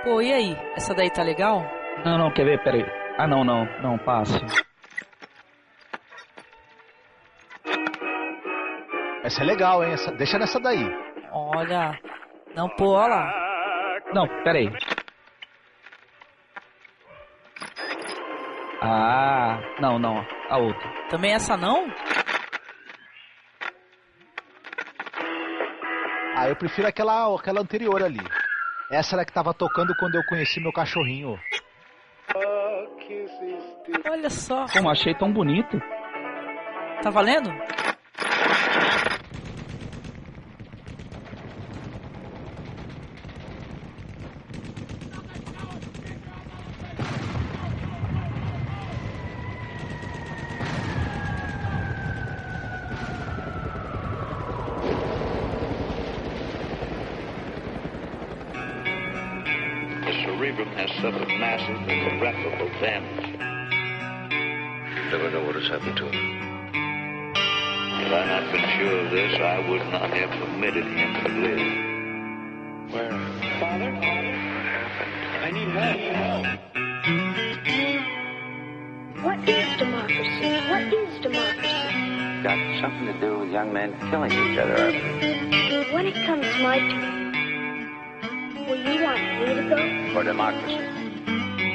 Pô, e aí? Essa daí tá legal? Não, quer ver? Pera aí. Ah, não, passe. Essa é legal, hein? Deixa nessa daí. Olha. Não, pô, olha lá. Não, pera aí. Ah, não, a outra. Também essa não? Ah, eu prefiro aquela anterior ali. Essa era que tava tocando quando eu conheci meu cachorrinho. Olha só. Como achei tão bonito. Tá valendo? Cerebrum has suffered massive and irreparable damage. Never know what has happened to him. Had I not been sure of this, I would not have permitted him to live. Where? Father? What happened? I need help. What is democracy? What is democracy? Got something to do with young men killing each other. When it comes my turn, will you want me to go? For democracy,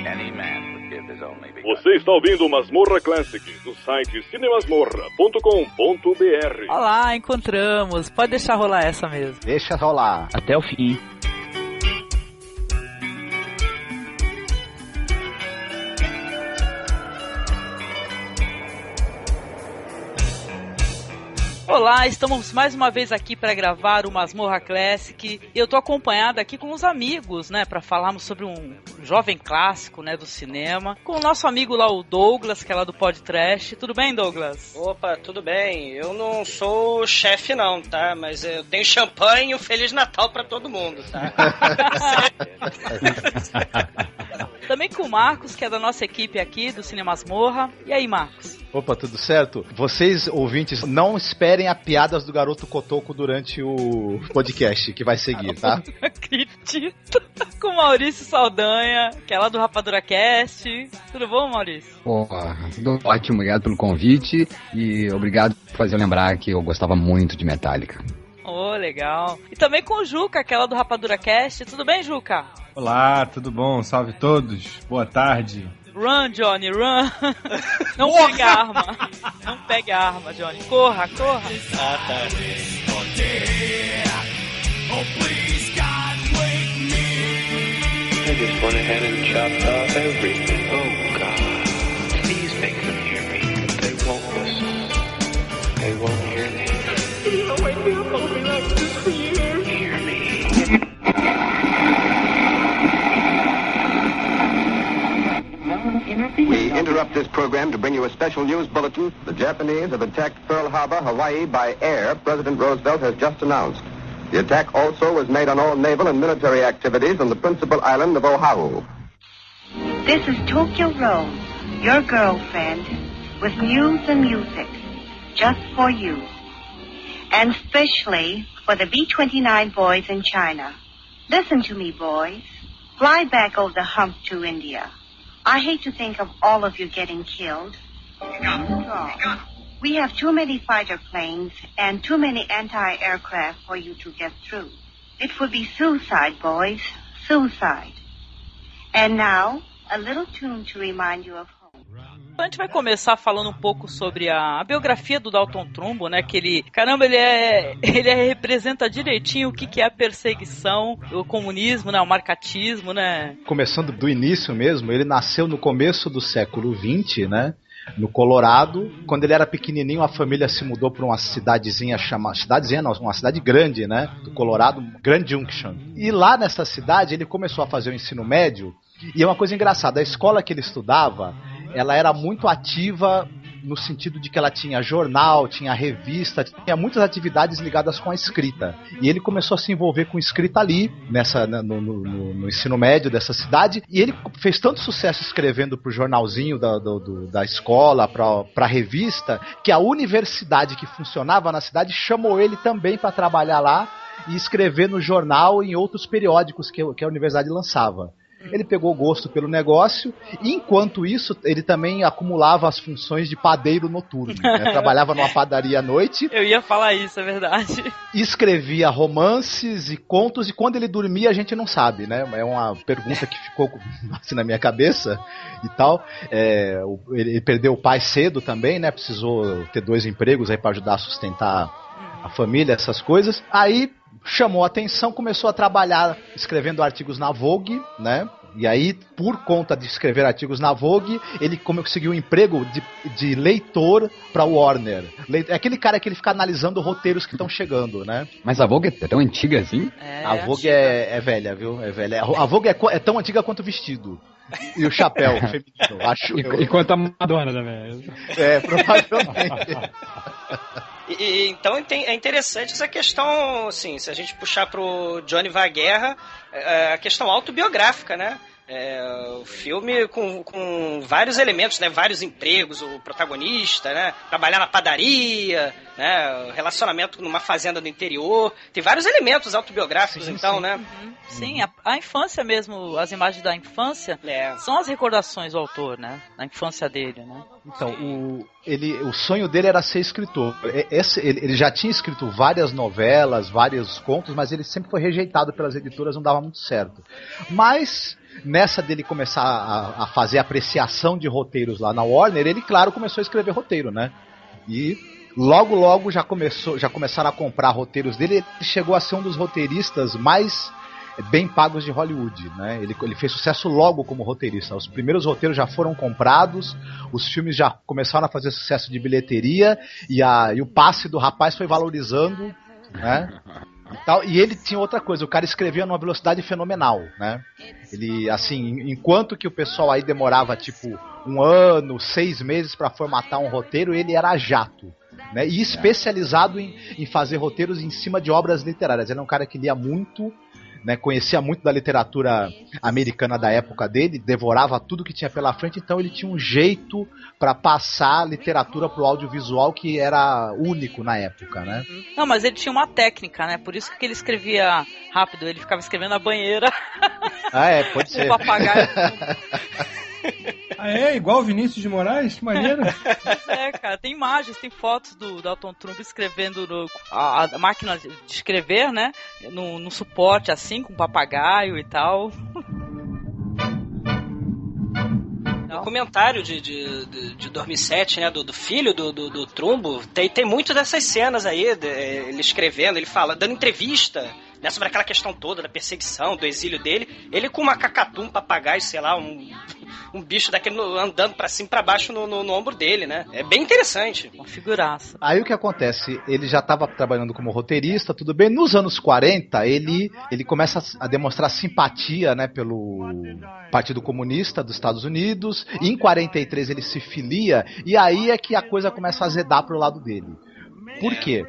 any man would give his only begotten. Você está ouvindo Masmorra Classic do site cinemasmorra.com.br. Olá, encontramos. Pode deixar rolar essa mesmo. Deixa rolar. Até o fim. Olá, estamos mais uma vez aqui para gravar o Masmorra Classic. Eu tô acompanhado aqui com os amigos, né, para falarmos sobre um jovem clássico, né, do cinema, com o nosso amigo lá, o Douglas, que é lá do Podcast. Tudo bem, Douglas? Opa, tudo bem. Eu não sou chefe não, tá? Mas eu tenho champanhe e um Feliz Natal para todo mundo, tá? Também com o Marcos, que é da nossa equipe aqui do Cinema Masmorra. E aí, Marcos? Opa, tudo certo? Vocês, ouvintes, não esperem a piadas do Garoto Cotoco durante o podcast que vai seguir, tá? Não acredito. Com o Maurício Saldanha, que é lá do Rapadura Cast. Tudo bom, Maurício? Tudo ótimo, obrigado pelo convite e obrigado por fazer eu lembrar que eu gostava muito de Metallica. Oh, legal. E também com o Juca, que é lá do Rapadura Cast. Tudo bem, Juca? Olá, tudo bom? Salve todos. Boa tarde. Run, Johnny, run. Não pegue a arma. Não pegue a arma, Johnny. Corra, corra. Ah, tá. I just went ahead and chopped off everything. Oh, God. Please make them hear me. They won't listen. They won't hear me. Oh, I feel something like this for years. Hear me. We interrupt this program to bring you a special news bulletin. The Japanese have attacked Pearl Harbor, Hawaii by air, President Roosevelt has just announced. The attack also was made on all naval and military activities on the principal island of Oahu. This is Tokyo Rose, your girlfriend, with news and music, just for you. And especially for the B-29 boys in China. Listen to me, boys. Fly back over the hump to India. I hate to think of all of you getting killed. After all, we have too many fighter planes and too many anti-aircraft for you to get through. It would be suicide, boys. Suicide. And now, a little tune to remind you of home. A gente vai começar falando um pouco sobre a biografia do Dalton Trumbo, né? Que ele representa direitinho o que é a perseguição, o comunismo, né? O marcatismo, né? Começando do início mesmo, ele nasceu no começo do século XX, né? No Colorado. Quando ele era pequenininho, a família se mudou para uma cidadezinha chamada... uma cidade grande, né? Do Colorado, Grand Junction. E lá nessa cidade, ele começou a fazer o ensino médio. E é uma coisa engraçada, a escola que ele estudava, ela era muito ativa no sentido de que ela tinha jornal, tinha revista, tinha muitas atividades ligadas com a escrita. E ele começou a se envolver com escrita ali, no ensino médio dessa cidade, e ele fez tanto sucesso escrevendo pro jornalzinho da escola, pra revista, que a universidade que funcionava na cidade chamou ele também para trabalhar lá. e escrever no jornal e em outros periódicos que a universidade lançava. Ele pegou gosto pelo negócio e, enquanto isso, ele também acumulava as funções de padeiro noturno. Né? Trabalhava numa padaria à noite. Eu ia falar isso, é verdade. Escrevia romances e contos, e quando ele dormia a gente não sabe, né? É uma pergunta que ficou assim na minha cabeça e tal. Ele perdeu o pai cedo também, né? Precisou ter 2 empregos aí para ajudar a sustentar a família, essas coisas. Aí chamou a atenção, começou a trabalhar escrevendo artigos na Vogue, né? E aí, por conta de escrever artigos na Vogue, ele conseguiu um emprego de leitor pra Warner. É aquele cara que ele fica analisando roteiros que estão chegando, né? Mas a Vogue é tão antiga assim? A Vogue é velha, viu? É velha. A Vogue é tão antiga quanto o vestido. E o chapéu feminino, acho eu. E quanto a Madonna também. Provavelmente. Então é interessante essa questão, assim, se a gente puxar pro Johnny vai à guerra, a questão autobiográfica, né? O filme com vários elementos, né? Vários empregos, o protagonista, né? Trabalhar na padaria, né? Relacionamento numa fazenda do interior. Tem vários elementos autobiográficos, sim, então, sim. Né? Sim, a infância mesmo, as imagens da infância são as recordações do autor, né? Da infância dele, né? Então, o sonho dele era ser escritor. Ele já tinha escrito várias novelas, vários contos, mas ele sempre foi rejeitado pelas editoras, não dava muito certo. Mas nessa dele começar a fazer apreciação de roteiros lá na Warner, ele, claro, começou a escrever roteiro, né? E logo já começaram a comprar roteiros dele. Ele chegou a ser um dos roteiristas mais bem pagos de Hollywood, né? Ele fez sucesso logo como roteirista. Os primeiros roteiros já foram comprados, os filmes já começaram a fazer sucesso de bilheteria e o passe do rapaz foi valorizando, né? E ele tinha outra coisa, o cara escrevia numa velocidade fenomenal, né? Ele, assim, enquanto que o pessoal aí demorava tipo 1 ano, 6 meses para formatar um roteiro, ele era jato, né? E especializado em fazer roteiros em cima de obras literárias. Ele é um cara que lia muito, né, conhecia muito da literatura americana da época dele, devorava tudo que tinha pela frente, então ele tinha um jeito para passar literatura pro audiovisual que era único na época, né? Não, mas ele tinha uma técnica, né? Por isso que ele escrevia rápido, ele ficava escrevendo na banheira. Pode ser. O papagaio. Igual o Vinícius de Moraes? Que maneiro. Cara, tem imagens, tem fotos do Dalton Trumbo escrevendo a máquina de escrever, né? No suporte, assim, com papagaio e tal. O comentário de 2007, né, do filho do Trumbo, tem muito dessas cenas aí, ele escrevendo, ele fala, dando entrevista, né, sobre aquela questão toda da perseguição, do exílio dele, ele com uma cacatu, um papagaio, sei lá, um bicho daquele andando pra cima e pra baixo no ombro dele, né? É bem interessante. Uma figuraça. Aí o que acontece? Ele já estava trabalhando como roteirista, tudo bem. Nos anos 40, ele começa a demonstrar simpatia, né, pelo Partido Comunista dos Estados Unidos. E em 43 ele se filia, e aí é que a coisa começa a azedar pro lado dele. Por quê?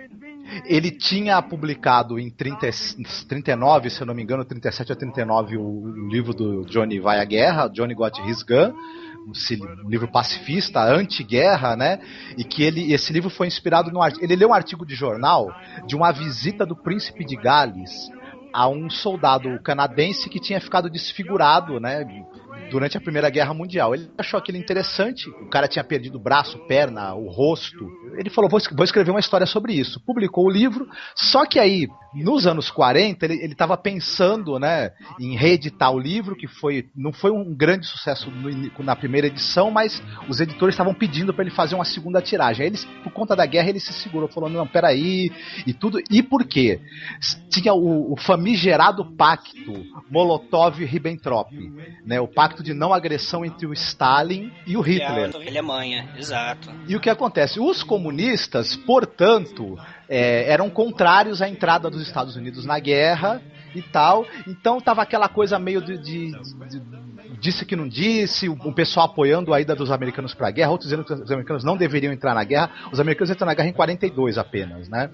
Ele tinha publicado em 39, se eu não me engano, 37 a 39, o livro do Johnny vai à guerra, Johnny Got His Gun, um livro pacifista, anti-guerra, né? E que esse livro foi inspirado ele leu um artigo de jornal de uma visita do príncipe de Gales a um soldado canadense que tinha ficado desfigurado, né, durante a Primeira Guerra Mundial. Ele achou aquilo interessante, o cara tinha perdido o braço, perna, o rosto. Ele falou, vou escrever uma história sobre isso. Publicou o livro, só que aí, nos anos 40, ele estava pensando, né, em reeditar o livro, que não foi um grande sucesso na primeira edição, mas os editores estavam pedindo para ele fazer uma segunda tiragem. Aí, por conta da guerra, ele se segurou, falou, não, peraí, e tudo. E por quê? Tinha o famigerado pacto Molotov-Ribbentrop, né, o pacto de não agressão entre o Stalin e o Hitler. A Alemanha, exato. E o que acontece? Os comunistas, portanto, eram contrários à entrada dos Estados Unidos na guerra e tal. Então tava aquela coisa meio de disse que não disse, o pessoal apoiando a ida dos americanos para a guerra, outros dizendo que os americanos não deveriam entrar na guerra. Os americanos entram na guerra em 42 apenas, né?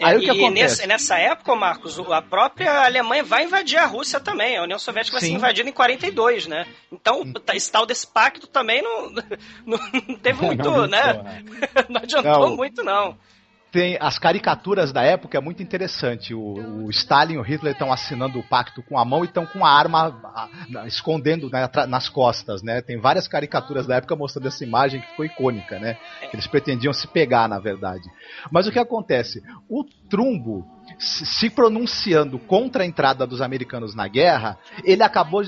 Aí o que acontece? Nessa época, Marcos, a própria Alemanha vai invadir a Rússia também. A União Soviética vai ser invadida em 42, né? Então, esse tal desse pacto também não teve muito, né? Não adiantou muito, não. tem as caricaturas da época, é muito interessante. O Stalin e o Hitler estão assinando o pacto com a mão e estão com a arma escondendo, né, nas costas, né? Tem várias caricaturas da época mostrando essa imagem que ficou icônica, né? Que eles pretendiam se pegar, na verdade. Mas o que acontece? O Trumbo, se pronunciando contra a entrada dos americanos na guerra, ele acabou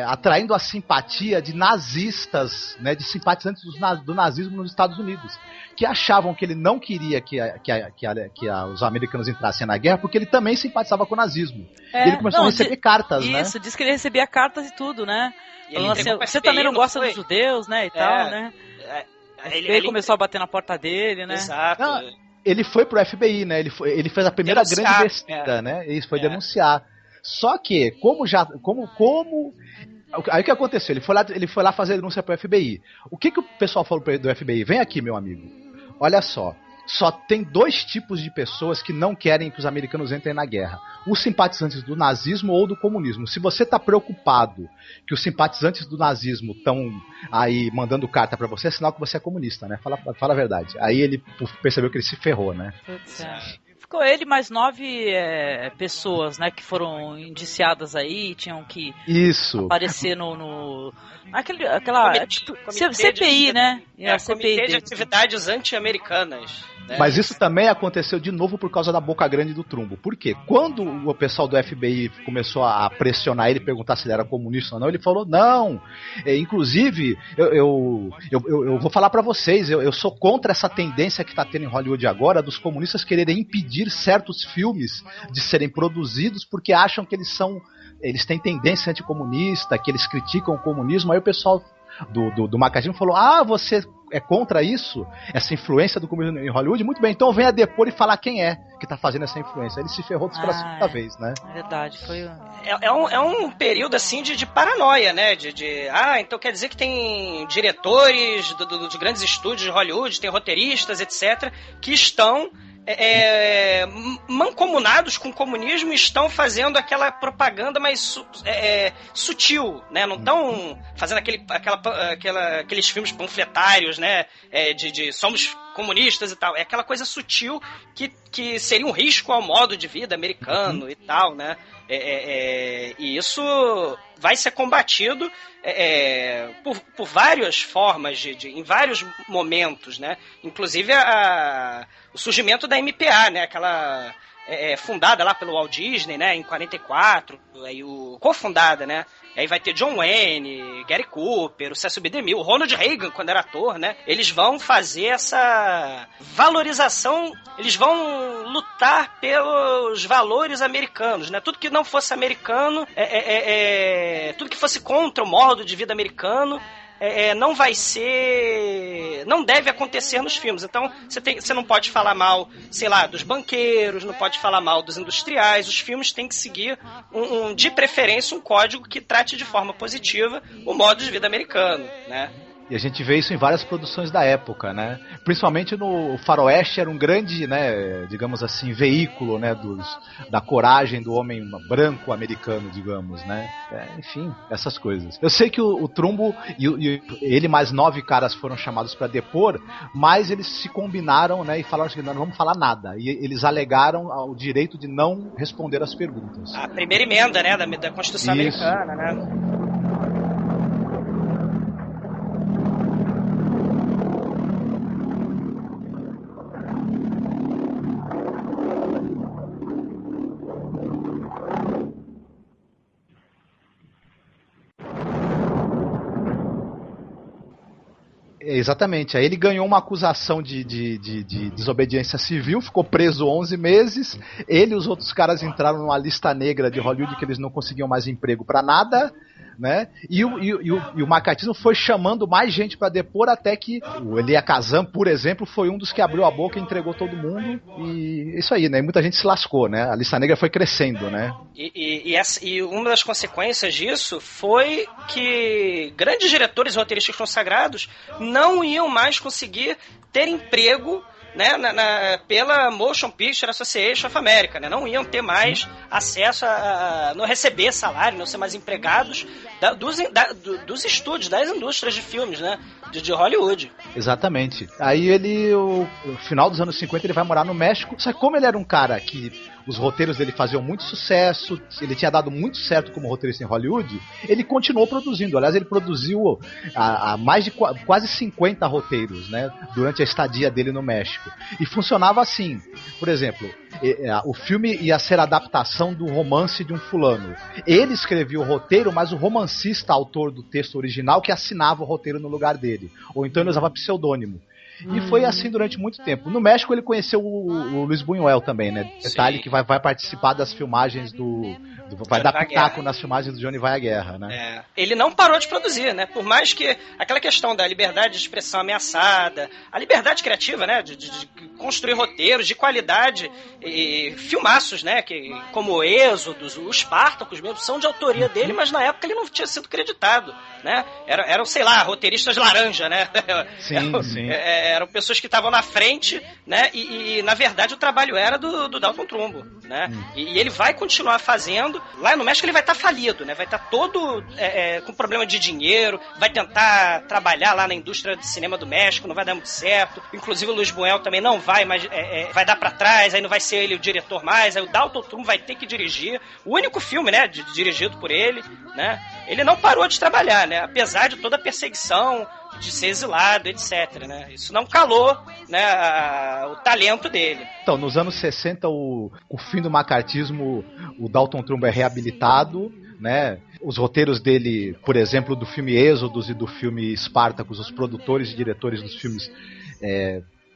atraindo a simpatia de nazistas, né, de simpatizantes do nazismo nos Estados Unidos, que achavam que ele não queria que os americanos entrassem na guerra, porque ele também simpatizava com o nazismo. E ele começou a receber cartas, né? Isso, diz que ele recebia cartas e tudo, né? Ele assim, você também não gosta dos judeus, né, e tal, né? Ele começou a bater na porta dele, né? Exato. Ele foi pro FBI, né? Ele fez a primeira grande besteira, né? Ele foi denunciar. Só que, aí o que aconteceu? Ele foi lá fazer denúncia pro FBI. O que o pessoal falou do FBI? Vem aqui, meu amigo. Olha só. Só tem 2 tipos de pessoas que não querem que os americanos entrem na guerra. Os simpatizantes do nazismo ou do comunismo. Se você está preocupado que os simpatizantes do nazismo estão aí mandando carta para você, é sinal que você é comunista, né? Fala a verdade. Aí ele percebeu que ele se ferrou, né? Ficou ele mais 9 pessoas, né, que foram indiciadas aí, tinham que aparecer aquela tipo, CPI, né? Comitê de Atividades Anti-Americanas. Né? Mas isso também aconteceu de novo por causa da boca grande do Trumbo. Por quê? Quando o pessoal do FBI começou a pressionar ele, perguntar se ele era comunista ou não, ele falou, não, inclusive, eu vou falar pra vocês, eu sou contra essa tendência que tá tendo em Hollywood agora, dos comunistas quererem impedir certos filmes de serem produzidos porque acham que eles têm tendência anticomunista, que eles criticam o comunismo. Aí o pessoal do macachismo falou, você é contra isso? Essa influência do comunismo em Hollywood? Muito bem, então venha depor e falar quem é que tá fazendo essa influência. Ele se ferrou pela segunda vez, né? Verdade, foi... É um período, assim, de paranoia, né? Então quer dizer que tem diretores de grandes estúdios de Hollywood, tem roteiristas, etc., que estão mancomunados com o comunismo e estão fazendo aquela propaganda mais sutil, né? Não estão fazendo aqueles filmes panfletários, né? De somos comunistas e tal. É aquela coisa sutil que seria um risco ao modo de vida americano e tal, né? E isso vai ser combatido por várias formas, em vários momentos, né? Inclusive o surgimento da MPA, né? Aquela fundada lá pelo Walt Disney, né? Em 44, aí cofundada, né? Aí vai ter John Wayne, Gary Cooper, o Cecil B. DeMille, o Ronald Reagan, quando era ator, né? Eles vão fazer essa valorização, eles vão lutar pelos valores americanos, né? Tudo que não fosse americano, tudo que fosse contra o modo de vida americano, não vai ser... não deve acontecer nos filmes. Então, você não pode falar mal, sei lá, dos banqueiros, não pode falar mal dos industriais. Os filmes têm que seguir, de preferência, um código que trate de forma positiva o modo de vida americano, né? E a gente vê isso em várias produções da época, né? Principalmente no Faroeste era um grande, né, digamos assim, veículo, né, da coragem do homem branco americano, digamos, né? Enfim, essas coisas. Eu sei que o Trumbo e ele mais 9 caras foram chamados para depor, mas eles se combinaram, né, e falaram que não vamos falar nada. E eles alegaram o direito de não responder as perguntas. A primeira emenda, né, da Constituição americana, né? Exatamente, aí ele ganhou uma acusação de desobediência civil, ficou preso 11 meses, ele e os outros caras entraram numa lista negra de Hollywood que eles não conseguiam mais emprego pra nada, né? E o macartismo foi chamando mais gente pra depor, até que o Elia Kazan, por exemplo, foi um dos que abriu a boca e entregou todo mundo, e isso aí, né? E muita gente se lascou, né? A lista negra foi crescendo, né? E uma das consequências disso foi que grandes diretores e roteiristas consagrados não iam mais conseguir ter emprego né, pela Motion Picture Association of America, né? Não iam ter mais acesso a não receber salário, não ser mais empregados dos estúdios, das indústrias de filmes, né? De Hollywood. Exatamente. Aí ele, no final dos anos 50, ele vai morar no México. Só que como ele era um cara que os roteiros dele faziam muito sucesso, ele tinha dado muito certo como roteirista em Hollywood, ele continuou produzindo. Aliás, ele produziu mais de quase 50 roteiros, né, durante a estadia dele no México. E funcionava assim. Por exemplo, o filme ia ser a adaptação do romance de um fulano. Ele escrevia o roteiro, mas o romancista, autor do texto original, que assinava o roteiro no lugar dele. Ou então ele usava pseudônimo. E foi assim durante muito tempo. No México ele conheceu o Luiz Buñuel também, né? Detalhe que vai participar das filmagens vai dar pitaco nas filmagens do Johnny Vai à Guerra, né? Ele não parou de produzir, né? Por mais que aquela questão da liberdade de expressão ameaçada, a liberdade criativa, né? De construir roteiros de qualidade e filmaços, né? Como Êxodos, os Spartacus mesmo, são de autoria dele, mas na época ele não tinha sido creditado, né? Eram, sei lá, roteiristas laranja, né? Sim. Eram pessoas que estavam na frente, né? E na verdade o trabalho era do Dalton Trumbo, né? E ele vai continuar fazendo. Lá no México ele vai estar falido, né? Vai estar todo com problema de dinheiro, vai tentar trabalhar lá na indústria de cinema do México, não vai dar muito certo. Inclusive o Luiz Buñuel também não vai, mas vai dar pra trás, aí não vai ser ele o diretor mais, aí o Dalton Trumbo vai ter que dirigir. O único filme, né? Dirigido por ele, né? Ele não parou de trabalhar, né? Apesar de toda a perseguição, de ser exilado, etc, né? Isso não calou, né, o talento dele. Então, nos anos 60, o fim do macartismo, o Dalton Trumbo é reabilitado, né? Os roteiros dele, por exemplo, do filme Êxodos e do filme Spartacus, os produtores e diretores dos filmes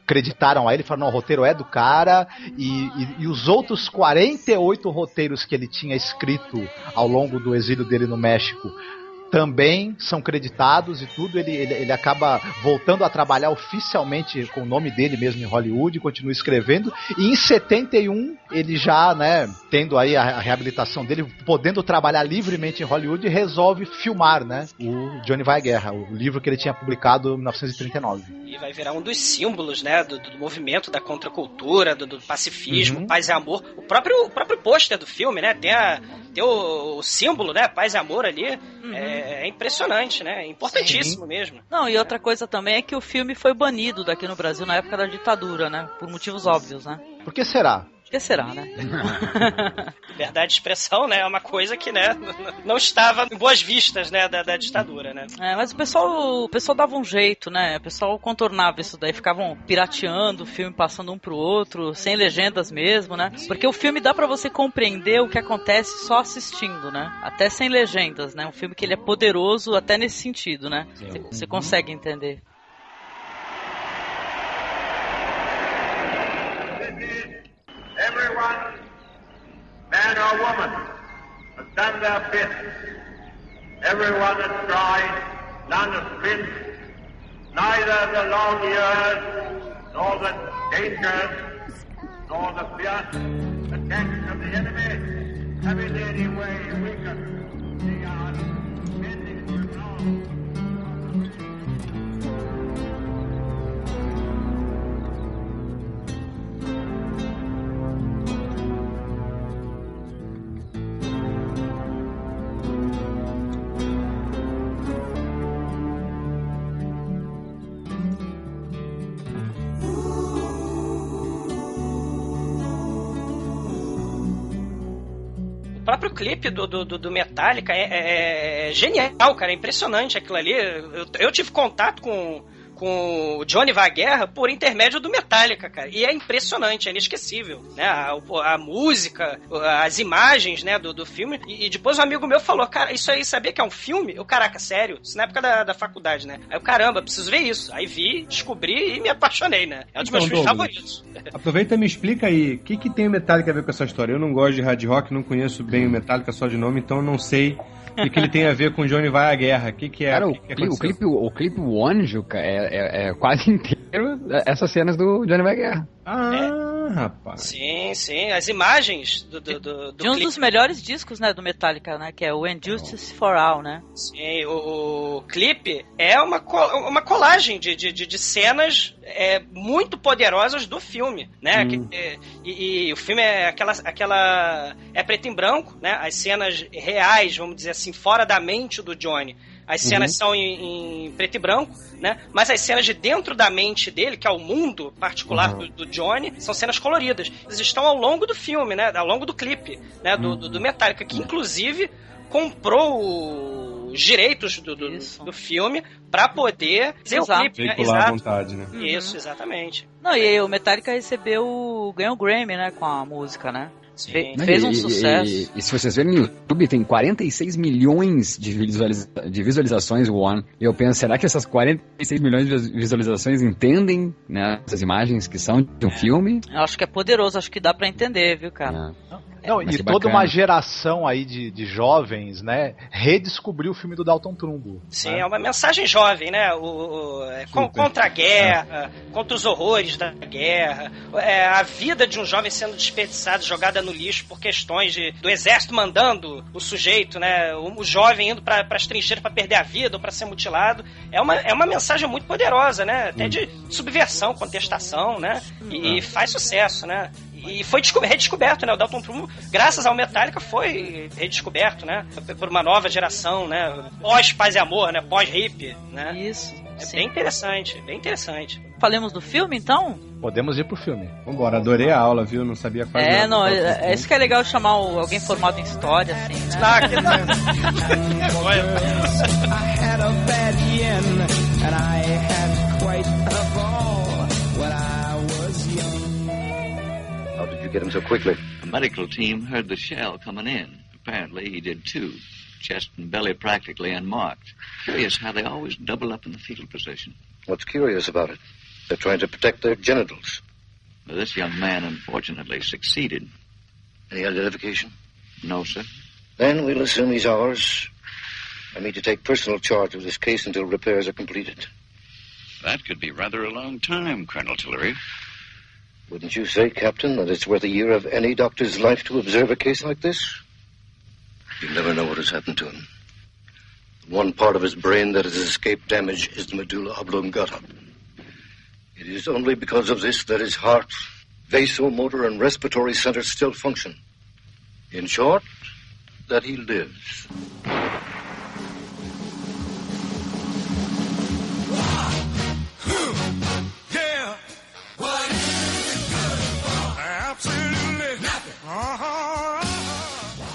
acreditaram a ele, falaram, não, o roteiro é do cara, e os outros 48 roteiros que ele tinha escrito ao longo do exílio dele no México também são creditados e tudo. Ele acaba voltando a trabalhar oficialmente com o nome dele mesmo em Hollywood, continua escrevendo, e em 71 ele já, né, tendo aí a reabilitação dele, podendo trabalhar livremente em Hollywood, resolve filmar, né, o Johnny Vai à Guerra, o livro que ele tinha publicado em 1939. E vai virar um dos símbolos, né, do movimento da contracultura, do pacifismo, paz e amor. O próprio pôster do filme, né, tem o símbolo, né, paz e amor ali. É impressionante, né? É importantíssimo mesmo. Não, e outra coisa também é que o filme foi banido daqui no Brasil na época da ditadura, né? Por motivos óbvios, né? Por que será? Por que será, né? Liberdade de expressão, né? É uma coisa que, né, não estava em boas vistas, né, da ditadura, né? Mas o pessoal dava um jeito, né? O pessoal contornava isso daí, ficavam pirateando o filme, passando um pro outro, sem legendas mesmo, né? Porque o filme dá pra você compreender o que acontece só assistindo, né? Até sem legendas, né? Um filme que ele é poderoso até nesse sentido, né? Você consegue entender. Everyone, man or woman, has done their bit. Everyone has tried, none has been. Neither the long years, nor the dangers, nor the fierce attacks of the enemy have in any way weakened the unbending resolve. O próprio clipe do Metallica é genial, cara, é impressionante aquilo ali. Eu tive contato com o Johnny Vai à Guerra por intermédio do Metallica, cara, e é impressionante, é inesquecível, né, a música, as imagens, né, do filme, e depois um amigo meu falou, cara, isso aí, sabia que é um filme? Eu, caraca, sério? Isso na época da faculdade, né? Aí eu, caramba, preciso ver isso. Aí vi, descobri e me apaixonei, né? É um dos meus filmes favoritos. Aproveita e me explica aí, o que tem o Metallica a ver com essa história? Eu não gosto de hard rock, não conheço bem o Metallica só de nome, então eu não sei o que ele tem a ver com Johnny Vai à Guerra. O que é? Cara, o clipe O Anjo é quase inteiro essas cenas do Johnny Vai à Guerra. rapaz. Sim, as imagens do de um dos melhores discos, né, do Metallica, né, que é o And Justice for All, né? Sim, o clipe é uma colagem de cenas muito poderosas do filme, né? E o filme é aquela é preto em branco, né? As cenas reais, vamos dizer assim, fora da mente do Johnny. As cenas são em preto e branco, né? Mas as cenas de dentro da mente dele, que é o mundo particular do Johnny, são cenas coloridas. Eles estão ao longo do filme, né? Ao longo do clipe, né? Do Metallica, que inclusive comprou os direitos do filme para poder fazer o clipe, né? À vontade, né? Isso, exatamente. Não, e aí o Metallica ganhou o Grammy, né? Com a música, né? Fez um sucesso. E se vocês verem no YouTube, tem 46 milhões de visualizações o One. E eu penso, será que essas 46 milhões de visualizações entendem, né, essas imagens que são de um filme? Eu acho que é poderoso, acho que dá pra entender, viu, cara? Não, e toda uma geração aí de jovens, né, redescobriu o filme do Dalton Trumbo. Sim, né? É uma mensagem jovem, né? Contra a guerra, contra os horrores da guerra, a vida de um jovem sendo desperdiçado, jogada no lixo por questões do exército mandando o sujeito, né? O jovem indo para as trincheiras para perder a vida ou para ser mutilado. É uma mensagem muito poderosa, né? Até de subversão, contestação, né? E faz sucesso, né? E foi redescoberto, né? O Dalton Trumbo, graças ao Metallica, foi redescoberto, né? Por uma nova geração, né? Pós-paz e amor, né? Pós-hip, né? Isso. Bem interessante, bem interessante. Falemos do filme, então? Podemos ir pro filmi. Vambora, adorei a aula, viu? Não sabia quase nada. Não, é isso que é legal chamar alguém formado em história, assim, né? I had a bad yen, and I had quite a ball when I was young. How did you get him so quickly? The medical team heard the shell coming in. Apparently he did too. Chest and belly practically unmarked. Curious how they always double up in the fetal position. What's curious about it? They're trying to protect their genitals. Well, this young man unfortunately succeeded. Any identification? No, sir. Then we'll assume he's ours. I mean to take personal charge of this case until repairs are completed. That could be rather a long time, Colonel Tillery. Wouldn't you say, Captain, that it's worth a year of any doctor's life to observe a case like this? You never know what has happened to him. The one part of his brain that has escaped damage is the medulla oblongata. It is only because of this that his heart, vasomotor, and respiratory centers still function. In short, that he lives.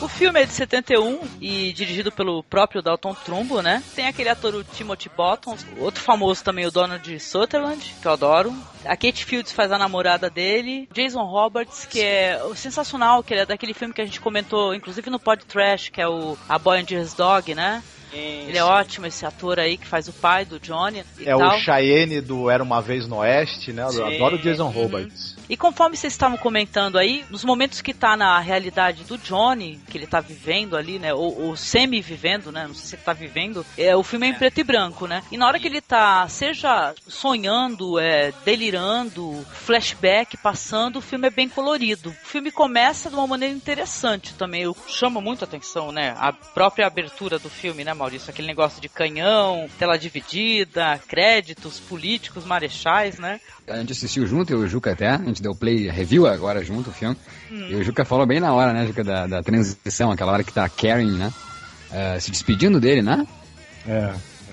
O filme é de 71 e dirigido pelo próprio Dalton Trumbo, né? Tem aquele ator, o Timothy Bottom, outro famoso também, o Donald Sutherland, que eu adoro. A Kate Fields faz a namorada dele. Jason Roberts, que é sensacional, que ele é daquele filme que a gente comentou, inclusive no Pod Trash, que é A Boy and His Dog, né? Ele é ótimo, esse ator aí que faz o pai do Johnny e tal. O Cheyenne do Era Uma Vez no Oeste, né? Eu adoro o Jason Roberts. E conforme vocês estavam comentando aí, nos momentos que tá na realidade do Johnny, que ele tá vivendo ali, né? Ou semi-vivendo, né? Não sei se ele tá vivendo. O filme é em preto e branco, né? E na hora que ele tá, seja sonhando, delirando, flashback, passando, o filme é bem colorido. O filme começa de uma maneira interessante também. Chama muito a atenção, né? A própria abertura do filme, né, Maurício? Aquele negócio de canhão, tela dividida, créditos, políticos, marechais, né? A gente assistiu junto, eu e o Juca até, a gente deu play review agora junto o filme. E o Juca falou bem na hora, né, Juca, da transição, aquela hora que tá a Karen, né, se despedindo dele, né?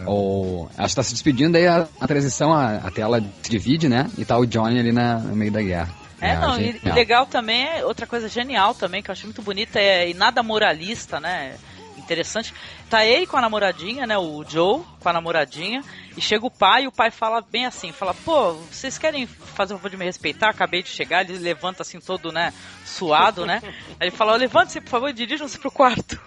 Ou ela está se despedindo, aí a transição, a tela se divide, né, e tá o Johnny ali no meio da guerra. E legal também, outra coisa genial também, que eu achei muito bonita, e nada moralista, né, interessante. Tá ele com a namoradinha, né, o Joe com a namoradinha, e chega o pai, e o pai fala bem assim, fala, pô, vocês querem fazer o favor de me respeitar? Acabei de chegar, ele levanta assim todo, né, suado, né, aí ele fala, levante-se, por favor, dirijam-se pro quarto.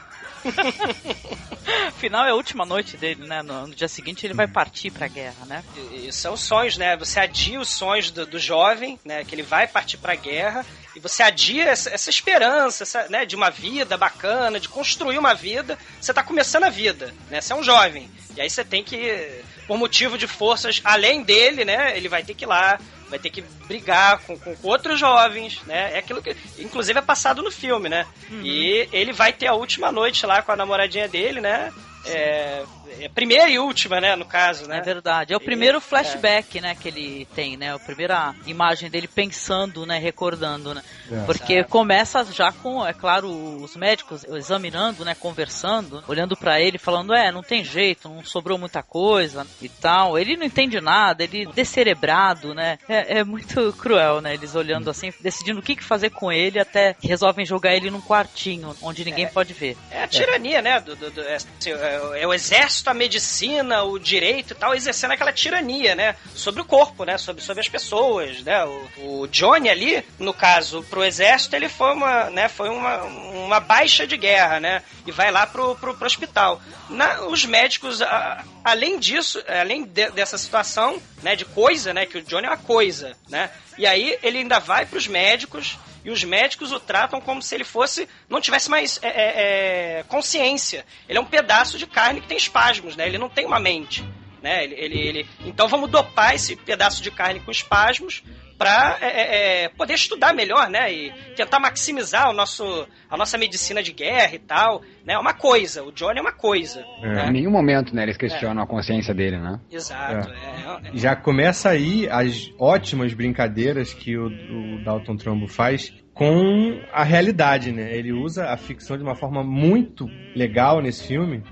Afinal é a última noite dele, né? No dia seguinte ele vai partir pra guerra, né? E são sonhos, né? Você adia os sonhos do jovem, né? Que ele vai partir pra guerra, E você adia essa esperança, né, de uma vida bacana, de construir uma vida. Você tá começando a vida, né? Você é um jovem. E aí você tem que, por motivo de forças além dele, né? Ele vai ter que ir lá, vai ter que brigar com outros jovens, né? É aquilo que, inclusive, é passado no filme, né? E ele vai ter a última noite lá com a namoradinha dele, né? Primeira e última, né, no caso, né? É verdade. É o primeiro flashback, né, que ele tem, né? A primeira imagem dele pensando, né, recordando, né? Porque começa já com, é claro, os médicos examinando, né, conversando, olhando pra ele, falando, não tem jeito, não sobrou muita coisa e tal. Ele não entende nada, ele descerebrado, né? É muito cruel, né? Eles olhando assim, decidindo o que fazer com ele, até que resolvem jogar ele num quartinho, onde ninguém pode ver. É a tirania, né? É o exército, a medicina, o direito e tal, exercendo aquela tirania, né? Sobre o corpo, né? Sobre as pessoas, né? O Johnny ali, no caso, pro exército, ele foi uma baixa de guerra, né? E vai lá pro hospital. Os médicos, além disso, além dessa situação, né? De coisa, né? Que o Johnny é uma coisa, né? E aí ele ainda vai pros médicos, e os médicos o tratam como se ele não tivesse mais consciência. Ele é um pedaço de carne que tem espasmos, né? Ele não tem uma mente, né? Então vamos dopar esse pedaço de carne com espasmos para poder estudar melhor, né? E tentar maximizar a nossa medicina de guerra e tal, né? É uma coisa, o Johnny é uma coisa. Né? Em nenhum momento, né, eles questionam a consciência dele, né? Exato. Já começa aí as ótimas brincadeiras que o Dalton Trumbo faz com a realidade, né? Ele usa a ficção de uma forma muito legal nesse filme,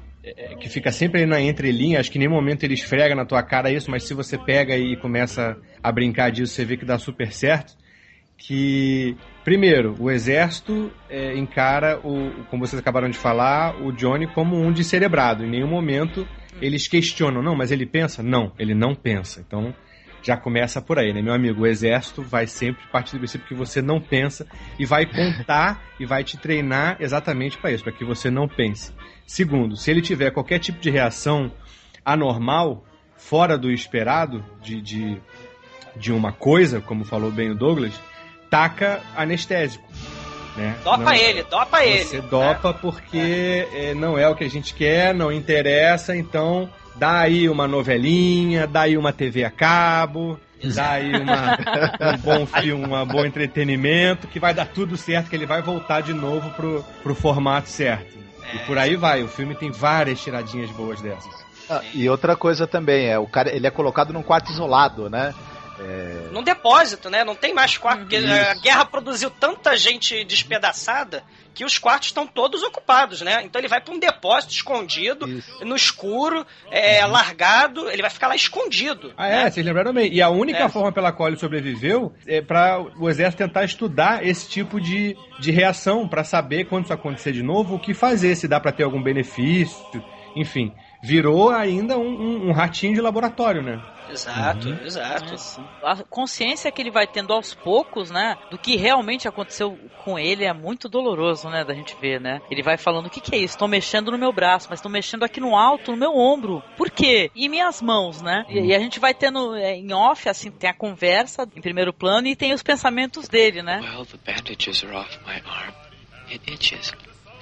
que fica sempre aí na entrelinha. Acho que em nenhum momento ele esfrega na tua cara isso, mas se você pega e começa a brincar disso, você vê que dá super certo. Que, primeiro, o exército encara, como vocês acabaram de falar, o Johnny como um descerebrado. Em nenhum momento eles questionam, não, mas ele pensa? Não, ele não pensa. Então, já começa por aí, né, meu amigo? O exército vai sempre partir do princípio que você não pensa e vai contar e vai te treinar exatamente para isso, para que você não pense. Segundo, se ele tiver qualquer tipo de reação anormal, fora do esperado, de uma coisa, como falou bem o Douglas, taca anestésico. Né? Dopa ele. Você dopa porque não é o que a gente quer, não interessa, então dá aí uma novelinha, dá aí uma TV a cabo, dá aí um bom filme, um bom entretenimento, que vai dar tudo certo, que ele vai voltar de novo pro formato certo. E por aí vai, o filme tem várias tiradinhas boas dessas. E outra coisa também, o cara, ele é colocado num quarto isolado, né? Num depósito, né? Não tem mais quarto, porque a guerra produziu tanta gente despedaçada que os quartos estão todos ocupados, né? Então ele vai para um depósito escondido, no escuro, largado, ele vai ficar lá escondido. Né? Vocês lembraram bem. E a única forma pela qual ele sobreviveu é para o exército tentar estudar esse tipo de reação, para saber quando isso acontecer de novo, o que fazer, se dá para ter algum benefício, enfim. Virou ainda um ratinho de laboratório, né? Exato. A consciência que ele vai tendo aos poucos, né, do que realmente aconteceu com ele é muito doloroso, né, da gente ver, né? Ele vai falando, o que é isso? Estão mexendo no meu braço, mas estão mexendo aqui no alto, no meu ombro. Por quê? E minhas mãos, né? E a gente vai tendo em off, assim, tem a conversa em primeiro plano e tem os pensamentos dele, né? Well, the bandages are off my arm. It itches.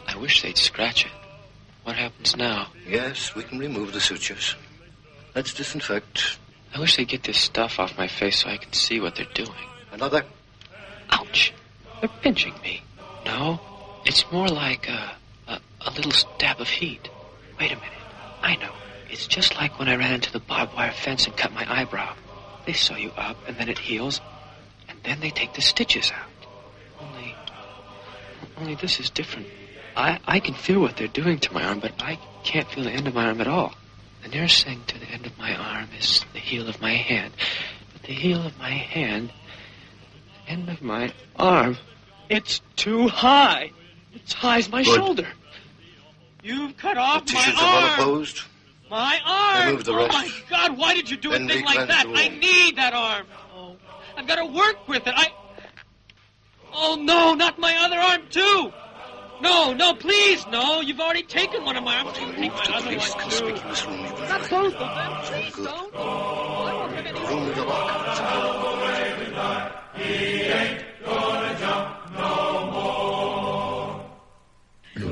I wish they'd scratch it. What happens now? Yes, we can remove the sutures. Let's disinfect. I wish they'd get this stuff off my face so I can see what they're doing. Another. Ouch! They're pinching me. No, it's more like a little stab of heat. Wait a minute. I know. It's just like when I ran into the barbed wire fence and cut my eyebrow. They sew you up and then it heals, and then they take the stitches out. Only this is different. I can feel what they're doing to my arm, but I can't feel the end of my arm at all. The nurse saying to the end of my arm is the heel of my hand. But the heel of my hand, the end of my arm, it's too high. It's high as my shoulder. You've cut off the my tissues arm. are well opposed. My arm! Remove the rest. Oh my God, why did you do Then a thing like that? I need that arm. Oh, I've got to work with it. Oh no, not my other arm too. No, please, no. You've already taken one of my arms. Take my other one, too. Not both of them. Please don't. Room with the lock. He ain't gonna jump.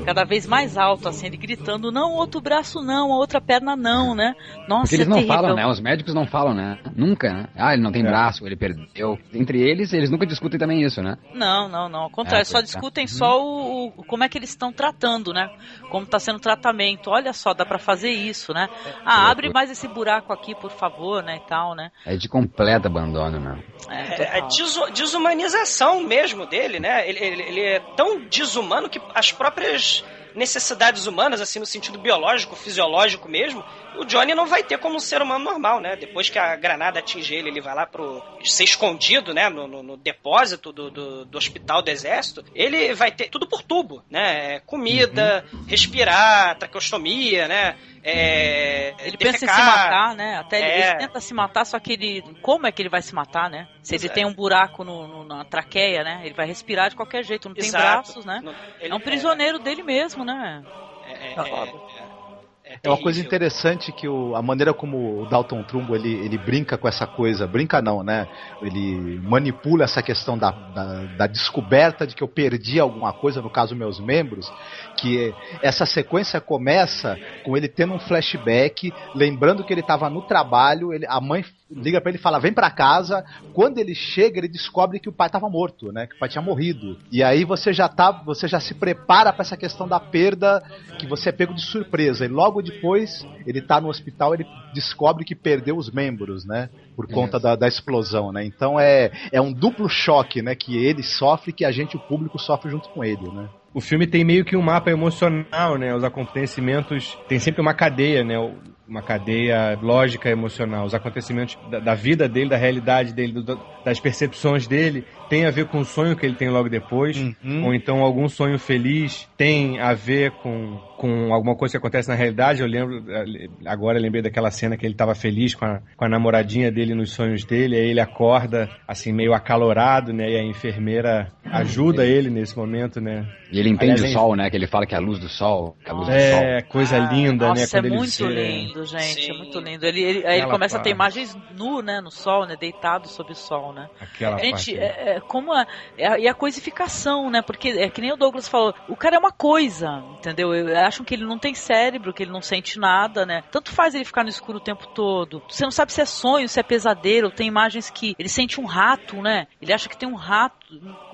cada vez mais alto, assim, ele gritando, não, outro braço não, a outra perna não, né? Nossa, porque eles não terrível. falam, né? Os médicos não falam, né? Nunca, né? Ah, ele não tem braço, ele perdeu. Entre eles nunca discutem também isso, né? Não. Ao contrário, só discutem só como é que eles estão tratando, né? Como está sendo o tratamento. Olha só, dá pra fazer isso, né? Abre mais esse buraco aqui, por favor, né? E tal, né? É de completo abandono, né? É desumanização mesmo dele, né? Ele é tão desumano que as próprias necessidades humanas, assim, no sentido biológico, fisiológico mesmo, o Johnny não vai ter como um ser humano normal, né? Depois que a granada atinge ele vai lá pro ser escondido, né? No depósito do hospital do exército, ele vai ter tudo por tubo, né? Comida, respirar, traqueostomia, né? Ele pensa em se matar, né? Até ele tenta se matar, só que como é que ele vai se matar, né? Se ele tem um buraco na traqueia, né? Ele vai respirar de qualquer jeito, não tem braços, né? É um prisioneiro dele mesmo, né? É uma coisa interessante que a maneira como o Dalton Trumbo ele brinca com essa coisa, brinca não, né? Ele manipula essa questão da descoberta de que eu perdi alguma coisa, no caso meus membros, que essa sequência começa com ele tendo um flashback, lembrando que ele estava no trabalho, a mãe liga pra ele e fala, vem pra casa. Quando ele chega, ele descobre que o pai estava morto, né? Que o pai tinha morrido. E aí você já se prepara para essa questão da perda, que você é pego de surpresa. E logo depois, ele tá no hospital, ele descobre que perdeu os membros, né? Por conta da explosão, né? Então é um duplo choque, né? Que ele sofre, que o público sofre junto com ele, né? O filme tem meio que um mapa emocional, né? Os acontecimentos... Tem sempre uma cadeia, né? Uma cadeia lógica emocional. Os acontecimentos da vida dele, da realidade dele, das percepções dele, tem a ver com o sonho que ele tem logo depois, ou então algum sonho feliz tem a ver com alguma coisa que acontece na realidade. Eu lembrei daquela cena que ele estava feliz com a namoradinha dele nos sonhos dele, aí ele acorda assim meio acalorado, né, e a enfermeira ajuda ele nesse momento, né. E ele entende o sol, né, que ele fala que é a luz do sol, coisa linda, nossa, né, quando é muito lindo, gente, sim. É muito lindo. Aí ele começa a ter imagens nu, né, no sol, né, deitado sob o sol, né. Aquela gente, parte. E a coisificação, né, porque é que nem o Douglas falou, o cara é uma coisa, entendeu? Acham que ele não tem cérebro, que ele não sente nada, né? Tanto faz ele ficar no escuro o tempo todo. Você não sabe se é sonho, se é pesadelo. Tem imagens que ele sente um rato, né? Ele acha que tem um rato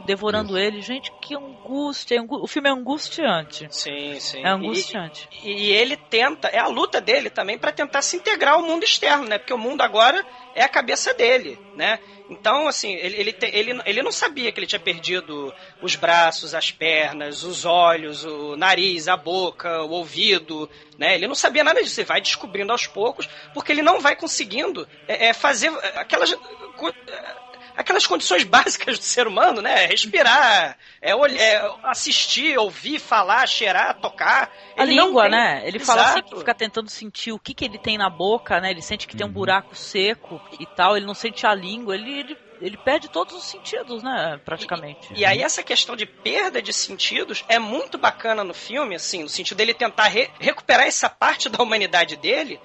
devorando ele. Gente, que angústia. O filme é angustiante. Sim, sim. É angustiante. E ele tenta, é a luta dele também para tentar se integrar ao mundo externo, né? Porque o mundo agora é a cabeça dele, né? Então, assim, ele não sabia que ele tinha perdido os braços, as pernas, os olhos, o nariz, a boca, o ouvido, né? Ele não sabia nada disso. Ele vai descobrindo aos poucos, porque ele não vai conseguindo fazer aquelas condições básicas do ser humano, né? Respirar, assistir, ouvir, falar, cheirar, tocar. A língua, né? Ele fala assim, que fica tentando sentir o que ele tem na boca, né? Ele sente que tem um buraco seco e tal, ele não sente a língua, ele perde todos os sentidos, né? Praticamente. E aí essa questão de perda de sentidos é muito bacana no filme, assim, no sentido dele tentar recuperar essa parte da humanidade dele.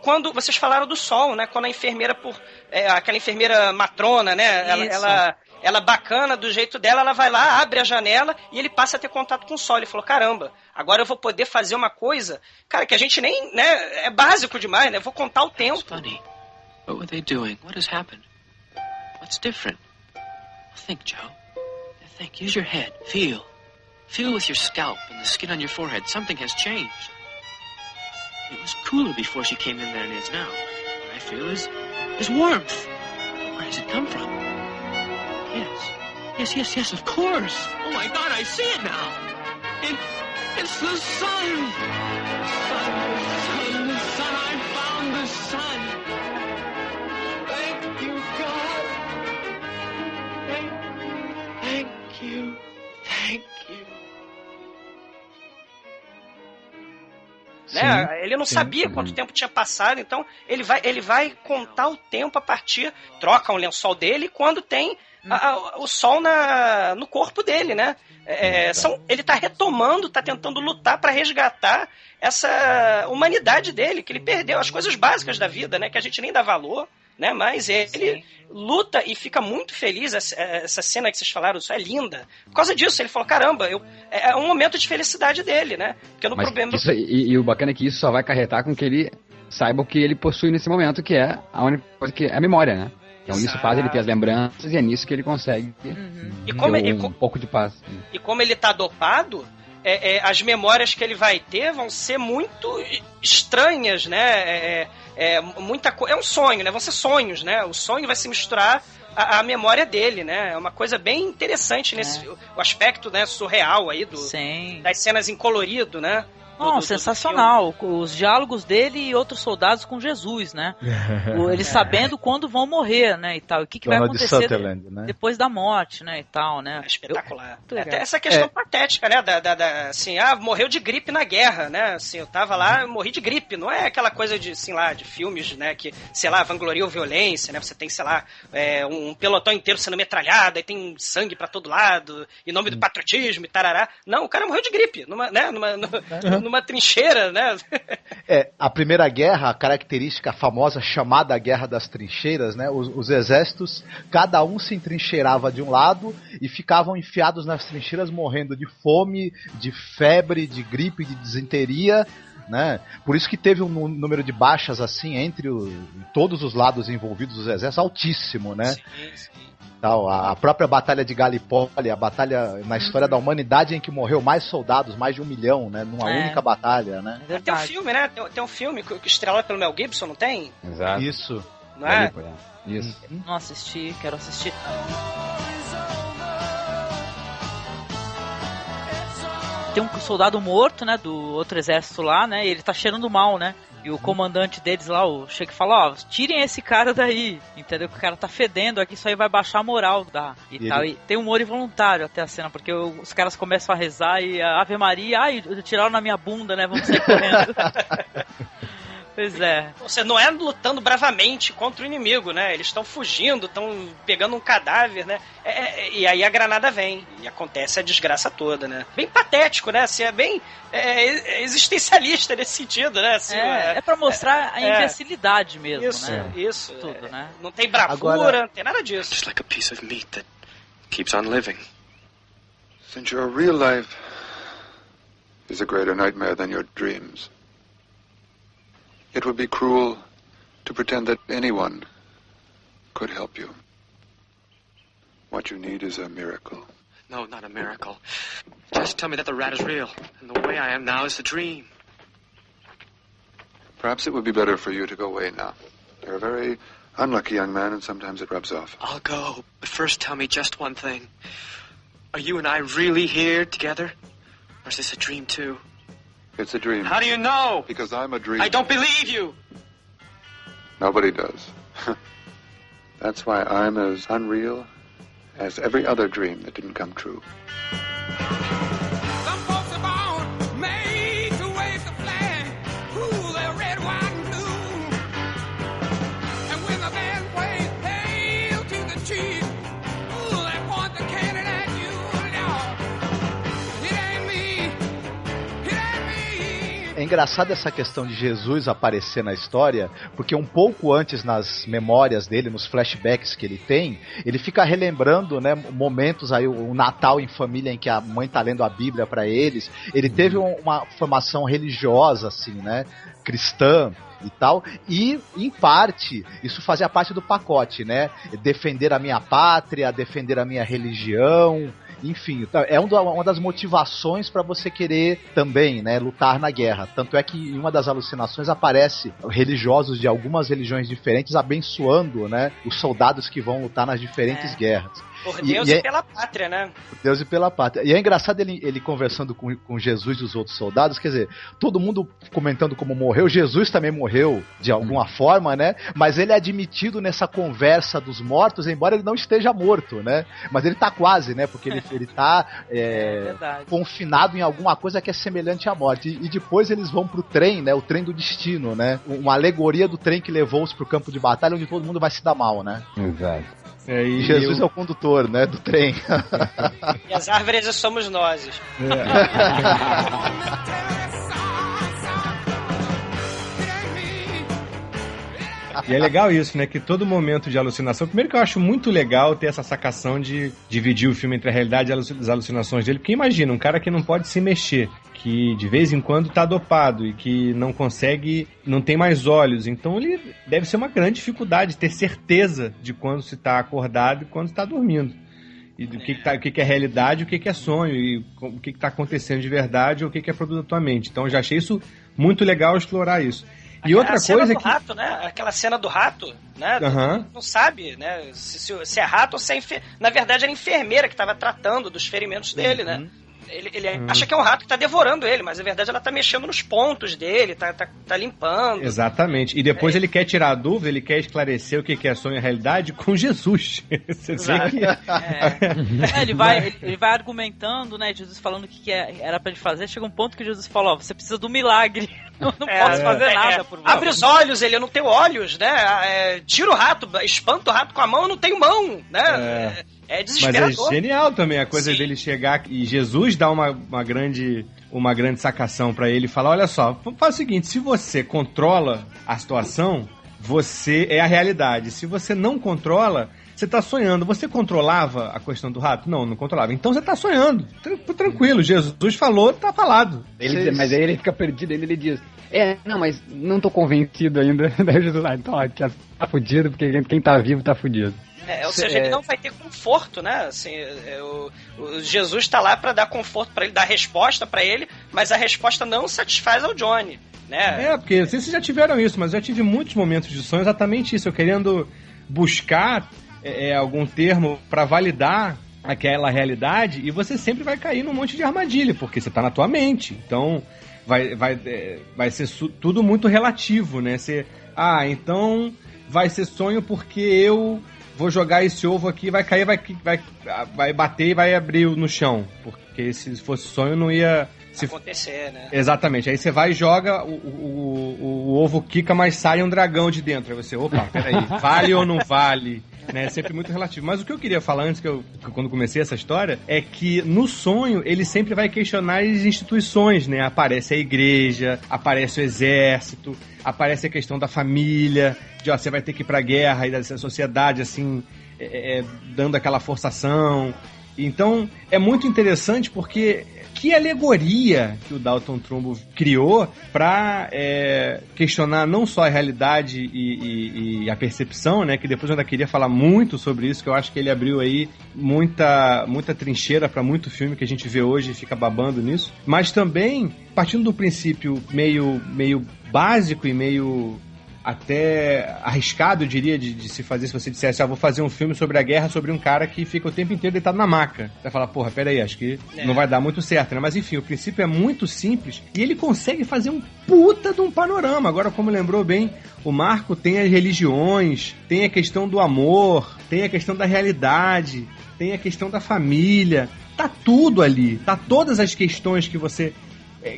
Quando vocês falaram do sol, né? Quando a enfermeira aquela enfermeira matrona, né? Ela bacana do jeito dela, ela vai lá, abre a janela e ele passa a ter contato com o sol. Ele falou, caramba, agora eu vou poder fazer uma coisa, cara, que a gente nem, né? É básico demais, né? Eu vou contar o tempo. Funny. What were they doing? What has happened? What's different? Think, Joe. Think. Use your head. Feel. Feel with your scalp and the skin on your forehead. Something has changed. It was cooler before she came in there than it is now. What I feel is warmth. Where does it come from? Yes, of course. Oh my God, I see it now. It's the sun. The sun, I found the sun. Thank you, God. Thank you. Né? Ele não sabia quanto tempo tinha passado, então ele vai contar o tempo a partir, troca um lençol dele quando tem o sol no corpo dele, né? Ele tá retomando, tá tentando lutar para resgatar essa humanidade dele, que ele perdeu, as coisas básicas da vida, né? Que a gente nem dá valor. né? Mas ele luta e fica muito feliz. Essa cena que vocês falaram, isso é linda. Por causa disso, ele falou, caramba, é um momento de felicidade dele, né? Porque no problema... Isso, e o bacana é que isso só vai acarretar com que ele saiba o que ele possui nesse momento, que é a única coisa que é a memória, né? Então isso faz ele ter as lembranças e é nisso que ele consegue ter um pouco de paz. E como ele tá dopado, as memórias que ele vai ter vão ser muito estranhas, né? É um sonho, né? Vão ser sonhos, né? O sonho vai se misturar à memória dele, né? É uma coisa bem interessante nesse o aspecto, né, surreal aí das cenas em colorido, né? Não, sensacional. Os diálogos dele e outros soldados com Jesus, né? Eles sabendo quando vão morrer, né? E tal. O que vai acontecer depois da morte, né? E tal, né? É espetacular. Até essa questão patética, né? Assim, morreu de gripe na guerra, né? Assim, eu tava lá, eu morri de gripe. Não é aquela coisa de, assim, lá, de filmes, né? Que, sei lá, vangloriam violência, né? Você tem, sei lá, um pelotão inteiro sendo metralhado, aí tem sangue pra todo lado, em nome do patriotismo e tarará. Não, o cara morreu de gripe, numa trincheira, né? A Primeira Guerra, a característica famosa chamada Guerra das Trincheiras, né? Os exércitos, cada um se entrincheirava de um lado e ficavam enfiados nas trincheiras morrendo de fome, de febre, de gripe, de disenteria, né? Por isso que teve um número de baixas assim entre todos os lados envolvidos dos exércitos altíssimo, né? Sim. A própria Batalha de Galipoli, a batalha na história da humanidade em que morreu mais soldados, mais de 1 milhão, né? Numa única batalha, né? Tem um filme, né? Tem um filme que estrelado pelo Mel Gibson, não tem? Exato. Isso. Não é? Isso. Não assisti, quero assistir. Tem um soldado morto, né? Do outro exército lá, né? E ele tá cheirando mal, né? E o comandante deles lá, chega e fala, tirem esse cara daí, entendeu? Que o cara tá fedendo aqui, isso aí vai baixar a moral tal. E tem humor involuntário até a cena, porque os caras começam a rezar e a Ave Maria, tiraram na minha bunda, né? Vamos sair correndo. Pois é. Você não é lutando bravamente contra o inimigo, né? Eles estão fugindo, estão pegando um cadáver, né? E aí a granada vem e acontece a desgraça toda, né? Bem patético, né? Assim, é bem existencialista nesse sentido, né? Assim, é pra mostrar a imbecilidade mesmo, né? Isso. Tudo, né? Não tem bravura, não tem nada disso. Just like a piece of meat that keeps on living. Since your real life is a greater nightmare than your dreams, it would be cruel to pretend that anyone could help you. What you need is a miracle. No, not a miracle. Just tell me that the rat is real, and the way I am now is a dream. Perhaps it would be better for you to go away now. You're a very unlucky young man, and sometimes it rubs off. I'll go, but first tell me just one thing. Are you and I really here together? Or is this a dream too? It's a dream. How do you know? Because I'm a dream. I don't believe you. Nobody does. That's why I'm as unreal as every other dream that didn't come true. Some folks are born made to wave the flag, rule their red, white, and blue. And when the band plays hail to the chief, they point the cannon at you. No, it ain't me. É engraçado essa questão de Jesus aparecer na história, porque um pouco antes, nas memórias dele, nos flashbacks que ele tem, ele fica relembrando, né, momentos aí, o Natal em família em que a mãe tá lendo a Bíblia para eles. Ele teve uma formação religiosa, assim, né, cristã e tal, e em parte isso fazia parte do pacote, né, defender a minha pátria, defender a minha religião. Enfim, é uma das motivações para você querer também, né, lutar na guerra. Tanto é que em uma das alucinações aparece religiosos de algumas religiões diferentes abençoando, né, os soldados que vão lutar nas diferentes guerras. Por Deus e pela pátria, né? Por Deus e pela pátria. E é engraçado ele conversando com Jesus e os outros soldados, quer dizer, todo mundo comentando como morreu, Jesus também morreu de alguma forma, né? Mas ele é admitido nessa conversa dos mortos, embora ele não esteja morto, né? Mas ele tá quase, né? Porque ele tá confinado em alguma coisa que é semelhante à morte. E depois eles vão pro trem, né? O trem do destino, né? Uma alegoria do trem que levou-os pro campo de batalha, onde todo mundo vai se dar mal, né? Exato. E Jesus é o condutor, né, do trem. E as árvores somos nós. E é legal isso, né? Que todo momento de alucinação... Primeiro que eu acho muito legal ter essa sacação de dividir o filme entre a realidade e as alucinações dele. Porque imagina, um cara que não pode se mexer, que de vez em quando tá dopado e que não consegue, não tem mais olhos. Então ele deve ser uma grande dificuldade ter certeza de quando se tá acordado e quando está dormindo. E do que é realidade, o que é sonho, e o que está acontecendo de verdade, ou o que é produto da tua mente. Então eu já achei isso muito legal explorar isso. E outra coisa do rato, né? Aquela cena do rato, né? Não sabe, né? Se é rato ou se é na verdade era a enfermeira que estava tratando dos ferimentos dele, né? Ele acha que é um rato que tá devorando ele, mas na verdade ela tá mexendo nos pontos dele, tá limpando. Exatamente. E depois ele quer tirar a dúvida, ele quer esclarecer o que é sonho e realidade com Jesus. Você vê que... ele vai argumentando, né? Jesus falando o que era pra ele fazer. Chega um ponto que Jesus fala, você precisa do milagre. Eu não posso fazer nada por você. Abre os olhos, eu não tenho olhos, né? Tira o rato, espanta o rato com a mão, eu não tenho mão, né? É desesperador. Mas é genial também a coisa dele chegar e Jesus dá uma grande sacação pra ele e falar, olha só, faz o seguinte, se você controla a situação, você é a realidade. Se você não controla, você tá sonhando. Você controlava a questão do rato? Não controlava. Então você tá sonhando. Tranquilo, Jesus falou, tá falado. Mas aí ele fica perdido, ele diz, não, mas não tô convencido ainda. Daí Jesus lá, então, tá fudido, porque quem tá vivo tá fudido. Ou seja, ele não vai ter conforto, né? Assim, o Jesus tá lá pra dar conforto pra ele, dar resposta pra ele, mas a resposta não satisfaz ao Johnny, né? Porque vocês já tiveram isso, mas eu já tive muitos momentos de sonho exatamente isso, eu querendo buscar algum termo pra validar aquela realidade, e você sempre vai cair num monte de armadilha, porque você tá na tua mente. Então vai ser tudo muito relativo, né? Então vai ser sonho porque eu vou jogar esse ovo aqui, vai cair, vai bater e vai abrir no chão. Porque se fosse sonho não ia acontecer, né? Exatamente. Aí você vai e joga, o ovo quica, mas sai um dragão de dentro. Aí você, opa, peraí, vale ou não vale? Né? É sempre muito relativo. Mas o que eu queria falar antes, quando comecei essa história, é que no sonho ele sempre vai questionar as instituições, né? Aparece a igreja, aparece o exército, aparece a questão da família, de você vai ter que ir pra guerra, e da sociedade, assim, dando aquela forçação. Então, é muito interessante porque que alegoria que o Dalton Trumbo criou para questionar não só a realidade e a percepção, né? Que depois eu ainda queria falar muito sobre isso, que eu acho que ele abriu aí muita trincheira para muito filme que a gente vê hoje e fica babando nisso. Mas também, partindo do princípio meio básico e meio até arriscado, eu diria, de se fazer, se você dissesse, vou fazer um filme sobre a guerra, sobre um cara que fica o tempo inteiro deitado na maca. Você vai falar, porra, peraí, acho que não vai dar muito certo, né? Mas enfim, o princípio é muito simples e ele consegue fazer um puta de um panorama. Agora, como lembrou bem, o Marco tem as religiões, tem a questão do amor, tem a questão da realidade, tem a questão da família, tá tudo ali, tá todas as questões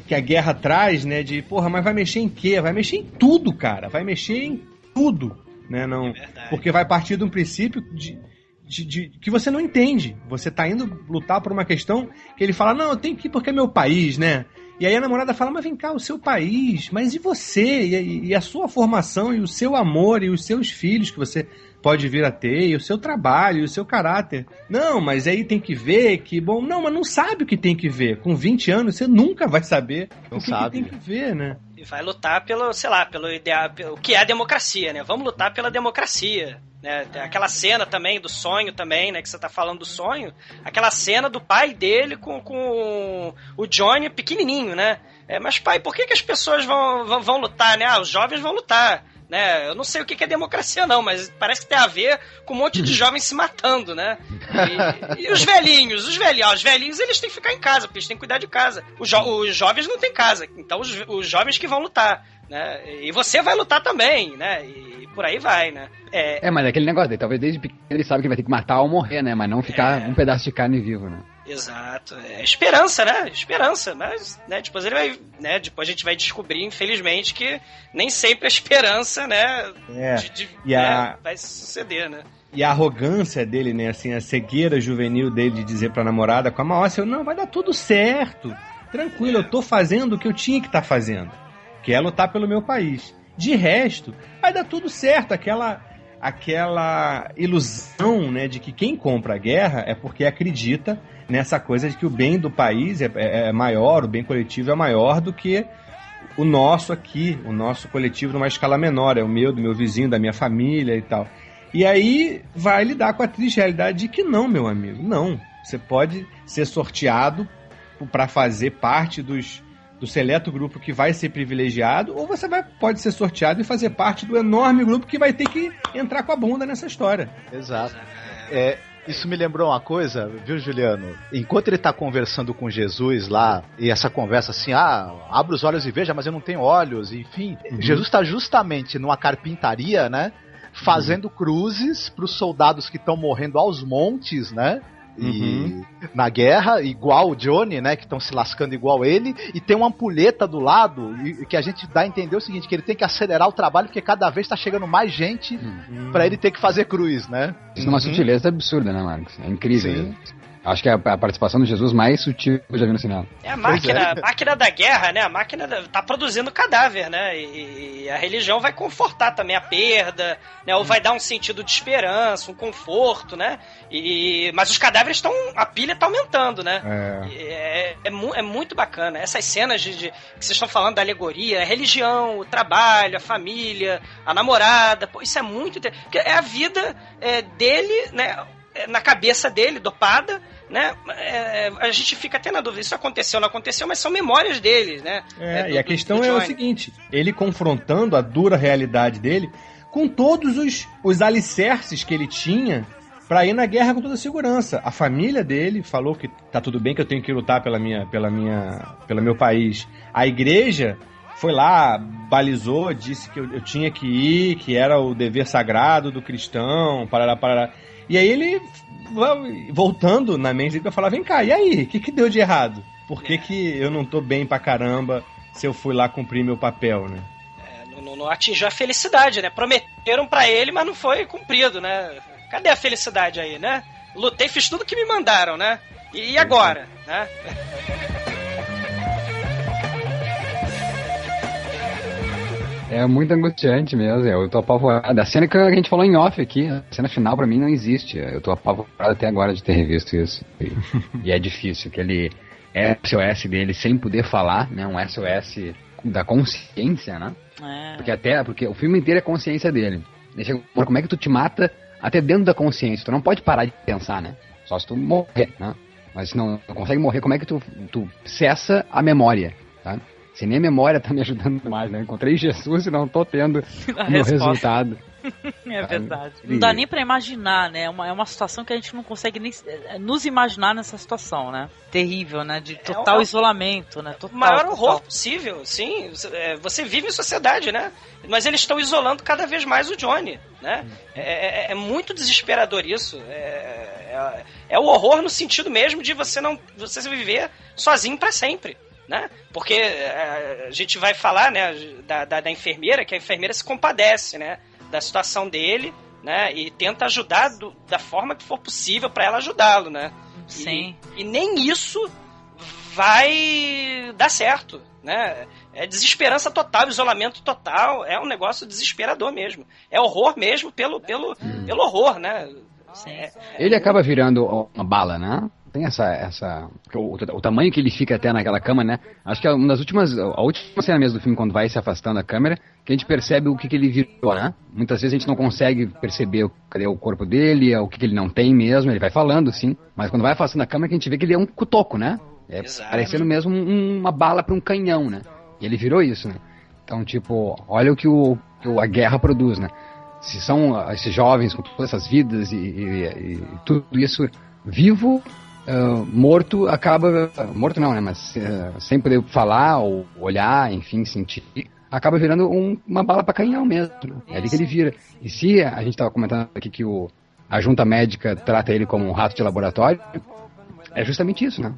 que a guerra traz, né, de, porra, mas vai mexer em quê? Vai mexer em tudo, cara, vai mexer em tudo, né, não, porque vai partir de um princípio de que você não entende, você tá indo lutar por uma questão que ele fala, não, eu tenho que ir porque é meu país, né, e aí a namorada fala, mas vem cá, o seu país, mas e você, e a sua formação, e o seu amor, e os seus filhos que você pode vir a ter, e o seu trabalho, e o seu caráter. Não, mas aí tem que ver que, bom, não, mas não sabe o que tem que ver. Com 20 anos você nunca vai saber o que tem que ver, né? E vai lutar pelo, sei lá, pelo ideal, o que é a democracia, né? Vamos lutar pela democracia, né? Aquela cena também do sonho também, né? Que você tá falando do sonho. Aquela cena do pai dele com o Johnny pequenininho, né? Mas pai, por que as pessoas vão lutar, né? Os jovens vão lutar. Né? Eu não sei o que é democracia não, mas parece que tem a ver com um monte de jovens se matando, né? E os velhinhos eles têm que ficar em casa, porque eles têm que cuidar de casa. Os jovens não têm casa, então os jovens que vão lutar, né? E você vai lutar também, né? E por aí vai, né? Mas é aquele negócio dele, talvez desde pequeno ele sabe que vai ter que matar ou morrer, né? Mas não ficar um pedaço de carne vivo, né? Exato, esperança, né? Esperança, mas, né, depois ele vai, né, depois a gente vai descobrir, infelizmente, que nem sempre a esperança, né, vai suceder, né? E a arrogância dele, né, assim, a cegueira juvenil dele de dizer pra namorada com a Maócia, não, vai dar tudo certo, tranquilo, eu tô fazendo o que eu tinha que estar fazendo, que é lutar pelo meu país. De resto, vai dar tudo certo. Aquela ilusão, né, de que quem compra a guerra é porque acredita nessa coisa de que o bem do país é maior, o bem coletivo é maior do que o nosso aqui, o nosso coletivo numa escala menor, é o meu, do meu vizinho, da minha família e tal. E aí vai lidar com a triste realidade de que não, meu amigo, não. Você pode ser sorteado para fazer parte do seleto grupo que vai ser privilegiado, ou você pode ser sorteado e fazer parte do enorme grupo que vai ter que entrar com a bunda nessa história. Exato. Isso me lembrou uma coisa, viu, Juliano? Enquanto ele tá conversando com Jesus lá, e essa conversa assim, abre os olhos e veja, mas eu não tenho olhos, enfim. Jesus tá justamente numa carpintaria, né? Fazendo cruzes pros soldados que estão morrendo aos montes, né? E na guerra, igual o Johnny, né, que estão se lascando igual ele, e tem uma ampulheta do lado que a gente dá a entender o seguinte, que ele tem que acelerar o trabalho porque cada vez tá chegando mais gente pra ele ter que fazer cruz, né? Isso é uma sutileza absurda, né, Marcos? É incrível. Sim. Acho que é a participação do Jesus mais sutil que eu já vi no cinema. É a máquina da guerra, né? A máquina tá produzindo cadáver, né? E a religião vai confortar também a perda, né? Ou vai dar um sentido de esperança, um conforto, né? Mas os cadáveres a pilha tá aumentando, né? É muito bacana. Essas cenas que vocês estão falando da alegoria, a religião, o trabalho, a família, a namorada, pô, isso é muito... Porque é a vida dele, né? Na cabeça dele, dopada, né? A gente fica até na dúvida, isso aconteceu ou não aconteceu, mas são memórias dele, né? E a questão é o seguinte, ele confrontando a dura realidade dele com todos os alicerces que ele tinha pra ir na guerra com toda a segurança. A família dele falou que tá tudo bem, que eu tenho que lutar pelo meu país. A igreja foi lá, balizou, disse que eu tinha que ir, que era o dever sagrado do cristão, parará. E aí ele, voltando na mente dele, pra falar, vem cá, e aí? O que deu de errado? Por que eu não tô bem pra caramba se eu fui lá cumprir meu papel, né? Não atingiu a felicidade, né? Prometeram pra ele, mas não foi cumprido, né? Cadê a felicidade aí, né? Lutei, fiz tudo que me mandaram, né? E agora, né? É muito angustiante mesmo, eu tô apavorado. A cena que a gente falou em off aqui, a cena final pra mim não existe. Eu tô apavorado até agora de ter revisto isso. E é difícil, aquele SOS dele sem poder falar, né? Um SOS da consciência, né? Porque o filme inteiro é consciência dele. Como é que tu te mata até dentro da consciência? Tu não pode parar de pensar, né? Só se tu morrer, né? Mas se não consegue morrer, como é que tu cessa a memória, tá? Se nem a memória tá me ajudando mais, né? Encontrei Jesus e não tô tendo meu resultado. É verdade. Não dá nem pra imaginar, né? É uma situação que a gente não consegue nem nos imaginar nessa situação, né? Terrível, né? De total isolamento, né? O maior horror possível, sim. Você vive em sociedade, né? Mas eles estão isolando cada vez mais o Johnny, né? É muito desesperador isso. É o horror no sentido mesmo de você viver sozinho pra sempre. Né? Porque a gente vai falar, né, da enfermeira, que a enfermeira se compadece, né, da situação dele, né, e tenta ajudar da forma que for possível para ela ajudá-lo, né? Sim. E nem isso vai dar certo, né? É desesperança total, isolamento total, é um negócio desesperador mesmo. É horror mesmo pelo horror, né? Ele acaba virando uma bala, né? Tem o tamanho que ele fica até naquela cama, né? Acho que é uma das a última cena mesmo do filme, quando vai se afastando a câmera, que a gente percebe o que ele virou, né? Muitas vezes a gente não consegue perceber cadê o corpo dele, o que ele não tem mesmo, ele vai falando, sim, mas quando vai afastando a câmera que a gente vê que ele é um cutoco, né? Parecendo mesmo uma bala para um canhão, né? E ele virou isso, né? Então, tipo, olha o que a guerra produz, né? Se são esses jovens com todas essas vidas e tudo isso vivo... morto acaba... Morto não, né? Mas sem poder falar ou olhar, enfim, sentir, acaba virando uma bala pra canhão mesmo. É ali que ele vira. E se a gente tava comentando aqui que a junta médica trata ele como um rato de laboratório, é justamente isso, né?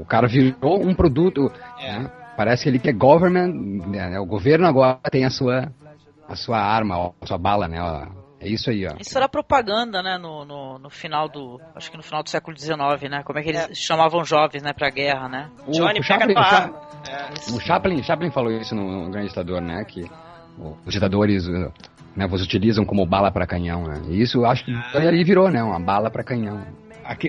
O cara virou um produto, né? Parece que ele quer government, né? O governo agora tem a sua arma, a sua bala, né? É isso aí, ó. Isso era propaganda, né, no final acho que no final do século XIX, né, como é que eles chamavam jovens, né, pra guerra, né. O Chaplin falou isso no Grande Ditador, né, que os ditadores, né, os utilizam como bala para canhão, né? E isso eu acho que ali virou, né, uma bala para canhão.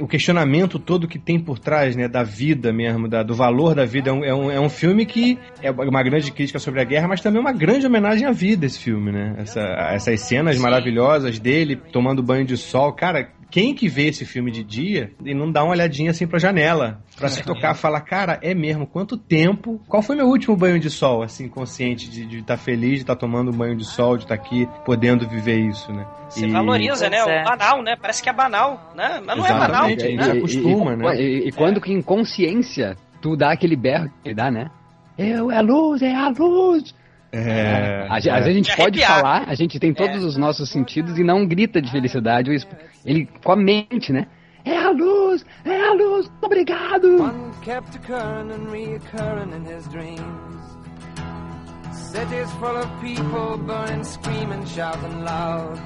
O questionamento todo que tem por trás, né, da vida mesmo, do valor da vida, é um filme que é uma grande crítica sobre a guerra, mas também uma grande homenagem à vida, esse filme, né? Essas cenas maravilhosas dele tomando banho de sol, cara. Quem que vê esse filme de dia e não dá uma olhadinha assim pra janela, pra se tocar, falar, cara, é mesmo, quanto tempo, qual foi meu último banho de sol, assim, consciente de estar feliz, de estar tomando um banho de sol, de estar aqui, podendo viver isso, né? Você valoriza, né? O banal, né? Parece que é banal, né? Mas não é banal. A gente acostuma, né? E quando que em consciência tu dá aquele berro que dá, né? É a luz, é a luz! Às vezes a gente pode falar, a gente tem todos os nossos sentidos e não grita de felicidade, ele com a mente, né? É a luz, obrigado! One kept occurring and reoccurring in his dreams. Cities full of people burning, screaming, shouting loud.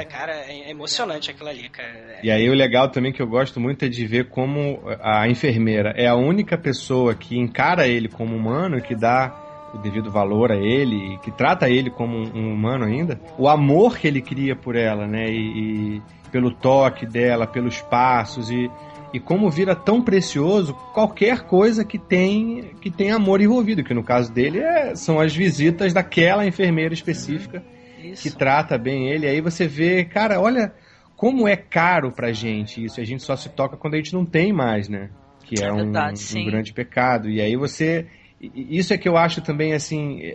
Cara, é emocionante aquilo ali, cara. E aí o legal também que eu gosto muito é de ver como a enfermeira é a única pessoa que encara ele como humano, que dá o devido valor a ele, que trata ele como um humano ainda. O amor que ele cria por ela, né? E pelo toque dela, pelos passos e como vira tão precioso qualquer coisa que tem amor envolvido, que no caso dele são as visitas daquela enfermeira específica. Isso. Que trata bem ele, aí você vê, cara, olha como é caro pra gente isso, a gente só se toca quando a gente não tem mais, né? Que é um grande pecado, e aí isso é que eu acho também, assim,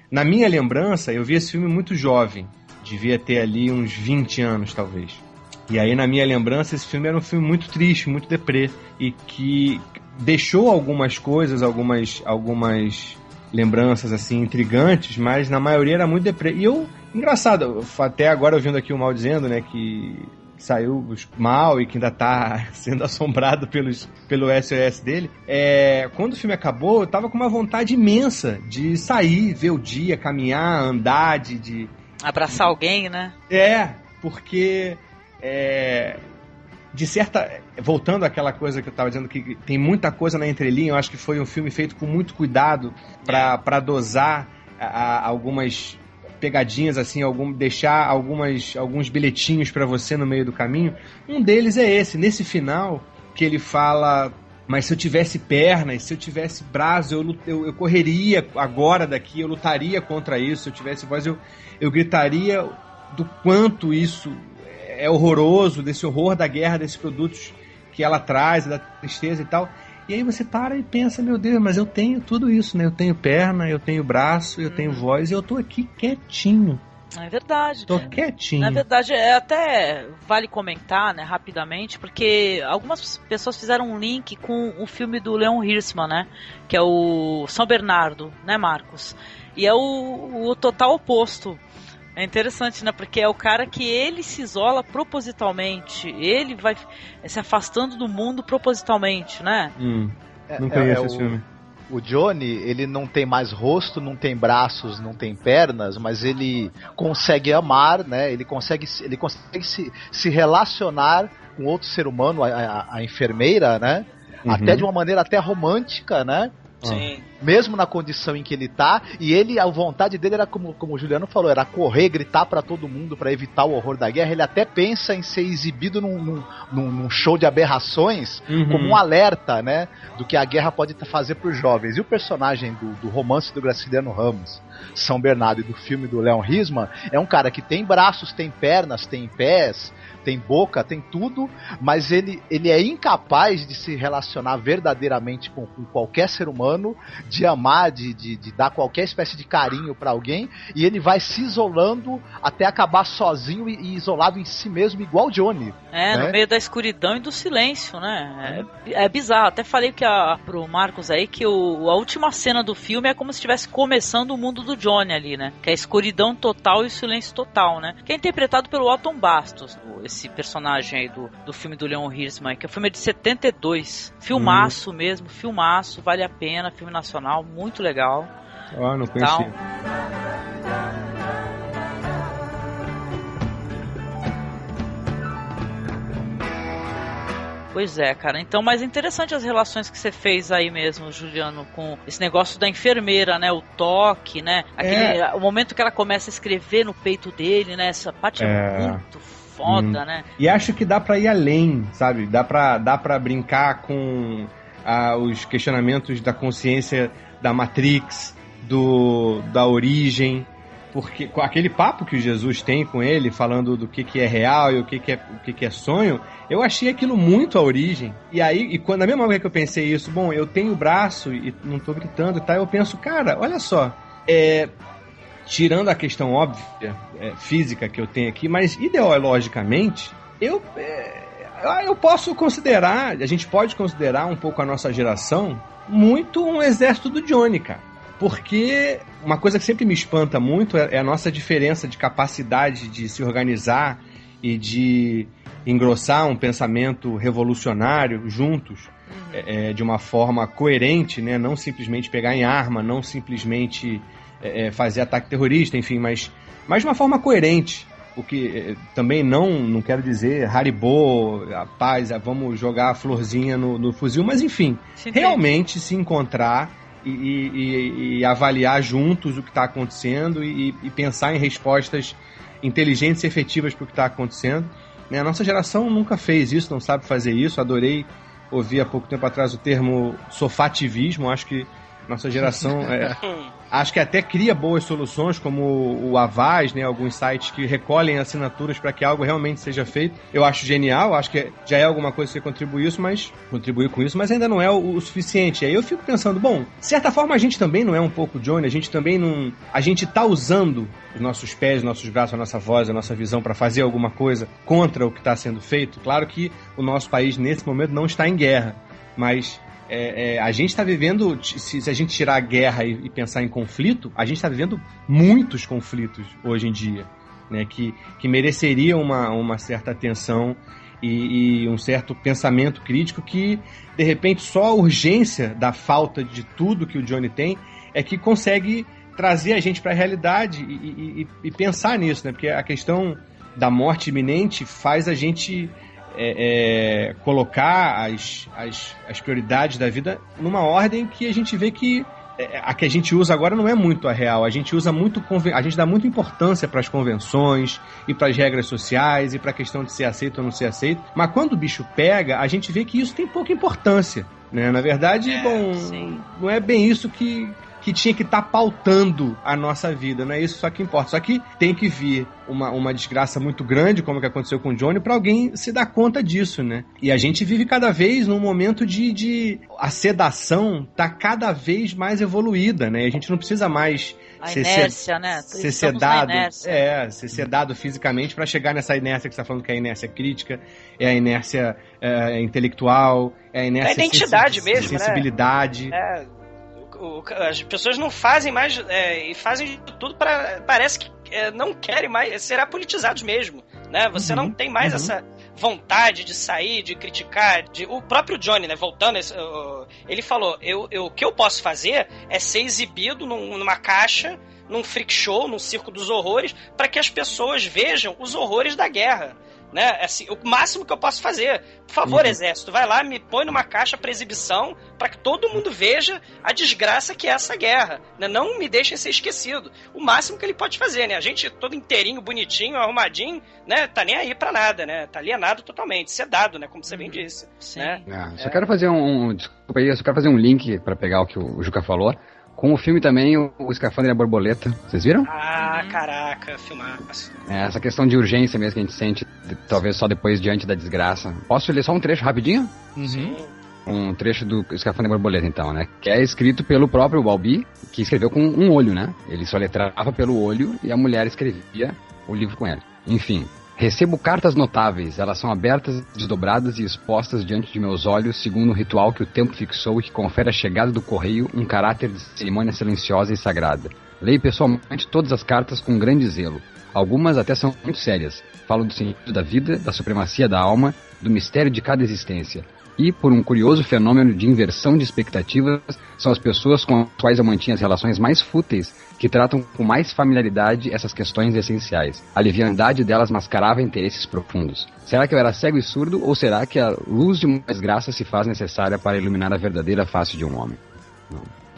na minha lembrança, eu vi esse filme muito jovem, devia ter ali uns 20 anos, talvez, e aí na minha lembrança esse filme era um filme muito triste, muito deprê, e que deixou algumas coisas, algumas lembranças, assim, intrigantes, mas na maioria era muito deprê, e engraçado, até agora ouvindo aqui o Mal dizendo, né, que saiu mal e que ainda tá sendo assombrado pelo SOS dele, quando o filme acabou, eu tava com uma vontade imensa de sair, ver o dia, caminhar, andar, de abraçar alguém, né? Porque voltando àquela coisa que eu tava dizendo, que tem muita coisa na entrelinha, eu acho que foi um filme feito com muito cuidado pra dosar algumas pegadinhas, assim, deixar alguns bilhetinhos pra você no meio do caminho. Um deles é esse, nesse final, que ele fala, mas se eu tivesse pernas, se eu tivesse braço, eu correria agora daqui, eu lutaria contra isso, se eu tivesse voz, eu gritaria do quanto isso é horroroso, desse horror da guerra, desses produtos que ela traz, da tristeza e tal. E aí você para e pensa, meu Deus, mas eu tenho tudo isso, né? Eu tenho perna, eu tenho braço, eu tenho voz, e eu tô aqui quietinho. É verdade. Tô quietinho. Na verdade, até vale comentar, né, rapidamente, porque algumas pessoas fizeram um link com o filme do Leon Hirschman, né? Que é o São Bernardo, né, Marcos? E é o total oposto. É interessante, né? Porque é o cara que ele se isola propositalmente. Ele vai se afastando do mundo propositalmente, né? Não conheço esse filme. O Johnny, ele não tem mais rosto, não tem braços, não tem pernas, mas ele consegue amar, né? Ele consegue se relacionar com outro ser humano, a enfermeira, né? Até de uma maneira até romântica, né? Sim. Mesmo na condição em que ele tá, e a vontade dele era, como o Juliano falou, era correr, gritar pra todo mundo pra evitar o horror da guerra. Ele até pensa em ser exibido num show de aberrações, como um alerta, né, do que a guerra pode fazer pros jovens. E o personagem do romance do Graciliano Ramos, São Bernardo, e do filme do Leon Hirschman, é um cara que tem braços, tem pernas, tem pés, tem boca, tem tudo, mas ele é incapaz de se relacionar verdadeiramente com qualquer ser humano, de amar, de dar qualquer espécie de carinho pra alguém, e ele vai se isolando até acabar sozinho e isolado em si mesmo, igual o Johnny. Né? No meio da escuridão e do silêncio, né? É bizarro. Até falei pro Marcos aí que a última cena do filme é como se estivesse começando o mundo do Johnny ali, né? Que é a escuridão total e o silêncio total, né? Que é interpretado pelo Otton Bastos, esse personagem aí do filme do Leon Hirschman, que é um filme de 72. Filmaço mesmo, filmaço, vale a pena, filme nacional, muito legal. Não conheci. Pois é, cara. Então, mas interessante as relações que você fez aí mesmo, Juliano, com esse negócio da enfermeira, né? O toque, né? O momento que ela começa a escrever no peito dele, né? Essa parte é muito foda, né? E acho que dá pra ir além, sabe? Dá pra brincar com os questionamentos da consciência da Matrix, da origem, porque com aquele papo que o Jesus tem com ele, falando do que é real e o que é sonho, eu achei aquilo muito a origem. E aí, na mesma hora que eu pensei isso, bom, eu tenho o braço e não tô gritando e tal, eu penso, cara, olha só, tirando a questão óbvia, física que eu tenho aqui, mas ideologicamente, eu posso considerar, a gente pode considerar um pouco a nossa geração muito um exército do Johnny, cara. Porque uma coisa que sempre me espanta muito é a nossa diferença de capacidade de se organizar e de engrossar um pensamento revolucionário juntos, de uma forma coerente, né? Não simplesmente pegar em arma, não simplesmente fazer ataque terrorista, enfim, mas de uma forma coerente. O que também não quero dizer Haribo, paz, vamos jogar a florzinha no fuzil, mas enfim, realmente se encontrar e avaliar juntos o que está acontecendo e pensar em respostas inteligentes e efetivas para o que está acontecendo. Né? A nossa geração nunca fez isso, não sabe fazer isso. Adorei ouvir há pouco tempo atrás o termo sofativismo. Acho que nossa geração acho que até cria boas soluções, como o Avaz, né, alguns sites que recolhem assinaturas para que algo realmente seja feito. Eu acho genial, acho que já é alguma coisa que você contribuiu com isso, mas ainda não é o suficiente. Aí eu fico pensando, bom, de certa forma a gente também não é um pouco Johnny, a gente também não... A gente tá usando os nossos pés, os nossos braços, a nossa voz, a nossa visão para fazer alguma coisa contra o que está sendo feito. Claro que o nosso país nesse momento não está em guerra, mas... a gente está vivendo, se a gente tirar a guerra e pensar em conflito, a gente está vivendo muitos conflitos hoje em dia, né, que mereceriam uma certa atenção e um certo pensamento crítico que, de repente, só a urgência da falta de tudo que o Johnny tem é que consegue trazer a gente para a realidade e pensar nisso, né, porque a questão da morte iminente faz a gente... colocar as prioridades da vida numa ordem que a gente vê que a que a gente usa agora não é muito a real. A gente usa muito, a gente dá muita importância para as convenções e para as regras sociais e para a questão de ser aceito ou não ser aceito. Mas quando o bicho pega, a gente vê que isso tem pouca importância, né? Na verdade, não é bem isso que tinha que estar pautando a nossa vida, não é isso só que importa. Só que tem que vir uma desgraça muito grande, como que aconteceu com o Johnny, para alguém se dar conta disso, né? E a gente vive cada vez num momento de a sedação tá cada vez mais evoluída, né? A gente não precisa mais ser sedado, ser sedado fisicamente para chegar nessa inércia que você está falando, que é a inércia crítica, é a inércia intelectual, é a inércia identidade mesmo, sensibilidade. Né? As pessoas não fazem mais e fazem tudo para... Parece que não querem mais, será politizados mesmo, né? Você não tem mais essa vontade de sair, de criticar. O próprio Johnny, né? Voltando, ele falou, o que eu posso fazer é ser exibido numa caixa, num freak show, num circo dos horrores, para que as pessoas vejam os horrores da guerra. Né? Assim, o máximo que eu posso fazer, por favor, exército, vai lá, me põe numa caixa para exibição, para que todo mundo veja a desgraça que é essa guerra, né? Não me deixem ser esquecido. O máximo que ele pode fazer, né? A gente todo inteirinho, bonitinho, arrumadinho, né? Tá nem aí pra nada, né? Tá alienado totalmente, sedado, né? Como você bem disse. Sim. Né? Só quero fazer desculpa aí, eu só quero fazer um link para pegar o que o Juca falou. Com o filme também, o Escafandro e a Borboleta. Vocês viram? Ah, caraca, filmaço. Essa questão de urgência mesmo que a gente sente, talvez só depois, diante da desgraça. Posso ler só um trecho rapidinho? Sim. Um trecho do Escafandro e a Borboleta, então, né? Que é escrito pelo próprio Balbi, que escreveu com um olho, né? Ele soletrava pelo olho e a mulher escrevia o livro com ele. Enfim. Recebo cartas notáveis, elas são abertas, desdobradas e expostas diante de meus olhos, segundo o ritual que o tempo fixou e que confere à chegada do correio um caráter de cerimônia silenciosa e sagrada. Leio pessoalmente todas as cartas com grande zelo. Algumas até são muito sérias. Falam do sentido da vida, da supremacia da alma, do mistério de cada existência. E, por um curioso fenômeno de inversão de expectativas, são as pessoas com as quais eu mantinha as relações mais fúteis que tratam com mais familiaridade essas questões essenciais. A leviandade delas mascarava interesses profundos. Será que eu era cego e surdo, ou será que a luz de uma desgraça se faz necessária para iluminar a verdadeira face de um homem?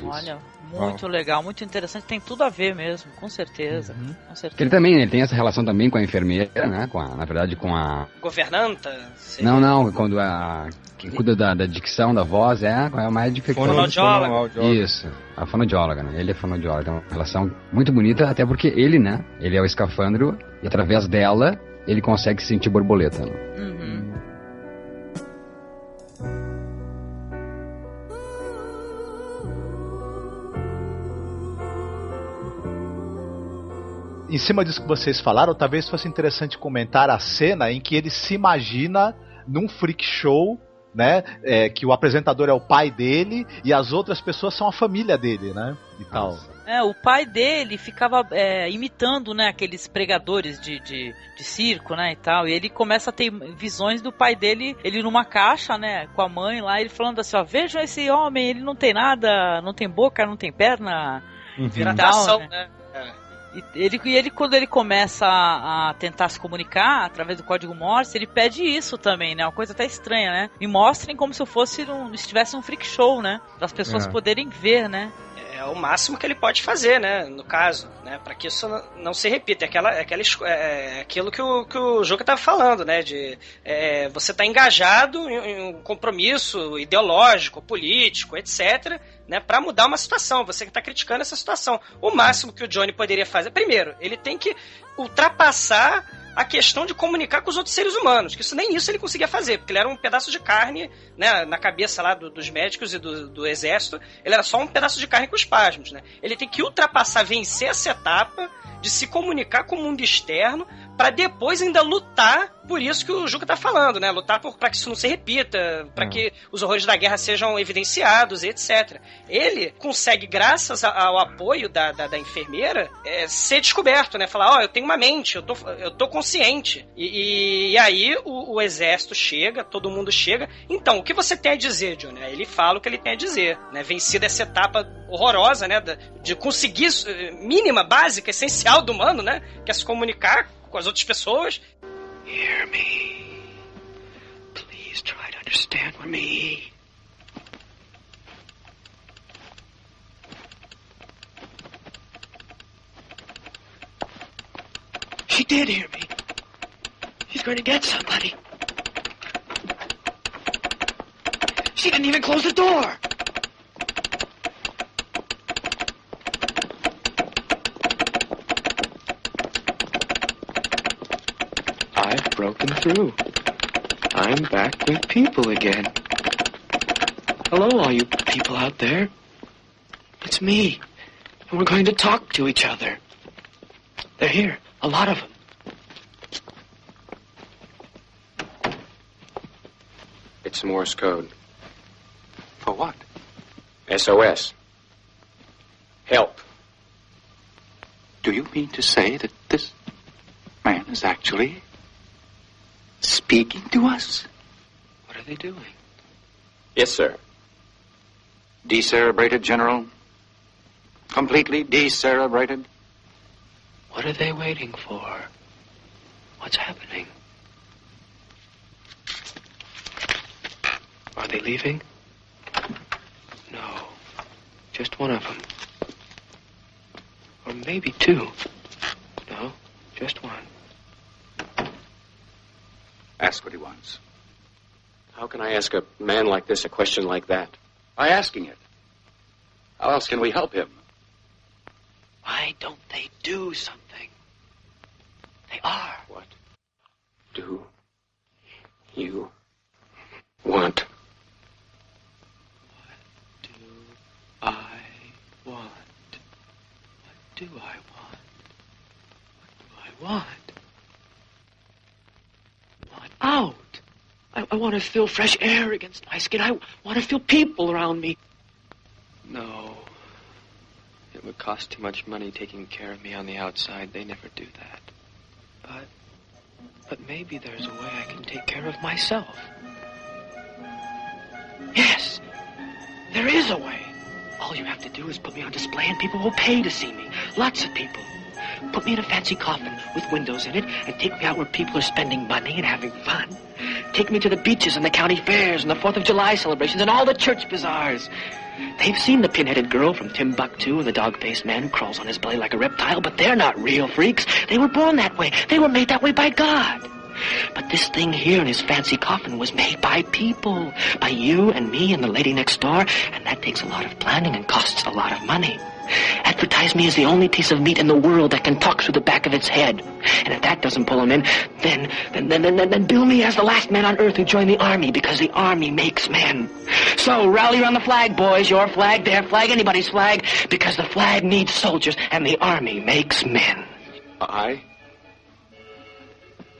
Olha, muito legal, muito interessante, tem tudo a ver mesmo, com certeza. Com certeza. Porque ele tem essa relação também com a enfermeira, né? Na verdade, com a... Governanta? Seria... Não, quando quem cuida da dicção, da voz, é a médica... Fonoaudióloga. Isso, a fonoaudióloga, né? Ele é fonoaudióloga, tem uma relação muito bonita, até porque ele, né? Ele é o escafandro, e através dela, ele consegue sentir borboleta, né? Em cima disso que vocês falaram, talvez fosse interessante comentar a cena em que ele se imagina num freak show, né? Que o apresentador é o pai dele e as outras pessoas são a família dele, né? E tal. O pai dele ficava imitando, né, aqueles pregadores de circo, né, e tal. E ele começa a ter visões do pai dele, ele numa caixa, né, com a mãe lá, ele falando assim, ó, vejam esse homem, ele não tem nada, não tem boca, não tem perna. Vira atração, né? E ele, quando ele começa a tentar se comunicar através do código Morse, ele pede isso também, né? Uma coisa até estranha, né? Me mostrem como se eu estivesse um freak show, né? Para as pessoas poderem ver, né? É o máximo que ele pode fazer, né? No caso, né? Para que isso não se repita. É aquilo que o Juca estava falando, né? Você tá engajado em um compromisso ideológico, político, etc., né? Para mudar uma situação. Você que está criticando essa situação. O máximo que o Johnny poderia fazer, primeiro, ele tem que ultrapassar a questão de comunicar com os outros seres humanos, que nem isso ele conseguia fazer, porque ele era um pedaço de carne, né, na cabeça lá dos médicos e do exército, ele era só um pedaço de carne com espasmos, né? Ele tem que ultrapassar, vencer essa etapa de se comunicar com o mundo externo, para depois ainda lutar por isso que o Juca tá falando, né? Lutar para que isso não se repita, para que os horrores da guerra sejam evidenciados, etc. Ele consegue, graças ao apoio da enfermeira, ser descoberto, né? Falar, eu tenho uma mente, eu tô consciente. E aí o exército chega, todo mundo chega. Então, o que você tem a dizer, Johnny? Aí ele fala o que ele tem a dizer, né? Vencida essa etapa horrorosa, né? De conseguir mínima, básica, essencial do humano, né? Que é se comunicar com as outras pessoas. Hear me. Please try to understand me. She did hear me. She's going to get somebody. She didn't even close the door. I've broken through. I'm back with people again. Hello, all you people out there. It's me. And we're going to talk to each other. They're here. A lot of them. It's Morse code. For what? SOS. Help. Do you mean to say that this man is actually speaking to us? What are they doing? Yes, sir. Decerebrated, General? Completely decerebrated? What are they waiting for? What's happening? Are they leaving? No. Just one of them. Or maybe two. No, just one. Ask what he wants. How can I ask a man like this a question like that? By asking it. How else can we help him? Why don't they do something? They are. What do you want? I want. What do I want? What do I want? Out. I want to feel fresh air against my skin. I want to feel people around me. No. It would cost too much money taking care of me on the outside. They never do that. But maybe there's a way I can take care of myself. Yes, there is a way. All you have to do is put me on display and people will pay to see me. Lots of people. Put me in a fancy coffin with windows in it and take me out where people are spending money and having fun. Take me to the beaches and the county fairs and the 4th of July celebrations and all the church bazaars. They've seen the pin-headed girl from Timbuktu and the dog-faced man who crawls on his belly like a reptile, but they're not real freaks. They were born that way. They were made that way by God. But this thing here in his fancy coffin was made by people. By you and me and the lady next door. And that takes a lot of planning and costs a lot of money. Advertise me as the only piece of meat in the world that can talk through the back of its head. And if that doesn't pull him in, then bill me as the last man on earth who joined the army, because the army makes men. So rally around the flag, boys. Your flag, their flag, anybody's flag. Because the flag needs soldiers and the army makes men. I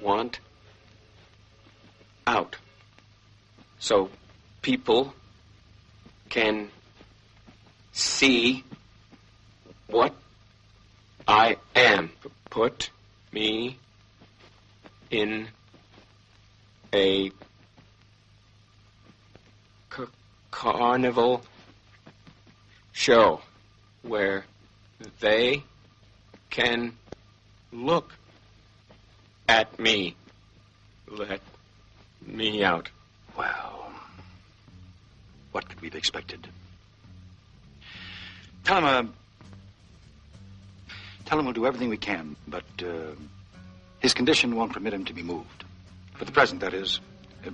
want out. So people can see what I am. Put me in a carnival show where they can look at me. Let me out. Well, what could we have expected? Tell him we'll do everything we can, but his condition won't permit him to be moved. For the present, that is.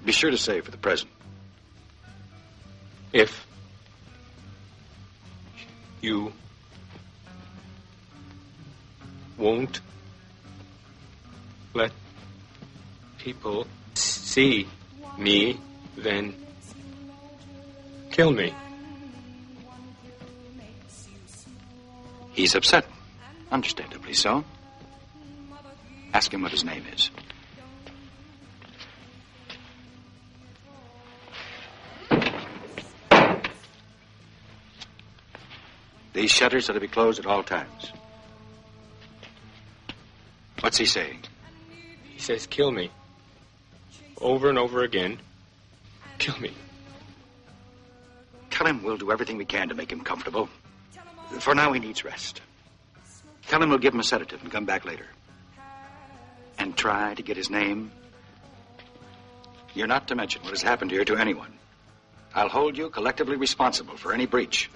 Be sure to say for the present. If you won't let people see me, then kill me. He's upset. Understandably so. Ask him what his name is. These shutters are to be closed at all times. What's he saying? He says, kill me. Over and over again. Kill me. Tell him we'll do everything we can to make him comfortable. For now, he needs rest. Tell him we'll give him a sedative and come back later. And try to get his name. You're not to mention what has happened here to anyone. I'll hold you collectively responsible for any breach.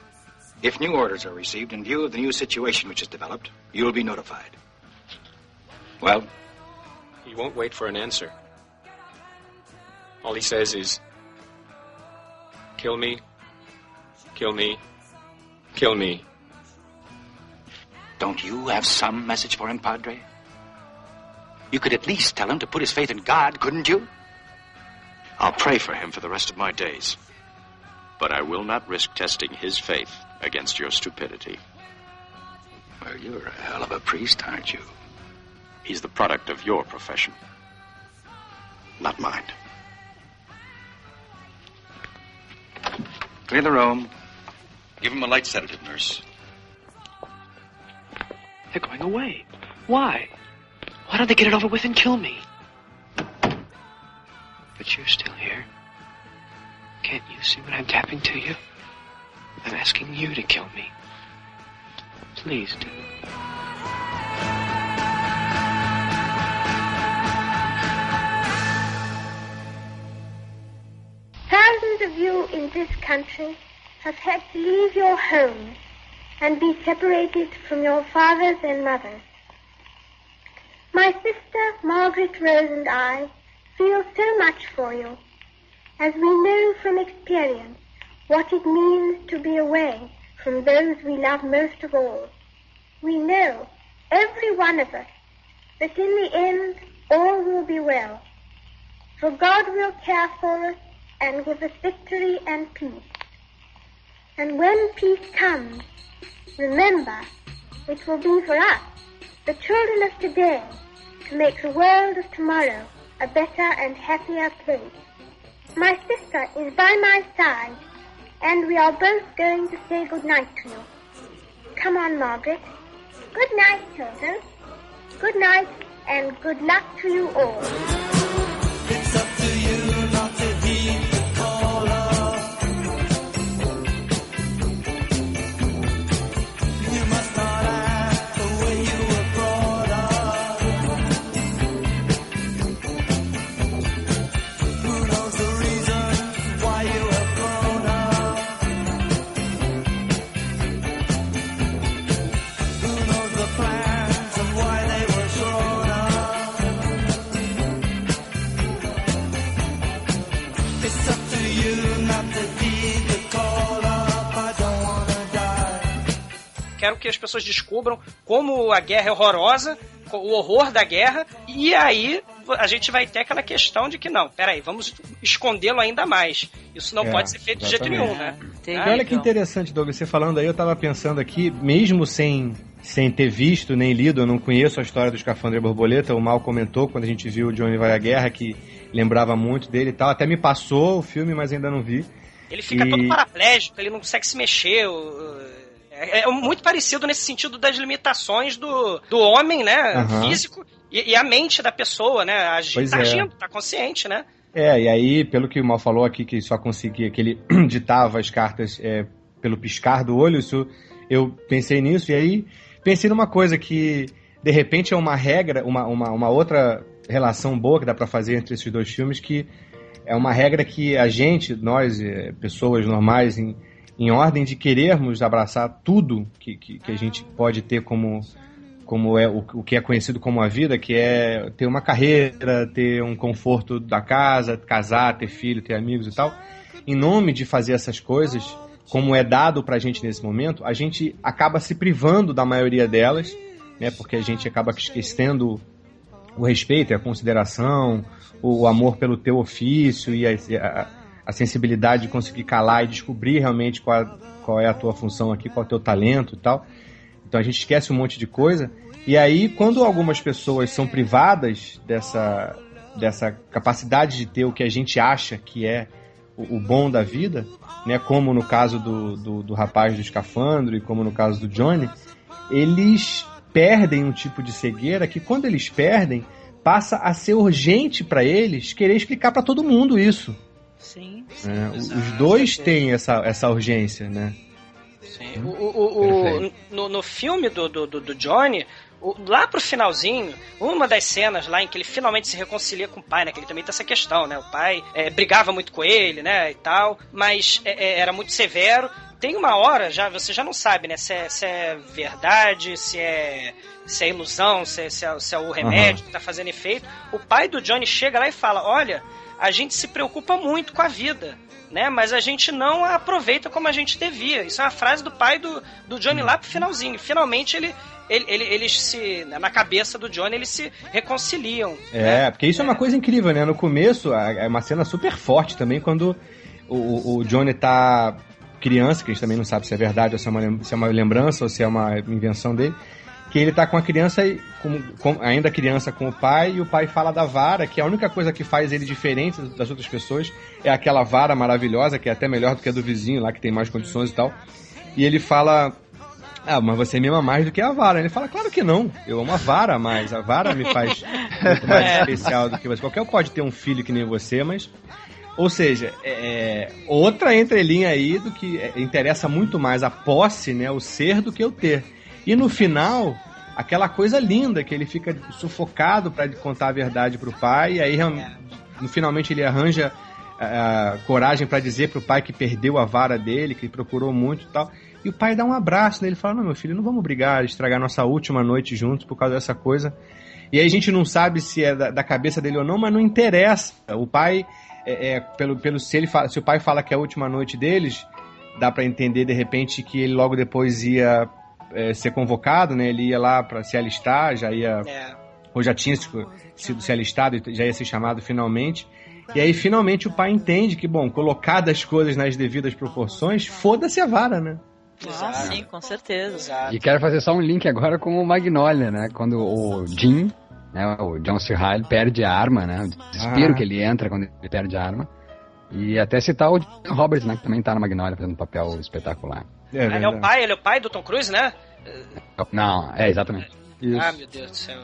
If new orders are received in view of the new situation which has developed, you'll be notified. Well? He won't wait for an answer. All he says is, kill me, kill me, kill me. Don't you have some message for him, Padre? You could at least tell him to put his faith in God, couldn't you? I'll pray for him for the rest of my days. But I will not risk testing his faith against your stupidity. Well, you're a hell of a priest, aren't you? He's the product of your profession, not mine. Clear the room. Give him a light sedative, nurse. They're going away. Why? Why don't they get it over with and kill me? But you're still here. Can't you see what I'm tapping to you? I'm asking you to kill me. Please do. Thousands of you in this country have had to leave your homes and be separated from your fathers and mothers. My sister, Margaret Rose, and I feel so much for you, as we know from experience what it means to be away from those we love most of all. We know, every one of us, that in the end all will be well, for God will care for us and give us victory and peace. And when peace comes, remember, it will be for us, the children of today, to make the world of tomorrow a better and happier place. My sister is by my side, and we are both going to say good night to you. Come on, Margaret. Good night, children. Good night, and good luck to you all. It's up to you not to heed the call of quero que as pessoas descubram como a guerra é horrorosa, o horror da guerra, e aí a gente vai ter aquela questão de que não, peraí, vamos escondê-lo ainda mais. Isso não pode ser feito de jeito nenhum, né? E olha que interessante, Douglas, você falando aí, eu tava pensando aqui, mesmo sem ter visto nem lido, eu não conheço a história do Escafandro e a Borboleta, o Mal comentou quando a gente viu o Johnny Vai à Guerra, que lembrava muito dele e tal, até me passou o filme, mas ainda não vi. Ele fica todo paraplégico, ele não consegue se mexer, é muito parecido nesse sentido das limitações do homem, né, físico, e a mente da pessoa, né, agindo, tá consciente, né. E aí, pelo que o Mal falou aqui, que só conseguia, que ele ditava as cartas pelo piscar do olho, isso, eu pensei nisso, e aí pensei numa coisa que, de repente, é uma regra, uma outra relação boa que dá pra fazer entre esses dois filmes, que é uma regra que a gente, nós, pessoas normais, em ordem de querermos abraçar tudo que a gente pode ter como o que é conhecido como a vida, que é ter uma carreira, ter um conforto da casa, casar, ter filho, ter amigos e tal. Em nome de fazer essas coisas, como é dado pra gente nesse momento, a gente acaba se privando da maioria delas, né, porque a gente acaba esquecendo o respeito e a consideração, o amor pelo teu ofício e a sensibilidade de conseguir calar e descobrir realmente qual é a tua função aqui, qual é o teu talento e tal. Então a gente esquece um monte de coisa. E aí, quando algumas pessoas são privadas dessa capacidade de ter o que a gente acha que é o bom da vida, né, como no caso do rapaz do escafandro e como no caso do Johnny, eles perdem um tipo de cegueira que, quando eles perdem, passa a ser urgente para eles querer explicar para todo mundo isso. Sim. Os dois têm essa urgência, né? Sim. No filme do Johnny, lá pro finalzinho, uma das cenas lá em que ele finalmente se reconcilia com o pai, né? Que ele também tem essa questão, né? O pai brigava muito com ele, né? E tal, mas era muito severo. Tem uma hora, você já não sabe, né? Se é verdade, se é ilusão, se é o remédio que tá fazendo efeito. O pai do Johnny chega lá e fala, olha, a gente se preocupa muito com a vida, né? Mas a gente não a aproveita como a gente devia. Isso é uma frase do pai do Johnny lá pro finalzinho. Finalmente eles se, na cabeça do Johnny, eles se reconciliam. Né? Porque isso é uma coisa incrível, né? No começo, é uma cena super forte também, quando o Johnny tá criança, que a gente também não sabe se é verdade ou se é uma lembrança ou se é uma invenção dele, que ele tá com a criança, ainda criança com o pai, e o pai fala da vara, que a única coisa que faz ele diferente das outras pessoas é aquela vara maravilhosa, que é até melhor do que a do vizinho lá, que tem mais condições e tal. E ele fala, mas você me ama mais do que a vara. Ele fala, claro que não, eu amo a vara mais, a vara me faz muito mais especial do que você. Qualquer um pode ter um filho que nem você, mas... Ou seja, outra entrelinha aí do que interessa muito mais a posse, né, o ser, do que o ter. E no final, aquela coisa linda, que ele fica sufocado para contar a verdade pro pai, e aí finalmente ele arranja coragem para dizer pro pai que perdeu a vara dele, que procurou muito e tal. E o pai dá um abraço, né? Ele fala, não, meu filho, não vamos brigar, estragar nossa última noite juntos por causa dessa coisa. E aí a gente não sabe se é da cabeça dele ou não, mas não interessa. O pai, se o pai fala que é a última noite deles, dá para entender de repente que ele logo depois ia ser convocado, né? Ele ia lá para se alistar, ou já tinha sido se alistado e já ia ser chamado finalmente. E aí finalmente o pai entende que, bom, colocadas as coisas nas devidas proporções, foda-se a vara, né? Sim, com certeza. Exato. E quero fazer só um link agora com o Magnolia, né? Quando o Jim, né, o John C. Reilly, perde a arma, né? O desespero que ele entra quando ele perde a arma. E até citar o John Roberts, né? Que também tá na Magnolia fazendo um papel espetacular. Ele é o pai do Tom Cruise, né? Não, exatamente. Isso. Ah, meu Deus do céu.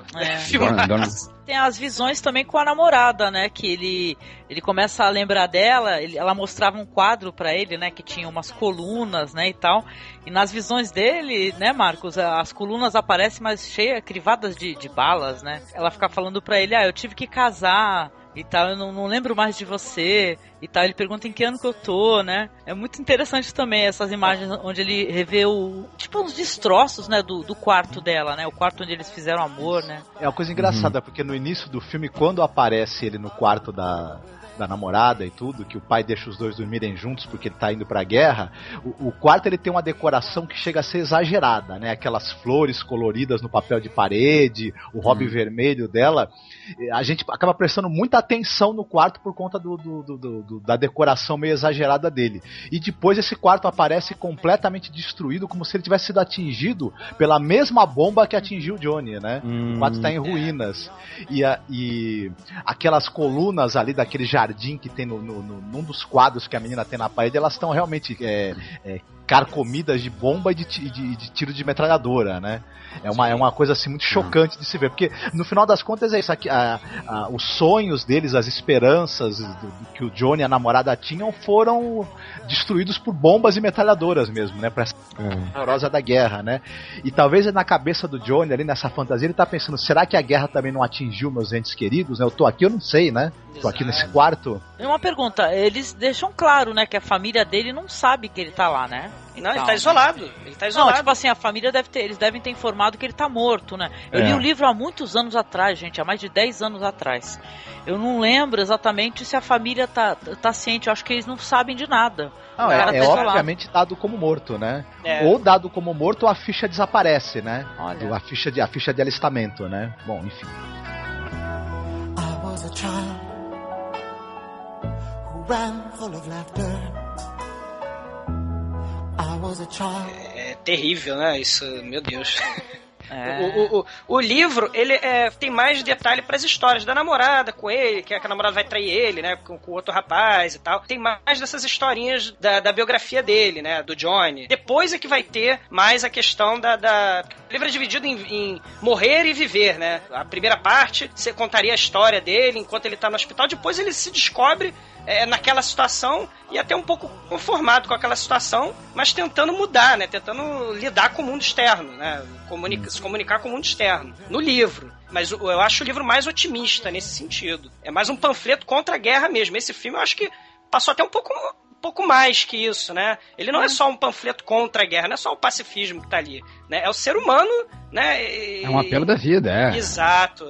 Tem as visões também com a namorada, né? Que ele começa a lembrar dela, ela mostrava um quadro pra ele, né? Que tinha umas colunas, né? E tal. E nas visões dele, né, Marcos? As colunas aparecem mais cheias, crivadas de balas, né? Ela fica falando pra ele, eu tive que casar e tal, eu não lembro mais de você e tal. Ele pergunta em que ano que eu tô, né? É muito interessante também essas imagens onde ele revê tipo uns destroços, né, do quarto dela, né? O quarto onde eles fizeram amor, né? É uma coisa engraçada, porque no início do filme, quando aparece ele no quarto da da namorada e tudo, que o pai deixa os dois dormirem juntos porque ele tá indo pra guerra, o quarto ele tem uma decoração que chega a ser exagerada, né? Aquelas flores coloridas no papel de parede, o hobby vermelho dela. A gente acaba prestando muita atenção no quarto por conta da decoração meio exagerada dele. E depois esse quarto aparece completamente destruído, como se ele tivesse sido atingido pela mesma bomba que atingiu o Johnny, né? O quarto está em ruínas. E aquelas colunas ali daquele jardim que tem num dos quadros que a menina tem na parede, elas estão realmente carcomidas de bomba e de tiro de metralhadora, né? É uma coisa assim muito chocante de se ver, porque no final das contas é isso aqui, os sonhos deles, as esperanças que o Johnny e a namorada tinham foram destruídos por bombas e metralhadoras mesmo, né? Pra essa horrorosa da guerra, né? E talvez na cabeça do Johnny ali nessa fantasia ele tá pensando, será que a guerra também não atingiu meus entes queridos, né? Eu tô aqui, eu não sei, né? Tô aqui nesse quarto. Uma pergunta, eles deixam claro, né, que a família dele não sabe que ele tá lá, né? Não, ele tá isolado. Ele tá isolado. Não, tipo assim, a família eles devem ter informado que ele tá morto, né? Eu li o livro há muitos anos atrás, gente, há mais de 10 anos atrás. Eu não lembro exatamente se a família tá ciente, eu acho que eles não sabem de nada. Não, obviamente dado como morto, né? Ou dado como morto ou a ficha desaparece, né? Olha. A ficha de alistamento, né? Bom, enfim. I was a child who ran full of laughter. I was a child. É terrível, né? Isso, meu Deus. O livro, ele tem mais detalhe para as histórias da namorada com ele, que a namorada vai trair ele, né, com outro rapaz e tal. Tem mais dessas historinhas da biografia dele, né, do Johnny. Depois é que vai ter mais a questão O livro é dividido em morrer e viver, né. A primeira parte, você contaria a história dele enquanto ele tá no hospital. Depois ele se descobre naquela situação e até um pouco conformado com aquela situação, mas tentando mudar, né? Tentando lidar com o mundo externo, né? Se comunicar com o mundo externo. No livro. Mas eu acho o livro mais otimista nesse sentido. É mais um panfleto contra a guerra mesmo. Esse filme eu acho que passou até um pouco mais que isso, né? Ele não é só um panfleto contra a guerra, não é só o pacifismo que tá ali, né? É o ser humano, né? É um apelo da vida, Exato,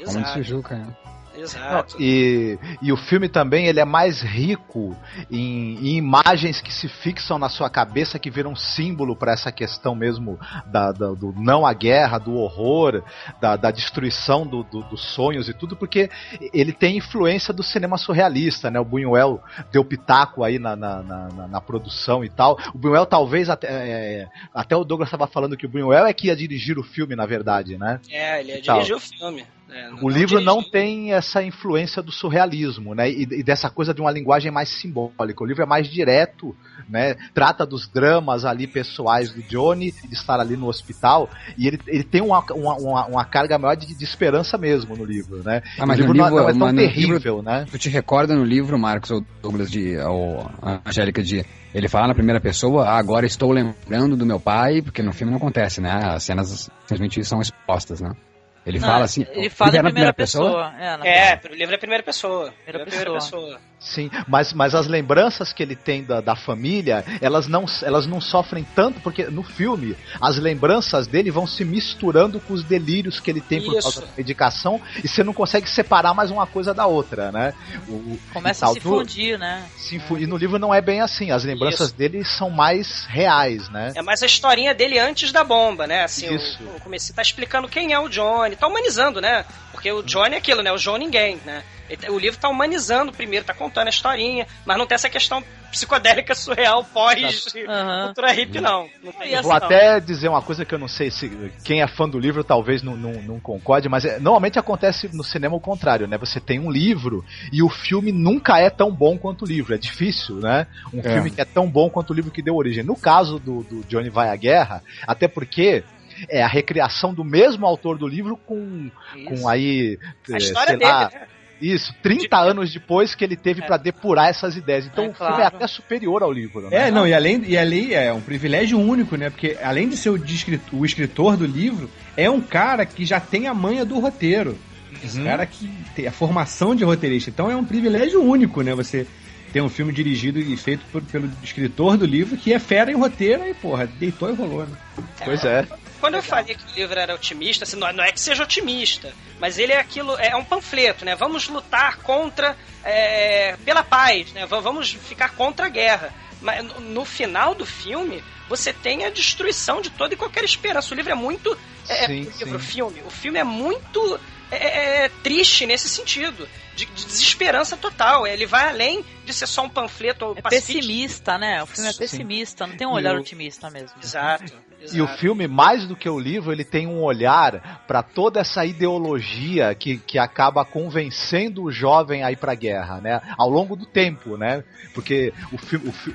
Como disse o Juca, né? Exato. E o filme também ele é mais rico em imagens que se fixam na sua cabeça, que viram símbolo para essa questão mesmo do não à guerra, do horror, da destruição dos sonhos e tudo, porque ele tem influência do cinema surrealista, né? O Buñuel deu pitaco aí na produção e tal. O Buñuel talvez até o Douglas estava falando que o Buñuel é que ia dirigir o filme, na verdade, né? Ele ia dirigir o filme. O livro não tem essa influência do surrealismo, né? E dessa coisa de uma linguagem mais simbólica. O livro é mais direto, né? Trata dos dramas ali pessoais do Johnny, de estar ali no hospital, e ele tem uma carga maior de esperança mesmo no livro, né? Mas o livro não é tão terrível, livro, né? Tu te recorda no livro, Marcos, ou Douglas, ou Angélica, ele fala na primeira pessoa, agora estou lembrando do meu pai, porque no filme não acontece, né? As cenas simplesmente são expostas, né? Ele fala assim. Ele fala em primeira pessoa. O livro é primeira pessoa. Primeira pessoa. Sim, mas as lembranças que ele tem da família, elas não sofrem tanto, porque no filme as lembranças dele vão se misturando com os delírios que ele tem por causa da medicação, e você não consegue separar mais uma coisa da outra, né? Começa a se fundir, né? E no livro não é bem assim, as lembranças dele são mais reais, né? É mais a historinha dele antes da bomba, né? Assim, o começo tá explicando quem é o Johnny, tá humanizando, né? Porque o Johnny é aquilo, né? O João ninguém, né? O livro tá humanizando primeiro, tá contando a historinha, mas não tem essa questão psicodélica surreal pós-cultura hippie, não. Vou até dizer uma coisa que eu não sei se quem é fã do livro talvez não concorde, mas normalmente acontece no cinema o contrário, né? Você tem um livro e o filme nunca é tão bom quanto o livro. É difícil, né? Um filme que é tão bom quanto o livro que deu origem. No caso do Johnny Vai à Guerra, até porque é a recriação do mesmo autor do livro com aí, a história dele, né? Isso, 30 anos depois que ele teve pra depurar essas ideias. Então o filme é até superior ao livro, né? E além é um privilégio único, né? Porque além de ser o escritor do livro, é um cara que já tem a manha do roteiro. Esse cara que tem a formação de roteirista. Então é um privilégio único, né? Você ter um filme dirigido e feito pelo escritor do livro, que é fera em roteiro e, porra, deitou e rolou, né? Pois é. Quando eu falei que o livro era otimista, assim, não é que seja otimista, mas ele é um panfleto, né? Vamos lutar pela paz, né? Vamos ficar contra a guerra. Mas no final do filme, você tem a destruição de toda e qualquer esperança. O livro é muito... O filme é muito triste nesse sentido. De desesperança total. Ele vai além de ser só um panfleto pacifista. Pessimista, né? O filme é pessimista, não tem um olhar otimista mesmo. Exato. E o filme, mais do que o livro, ele tem um olhar para toda essa ideologia que acaba convencendo o jovem a ir para a guerra, né? Ao longo do tempo, né? Porque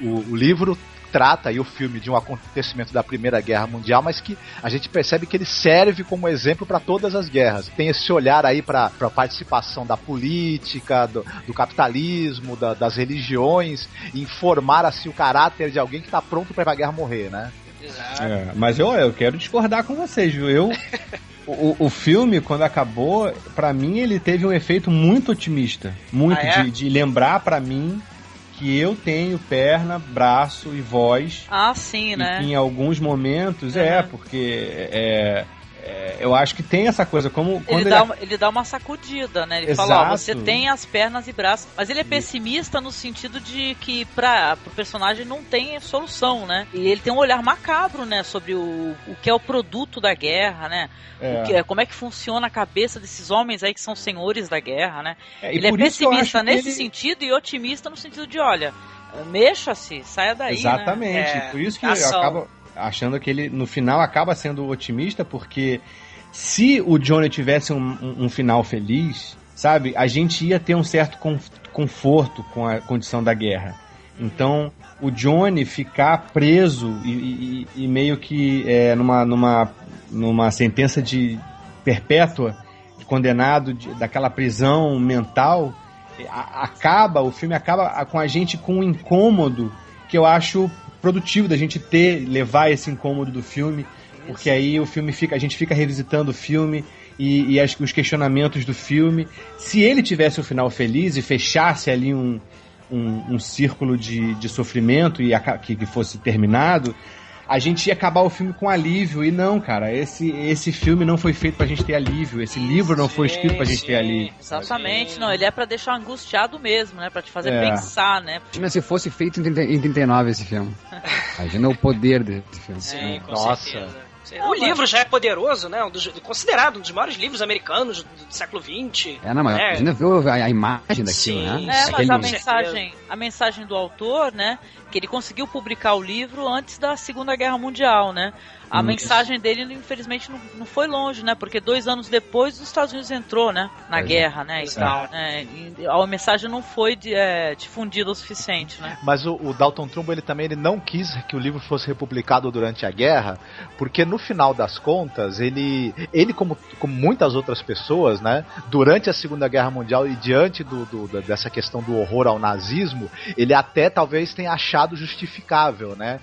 o livro trata aí o filme de um acontecimento da Primeira Guerra Mundial, mas que a gente percebe que ele serve como exemplo para todas as guerras. Tem esse olhar aí para a participação da política, do capitalismo, das religiões, em formar assim o caráter de alguém que está pronto para ir para a guerra morrer, né? Mas eu quero discordar com vocês, viu? O filme, quando acabou, pra mim ele teve um efeito muito otimista. Muito, de lembrar pra mim que eu tenho perna, braço e voz. Sim, né? Em alguns momentos, porque eu acho que tem essa coisa, como quando ele dá uma sacudida, né? Ele fala, você tem as pernas e braços, mas ele é pessimista no sentido de que pro personagem não tem solução, né? E ele tem um olhar macabro, né? Sobre o que é o produto da guerra, né? Como é que funciona a cabeça desses homens aí que são senhores da guerra, né? Ele é pessimista nesse sentido e otimista no sentido de, olha, mexa-se, saia daí, Exatamente, né? Por isso que eu acabo achando que ele, no final, acaba sendo otimista, porque se o Johnny tivesse um final feliz, sabe, a gente ia ter um certo conforto com a condição da guerra. Então, o Johnny ficar preso e meio que numa sentença de perpétua, condenado daquela prisão mental, o filme acaba com a gente com um incômodo que eu acho produtivo da gente levar esse incômodo do filme, porque aí a gente fica revisitando o filme e os questionamentos do filme. Se ele tivesse um final feliz e fechasse ali um círculo de sofrimento e que fosse terminado, a gente ia acabar o filme com alívio. E não, cara, esse filme não foi feito pra gente ter alívio, esse livro não foi escrito pra gente ter alívio. Exatamente, não, ele é pra deixar angustiado mesmo, né, pra te fazer pensar, né. Imagina se fosse feito em 39 esse filme. Imagina o poder desse filme. Sim, com certeza. O livro já é poderoso, né? Considerado um dos maiores livros americanos do século XX. Imagina ver a imagem daquilo, né? Mas a mensagem do autor, né? Que ele conseguiu publicar o livro antes da Segunda Guerra Mundial, né? A mensagem dele, infelizmente, não foi longe, né? Porque 2 anos depois os Estados Unidos entrou, né? Na guerra, né? E tal, né? E a mensagem não foi difundida o suficiente, né? Mas o Dalton Trumbo, ele não quis que o livro fosse republicado durante a guerra, porque no final das contas, ele como muitas outras pessoas, né? Durante a Segunda Guerra Mundial e diante dessa questão do horror ao nazismo, ele até talvez tenha achado justificável, né?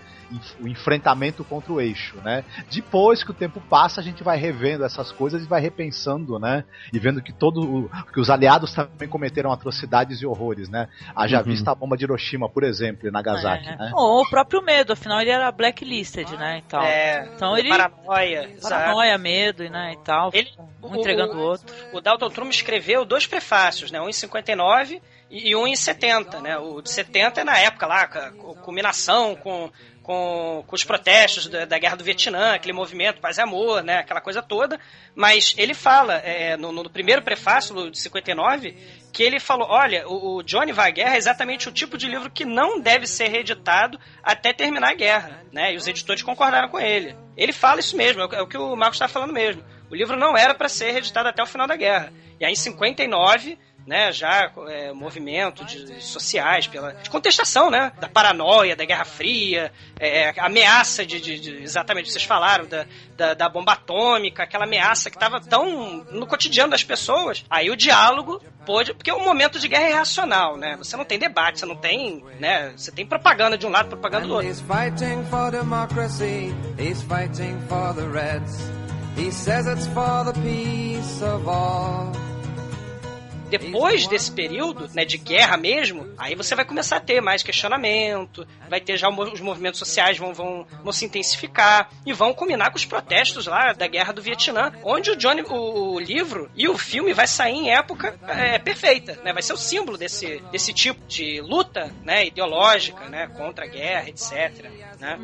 O enfrentamento contra o eixo, né? Depois que o tempo passa, a gente vai revendo essas coisas e vai repensando, né? E vendo que que os aliados também cometeram atrocidades e horrores, né? Haja vista a bomba de Hiroshima, por exemplo, e Nagasaki, né? Ou o próprio medo, afinal ele era blacklisted, né? E tal. Então ele paranoia, medo, né? E tal. Um entregando o outro. O Dalton Trumbo escreveu 2 prefácios, né? Um em 59 e um em 70, né? O de 70 é na época lá, a culminação com os protestos da Guerra do Vietnã, aquele movimento Paz e Amor, né, aquela coisa toda, mas ele fala, no primeiro prefácio de 59, que ele falou, olha, o Johnny vai à guerra é exatamente o tipo de livro que não deve ser reeditado até terminar a guerra, né, e os editores concordaram com ele. Ele fala isso mesmo, é o que o Marcos está falando mesmo. O livro não era para ser reeditado até o final da guerra. E aí em 59... né, já movimentos sociais de contestação, né, da paranoia, da Guerra Fria, ameaça exatamente, vocês falaram da bomba atômica, aquela ameaça que estava tão no cotidiano das pessoas. Aí o diálogo porque é um momento de guerra irracional, né, você não tem debate, você não tem, né, você tem propaganda de um lado, propaganda do outro. He's fighting for democracy, he's fighting for the Reds, he says it's for the peace of all. Depois desse período, né, de guerra mesmo, aí você vai começar a ter mais questionamento, vai ter já os movimentos sociais vão se intensificar e vão culminar com os protestos lá da guerra do Vietnã, onde o livro e o filme vai sair em época perfeita, né? Vai ser o símbolo desse tipo de luta, né, ideológica, né, contra a guerra, etc. Né?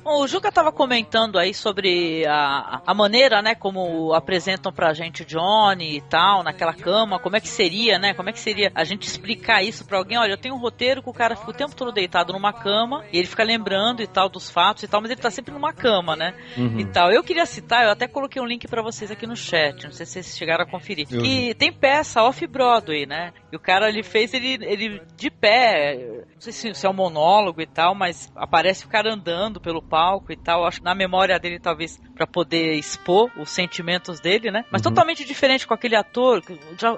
O Juca estava comentando aí sobre a maneira, né, como apresentam pra gente o Johnny e tal, naquela cama, como é que seria, né, como é que seria a gente explicar isso pra alguém. Olha, eu tenho um roteiro que o cara fica o tempo todo deitado numa cama e ele fica lembrando e tal dos fatos e tal, mas ele tá sempre numa cama, né, e tal. Eu queria citar, eu até coloquei um link pra vocês aqui no chat, não sei se vocês chegaram a conferir, que tem peça off-Broadway, né, e o cara, ele fez ele de pé, não sei se é um monólogo e tal, mas aparece o cara andando pelo palco e tal, acho que na memória dele talvez pra poder expor os sentimentos dele, né, mas totalmente diferente com aquele ator,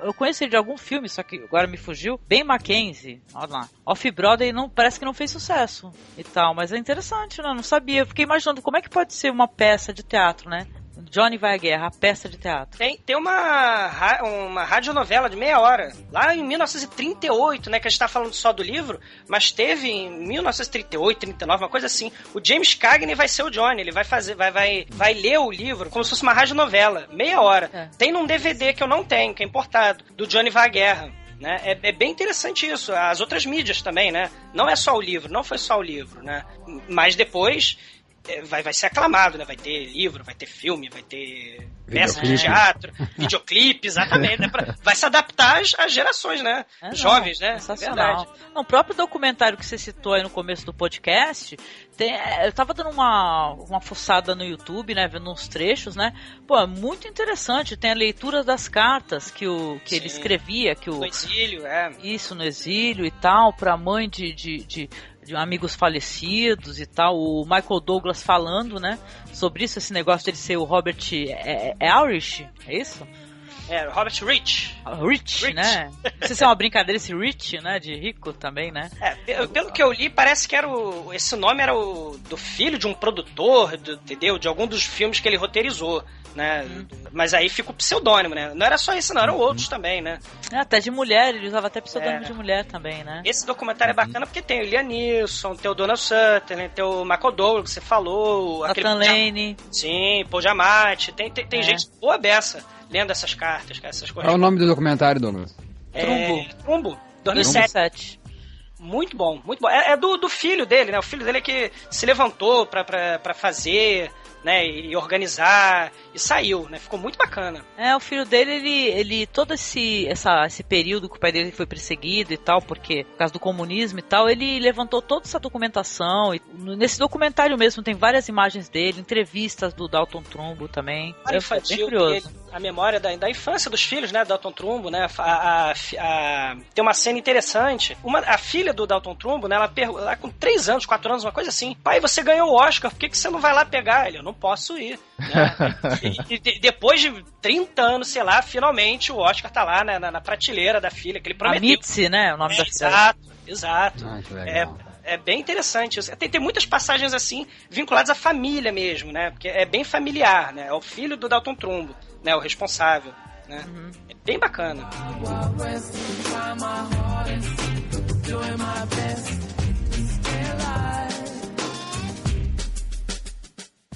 eu conheço ele de algum filme, só que agora me fugiu, Ben Mackenzie, olha lá, Off-Broadway parece que não fez sucesso e tal, mas é interessante, né, não sabia, eu fiquei imaginando como é que pode ser uma peça de teatro, né, Johnny vai à guerra, a peça de teatro. Tem uma radionovela de meia hora, lá em 1938, né, que a gente tá falando só do livro, mas teve em 1938, 39, uma coisa assim. O James Cagney vai ser o Johnny, ele vai ler o livro como se fosse uma radionovela, meia hora. Tem num DVD que eu não tenho, que é importado, do Johnny vai à guerra. Né? É bem interessante isso. As outras mídias também, né? Não é só o livro, não foi só o livro, né? Mas depois vai ser aclamado, né? Vai ter livro, vai ter filme, vai ter peça de teatro, videoclipe, exatamente. Né? Vai se adaptar às gerações, né? Jovens, né? Sensacional. Não, o próprio documentário que você citou aí no começo do podcast, eu tava dando uma fuçada no YouTube, né? Vendo uns trechos, né? Pô, é muito interessante. Tem a leitura das cartas que ele escrevia. No exílio, Isso, no exílio e tal, pra mãe de amigos falecidos e tal, o Michael Douglas falando, né, sobre isso, esse negócio dele ser o Robert Irish, é isso? Robert Rich. Rich, né? Não sei se é uma brincadeira esse Rich, né, de rico também, né? Pelo que eu li, parece que esse nome era do filho de um produtor, entendeu? De algum dos filmes que ele roteirizou, né? Mas aí fica o pseudônimo, né? Não era só isso, não, eram outros também, né? Até de mulher, ele usava até pseudônimo de mulher também, né? Esse documentário é bacana porque tem o Liam Neeson, tem o Donald Sutherland, tem o Michael Douglas, que você falou, Nathan Lane. Sim, Paul Giamatti, tem gente boa beça lendo essas cartas, essas coisas. Qual é o nome do documentário, Douglas? Trumbo, 2007. Muito bom, muito bom. É do filho dele, né? O filho dele é que se levantou pra fazer, né, e organizar, e saiu, né? Ficou muito bacana. O filho dele, ele todo esse período que o pai dele foi perseguido e tal, porque por causa do comunismo e tal, ele levantou toda essa documentação, e nesse documentário mesmo tem várias imagens dele, entrevistas do Dalton Trumbo também. É bem curioso. A memória da infância dos filhos, né, do Dalton Trumbo, né, tem uma cena interessante. A filha do Dalton Trumbo, né, ela com 3 anos, 4 anos, uma coisa assim, pai, você ganhou o Oscar, por que você não vai lá pegar? Ele, eu não posso ir, né? e depois de 30 anos, sei lá, finalmente o Oscar tá lá, né, na prateleira da filha, que ele prometeu. A Mitzi, né, o nome da filha. Exato. Que legal. É bem interessante isso. Tem muitas passagens assim, vinculadas à família mesmo, né? Porque é bem familiar, né? É o filho do Dalton Trumbo, né? O responsável, né? É bem bacana.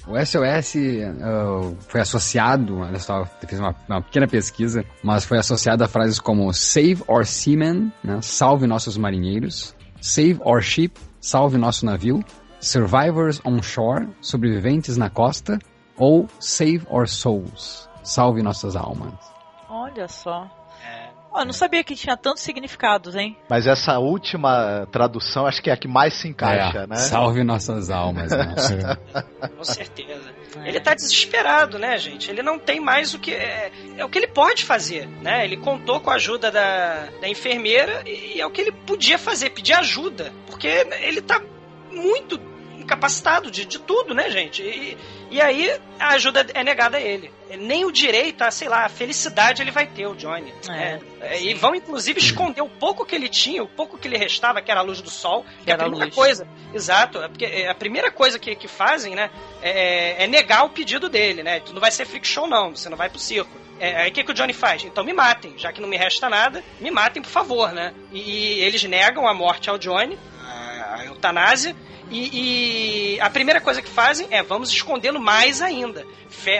O SOS foi associado, olha só, fiz uma pequena pesquisa, mas foi associado a frases como Save our seamen, né? Salve nossos marinheiros, Save our ship, salve nosso navio, Survivors on shore, sobreviventes na costa, ou Save our souls, salve nossas almas. Olha só. Eu não sabia que tinha tantos significados, hein? Mas essa última tradução acho que é a que mais se encaixa, né? Salve nossas almas, né? Com certeza. Ele tá desesperado, né, gente? Ele não tem mais o que... É o que ele pode fazer, né? Ele contou com a ajuda da enfermeira e é o que ele podia fazer, pedir ajuda. Porque ele tá muito incapacitado de tudo, né, gente? E aí a ajuda é negada a ele. Nem o direito a, sei lá, a felicidade ele vai ter, o Johnny. E vão, inclusive, esconder o pouco que ele tinha, o pouco que lhe restava, que era a luz do sol. Que era a primeira coisa. Exato. Porque a primeira coisa que fazem, né, é negar o pedido dele, né? Tu não vai ser freak show, não. Você não vai pro circo. Aí o que o Johnny faz? Então me matem, já que não me resta nada, me matem, por favor, né? E eles negam a morte ao Johnny, a eutanásia, e a primeira coisa que fazem é vamos escondê-lo mais ainda.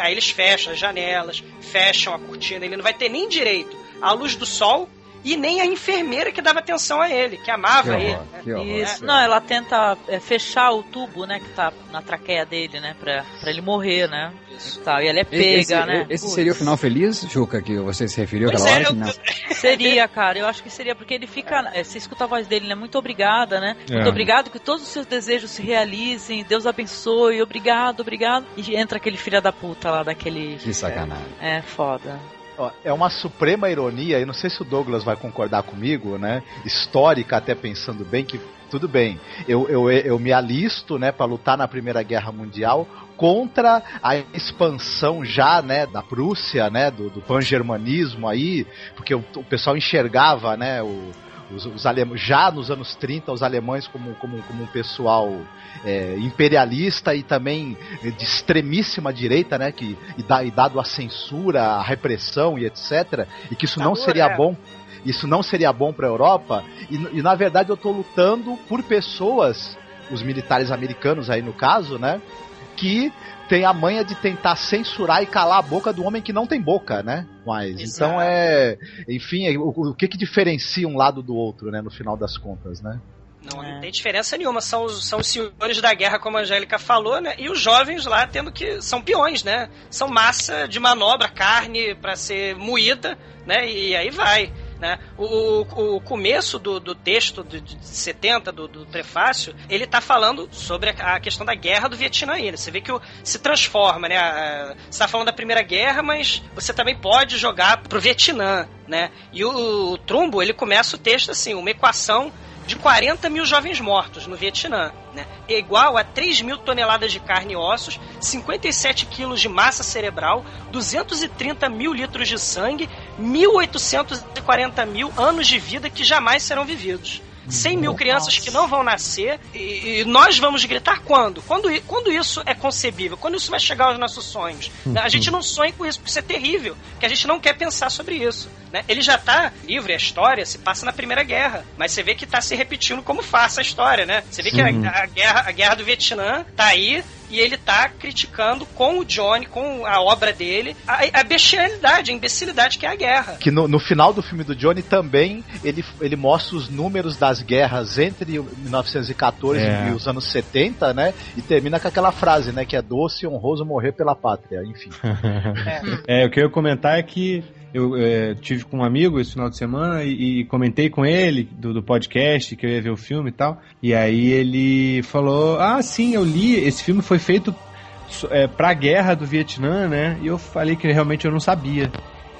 Aí eles fecham as janelas, fecham a cortina, ele não vai ter nem direito à luz do sol e nem a enfermeira que dava atenção a ele, que amava ele. Isso. Não, ela tenta fechar o tubo, né, que tá na traqueia dele, né, pra ele morrer, né. E ela é pega, né. Esse seria o final feliz, Juca, que você se referiu aquela hora? Que não. Seria, cara, eu acho que seria, porque ele fica, você escuta a voz dele, né, muito obrigada, né, muito obrigado, que todos os seus desejos se realizem, Deus abençoe, obrigado, e entra aquele filho da puta lá, daquele... Que sacanagem. É foda. É uma suprema ironia, e não sei se o Douglas vai concordar comigo, né? Histórica, até pensando bem, que tudo bem, eu me alisto, né, para lutar na Primeira Guerra Mundial contra a expansão já, né, da Prússia, né, do pan-germanismo aí, porque o pessoal enxergava, né, os alemães, já nos anos 30, os alemães como um pessoal imperialista e também de extremíssima direita, né, e dado a censura, a repressão e etc, e que isso não seria bom. Isso não seria bom para a Europa, e na verdade eu estou lutando por pessoas, os militares americanos aí no caso, né, que tem a manha de tentar censurar e calar a boca do homem que não tem boca, né? Mas, então enfim, o que diferencia um lado do outro, né, no final das contas, né? Não tem diferença nenhuma, são os senhores da guerra, como a Angélica falou, né? E os jovens lá tendo que... São peões, né? São massa de manobra, carne para ser moída, né? E aí vai, né? O começo do texto de 70, do prefácio, ele tá falando sobre a questão da guerra do Vietnã ainda. Você vê que se transforma, né? Você tá falando da Primeira Guerra, mas você também pode jogar pro Vietnã, né? E o Trumbo, ele começa o texto assim, uma equação de 40 mil jovens mortos no Vietnã, né? É igual a 3 mil toneladas de carne e ossos, 57 quilos de massa cerebral, 230 mil litros de sangue, 1.840 mil anos de vida que jamais serão vividos. 100 mil crianças que não vão nascer, e nós vamos gritar quando? Quando isso é concebível? Quando isso vai chegar aos nossos sonhos? A gente não sonha com isso, porque isso é terrível, que a gente não quer pensar sobre isso, né? Ele já tá, livre, a história se passa na Primeira Guerra, mas você vê que tá se repetindo como farsa a história, né? Você vê que a guerra do Vietnã tá aí, e ele tá criticando com o Johnny, com a obra dele, a bestialidade, a imbecilidade que é a guerra. Que no final do filme do Johnny também ele mostra os números das guerras entre 1914 e os anos 70, né? E termina com aquela frase, né? Que é doce e honroso morrer pela pátria, enfim. O que eu ia comentar é que eu tive com um amigo esse final de semana e comentei com ele do podcast que eu ia ver o filme e tal. E aí ele falou, sim, eu li, esse filme foi feito pra guerra do Vietnã, né? E eu falei que realmente eu não sabia.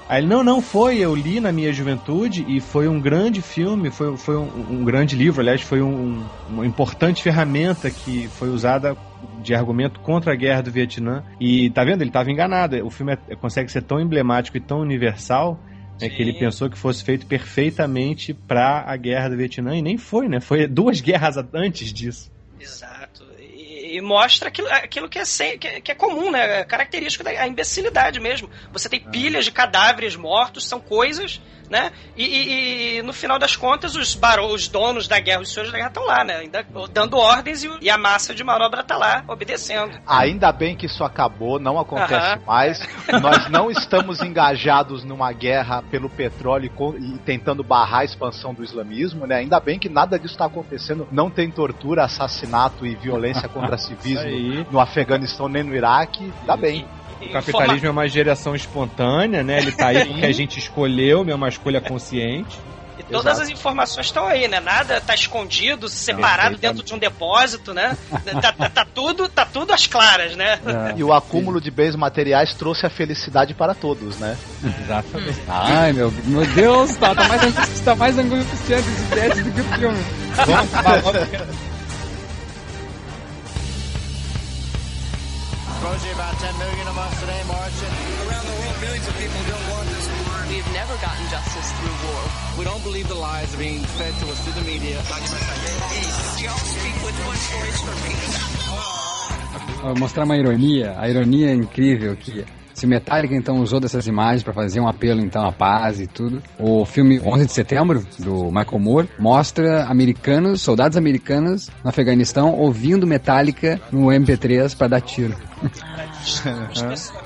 Aí ele, não foi, eu li na minha juventude e foi um grande filme, foi um grande livro, aliás, foi uma importante ferramenta que foi usada de argumento contra a guerra do Vietnã. E tá vendo? Ele estava enganado. O filme consegue ser tão emblemático e tão universal, né, que ele pensou que fosse feito perfeitamente para a guerra do Vietnã, e nem foi, né? Foi 2 guerras antes disso. Exato. E mostra aquilo que é comum, né? Característico da imbecilidade mesmo. Você tem pilhas de cadáveres mortos, são coisas, né? E no final das contas, os donos da guerra, os senhores da guerra estão lá, né? Ainda dando ordens, e a massa de manobra tá lá, obedecendo. Ainda bem que isso acabou, não acontece mais. Nós não estamos engajados numa guerra pelo petróleo e tentando barrar a expansão do islamismo, né? Ainda bem que nada disso está acontecendo. Não tem tortura, assassinato e violência contra civismo no Afeganistão nem no Iraque. Tá bem. O capitalismo é uma geração espontânea, né? Ele tá aí porque a gente escolheu, é uma escolha consciente. E todas as informações estão aí, né? Nada tá escondido, separado dentro de um depósito, né? tá tudo às claras, né? E o acúmulo de bens materiais trouxe a felicidade para todos, né? Exatamente. Ai, meu Deus, tá mais angustiante esse teste do que o filme. Vamos acabar. Rosie, about 10 million of us today marching. Around the world, millions of people don't want this war. We've never gotten justice through war. We don't believe the lies being fed to us through the media. Y'all speak with one voice for me. Vou mostrar uma ironia. A ironia é incrível que Se Metallica, então, usou dessas imagens para fazer um apelo, então, à paz e tudo, o filme 11 de Setembro, do Michael Moore, mostra soldados americanos no Afeganistão ouvindo Metallica no MP3 para dar tiro.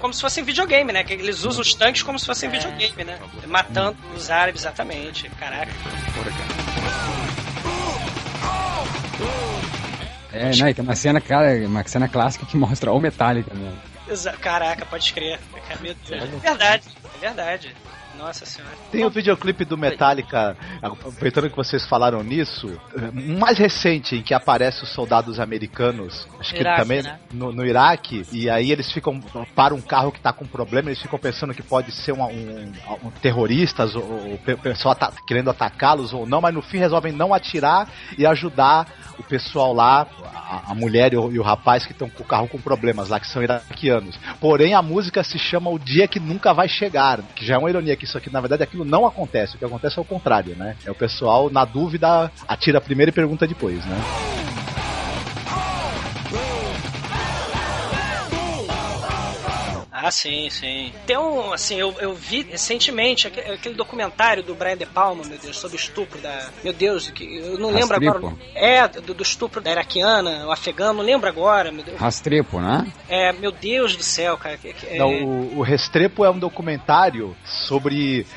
Como se fosse em videogame, né? Que eles usam os tanques como se fossem videogame, né? Matando os árabes, exatamente. Caraca. Não, e tem uma cena clássica que mostra o Metallica, né? Caraca, pode crer. Meu Deus. É verdade. Nossa senhora. Tem o videoclipe do Metallica, aproveitando que vocês falaram nisso, um mais recente, em que aparece os soldados americanos, acho que Iraque, também né? no Iraque, e aí eles para um carro que tá com problema, eles ficam pensando que pode ser um terroristas, ou o pessoal querendo atacá-los ou não, mas no fim resolvem não atirar e ajudar o pessoal lá, a mulher e o rapaz que estão com o carro com problemas lá, que são iraquianos. Porém, a música se chama O Dia Que Nunca Vai Chegar, que já é uma ironia, que isso aqui, na verdade, aquilo não acontece. O que acontece é o contrário, né? É o pessoal, na dúvida, atira primeiro e pergunta depois, né? Ah, sim. Tem eu vi recentemente aquele documentário do Brian De Palma, meu Deus, sobre o estupro da... Meu Deus, eu não lembro agora. Do estupro da iraquiana, o afegano, não lembro agora, meu Deus. Rastrepo, né? Meu Deus do céu, cara. Não, o Restrepo é um documentário sobre,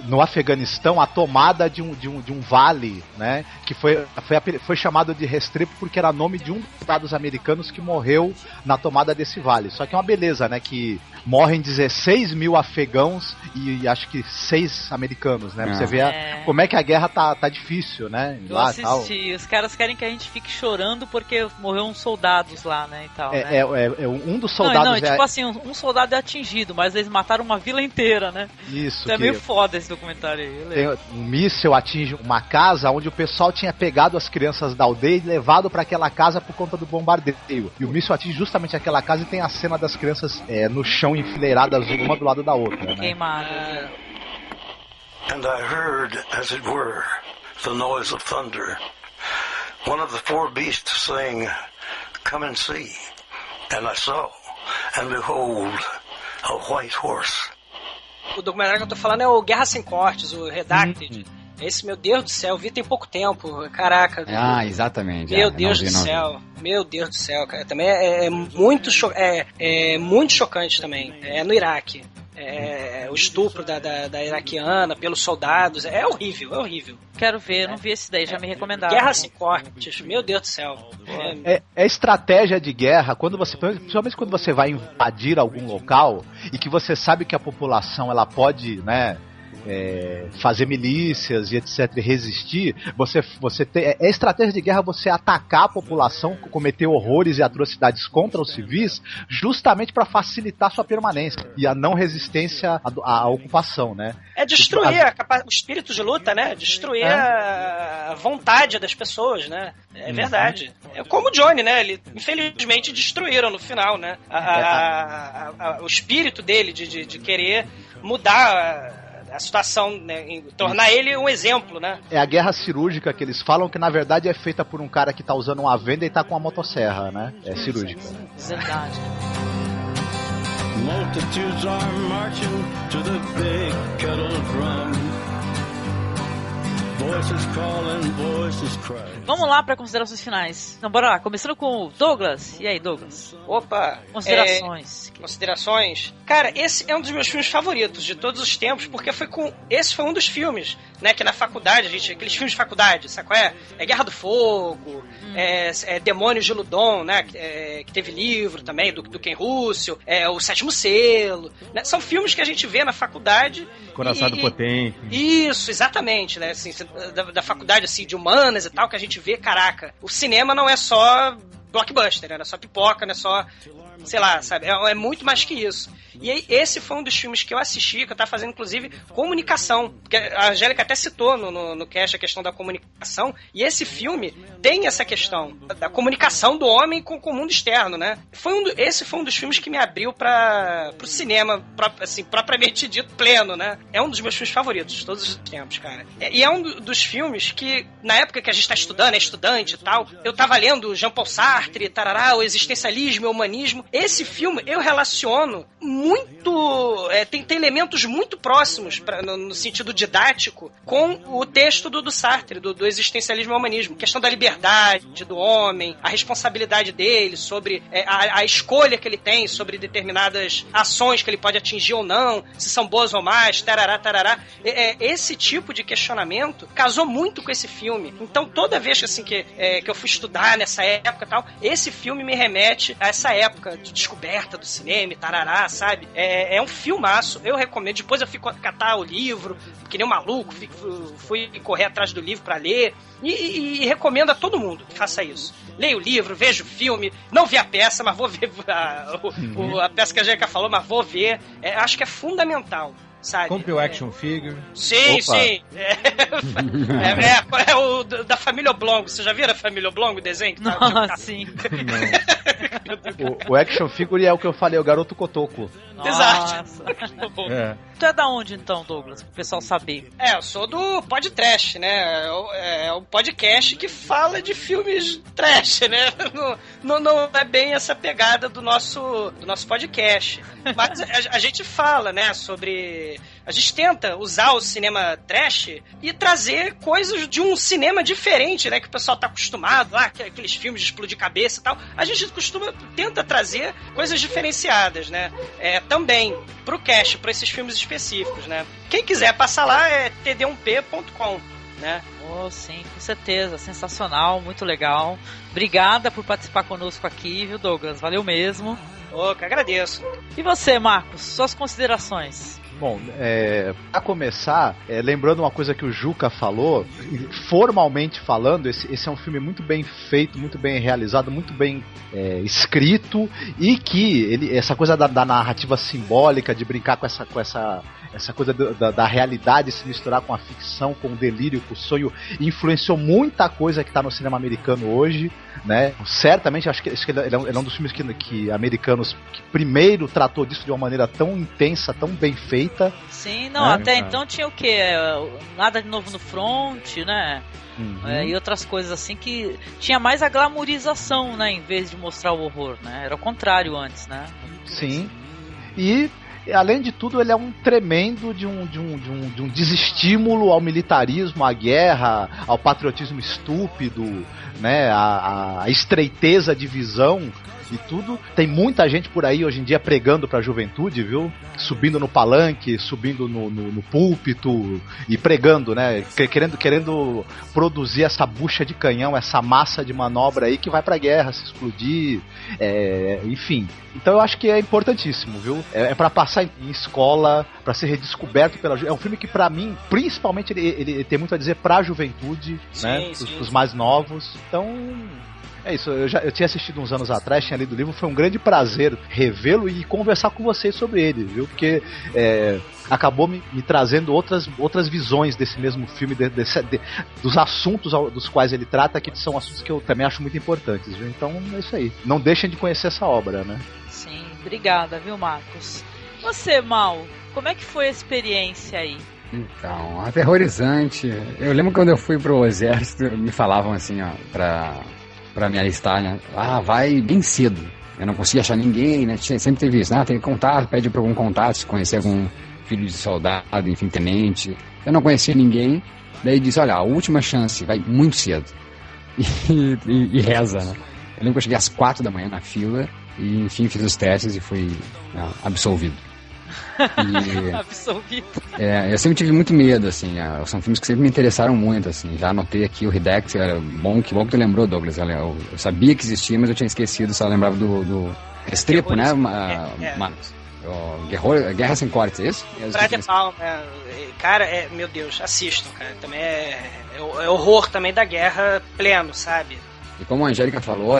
no Afeganistão, a tomada de um vale, né? Que foi chamado de Restrepo porque era nome de um dos soldados americanos que morreu na tomada desse vale. Só que é uma beleza, né? Que morrem 16 mil afegãos e acho que 6 americanos, né? Pra você ver como é que a guerra tá difícil, né? Eu assisti, os caras querem que a gente fique chorando porque morreu uns soldados lá, né? E tal, né? Um dos soldados... Tipo assim, um soldado é atingido, mas eles mataram uma vila inteira, né? Isso. Então é meio foda esse documentário aí. Um míssil atinge uma casa onde o pessoal tinha pegado as crianças da aldeia e levado para aquela casa por conta do bombardeio. E o míssil atinge justamente aquela casa e tem a cena das crianças no chão enfileiradas uma do lado da outra, né? Queimadas. And I heard, as it were, the noise of thunder. One of the four beasts saying, "Come and see." And I saw, and behold, a white horse. O documentário que eu tô falando é o Guerra Sem Cortes, o Redacted. Esse, meu Deus do céu, eu vi tem pouco tempo, caraca. Exatamente. Meu Deus do céu. Meu Deus do céu, cara. Também é muito chocante também. É no Iraque. O estupro da iraquiana pelos soldados. É horrível. Quero ver, não vi esse daí, já me recomendaram. Guerra Sem Cortes, meu Deus do céu. É estratégia de guerra, principalmente quando você vai invadir algum local e que você sabe que a população ela pode, né, fazer milícias e etc, resistir, é estratégia de guerra você atacar a população, cometer horrores e atrocidades contra os civis, justamente para facilitar sua permanência e a não resistência à ocupação, né? É destruir o espírito de luta, né? Destruir a vontade das pessoas, né? É verdade. É como o Johnny, né? Ele, infelizmente, destruíram no final, né? O espírito dele de querer mudar a situação, né, tornar ele um exemplo, né? É a guerra cirúrgica que eles falam, que na verdade é feita por um cara que tá usando uma venda e tá com uma motosserra, né? É cirúrgica. Verdade. Multitudes are marching to the big kettle drum. Voices calling, voices crying. Vamos lá para considerações finais. Então bora lá, começando com o Douglas. E aí, Douglas? Opa! Considerações? Cara, esse é um dos meus filmes favoritos de todos os tempos, porque esse foi um dos filmes, né, que na faculdade, aqueles filmes de faculdade, sabe qual é? É Guerra do Fogo, Demônios de Ludon, né, que teve livro também, do Ken Russell, O Sétimo Selo, né, são filmes que a gente vê na faculdade. Coraçado Potente. Isso, exatamente, né, assim, da faculdade, assim, de humanas e tal, que a gente vê, caraca, o cinema não é só blockbuster, né, não é só pipoca, não é só, sei lá, sabe, é muito mais que isso. E aí, esse foi um dos filmes que eu assisti, que eu tava fazendo, inclusive, comunicação. Porque a Angélica até citou no cast a questão da comunicação. E esse filme tem essa questão da comunicação do homem com o mundo externo, né? Esse foi um dos filmes que me abriu pro cinema, assim, propriamente dito, pleno, né? É um dos meus filmes favoritos de todos os tempos, cara. E é um dos filmes que, na época que a gente tá estudando, é estudante e tal, eu tava lendo Jean-Paul Sartre, Sartre, tarará, o existencialismo, o humanismo. Esse filme eu relaciono muito... tem elementos muito próximos, no sentido didático, com o texto do Sartre, do existencialismo e humanismo. A questão da liberdade do homem, a responsabilidade dele sobre a escolha que ele tem sobre determinadas ações que ele pode atingir ou não, se são boas ou más, tarará, tarará. Esse tipo de questionamento casou muito com esse filme. Então, toda vez assim, que eu fui estudar nessa época e tal, esse filme me remete a essa época de descoberta do cinema, tarará, sabe? É um filmaço, eu recomendo. Depois eu fui catar o livro, que nem um maluco, fui correr atrás do livro pra ler, e recomendo a todo mundo que faça isso. Leia o livro, veja o filme, não vi a peça, mas vou ver a peça que a Angélica falou, mas vou ver. Acho que é fundamental, sabe? Compre o action figure. Sim, Opa. Sim. É o da família Oblongo. Você já viram a família Oblongo, o desenho? Que Nossa, sim. O action figure é o que eu falei, o garoto cotoco. Exato. Tu é da onde então, Douglas? Pro pessoal saber. Eu sou do Podtrash, né? É o podcast que fala de filmes trash, né? Não é bem essa pegada do nosso podcast. Mas a gente fala, né, sobre... A gente tenta usar o cinema trash e trazer coisas de um cinema diferente, né? Que o pessoal tá acostumado, aqueles filmes de explodir cabeça e tal. A gente tenta trazer coisas diferenciadas, né? Também pro cast, pra esses filmes específicos, né? Quem quiser passar lá é td1p.com, né? Sim, com certeza, sensacional, muito legal. Obrigada por participar conosco aqui, viu, Douglas? Valeu mesmo. Que agradeço. E você, Marcos, suas considerações? Bom, para começar, lembrando uma coisa que o Juca falou, formalmente falando, esse é um filme muito bem feito, muito bem realizado, muito bem escrito, e que essa coisa da narrativa simbólica, de brincar com essa coisa da realidade se misturar com a ficção, com o delírio, com o sonho, influenciou muita coisa que está no cinema americano hoje, né? Certamente, acho que ele é um dos filmes que americanos que primeiro tratou disso de uma maneira tão intensa, tão bem feita. Sim, não, até então tinha o quê? Nada de Novo no Front, né? E outras coisas assim que tinha mais a glamorização, né? Em vez de mostrar o horror, né? Era o contrário antes, né? Sim. E além de tudo, ele é um tremendo de um desestímulo ao militarismo, à guerra, ao patriotismo estúpido, né? A estreiteza de visão e tudo. Tem muita gente por aí hoje em dia pregando pra juventude, viu? Subindo no palanque, subindo no púlpito e pregando, né? Querendo produzir essa bucha de canhão, essa massa de manobra aí que vai pra guerra, se explodir, enfim. Então eu acho que é importantíssimo, viu? É pra passar em escola, pra ser redescoberto pela... É um filme que pra mim, principalmente, ele tem muito a dizer pra juventude, né? Os mais novos. Então... É isso, eu tinha assistido uns anos atrás, tinha lido o livro, foi um grande prazer revê-lo e conversar com vocês sobre ele, viu? Porque acabou me trazendo outras visões desse mesmo filme, dos assuntos dos quais ele trata, que são assuntos que eu também acho muito importantes, viu? Então é isso aí. Não deixem de conhecer essa obra, né? Sim, obrigada, viu, Marcos? Você, Mal, como é que foi a experiência aí? Então, aterrorizante. Eu lembro quando eu fui pro exército, me falavam assim, ó, pra me alistar, né? Vai bem cedo. Eu não conseguia achar ninguém, né? Sempre teve isso, tem contato, pede pra algum contato, se conhecer algum filho de soldado, enfim, tenente. Eu não conhecia ninguém, daí disse, olha, a última chance, vai muito cedo. E reza, né? Eu lembro que eu cheguei às 4 da manhã na fila e, enfim, fiz os testes e fui absolvido. Absolvido. Eu sempre tive muito medo, assim. São filmes que sempre me interessaram muito, assim. Já anotei aqui o Redux, que bom que tu lembrou, Douglas. Eu sabia que existia, mas eu tinha esquecido, só lembrava do Restrepo, né, Marcos? Guerra Sem Cortes, é isso? Praia de Palma, cara, meu Deus, assistam, cara. Também é horror também da guerra pleno, sabe? E como a Angélica falou,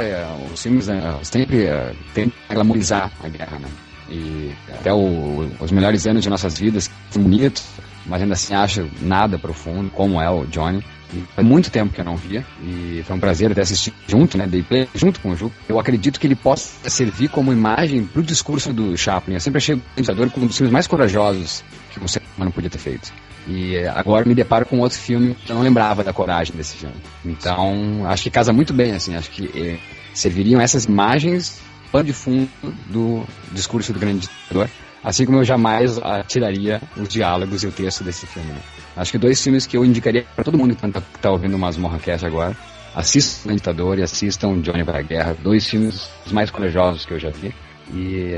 os filmes sempre tentam glamorizar a guerra, né? E até os melhores anos de nossas vidas são bonitos, mas ainda assim acho nada profundo, como é o Johnny. E faz muito tempo que eu não via, e foi um prazer até assistir junto, né, Day Play, junto com o Ju. Eu acredito que ele possa servir como imagem pro discurso do Chaplin. Eu sempre achei o Pensador como um dos filmes mais corajosos que um ser humano podia ter feito. E agora me deparo com outro filme que eu não lembrava da coragem desse filme. Então, acho que casa muito bem, assim, acho que serviriam essas imagens pano de fundo do discurso do grande ditador, assim como eu jamais tiraria os diálogos e o texto desse filme. Né? Acho que 2 filmes que eu indicaria para todo mundo que tá ouvindo o Masmorra Cast agora: assistam o Ditador e assistam Johnny vai à Guerra, 2 filmes os mais corajosos que eu já vi. E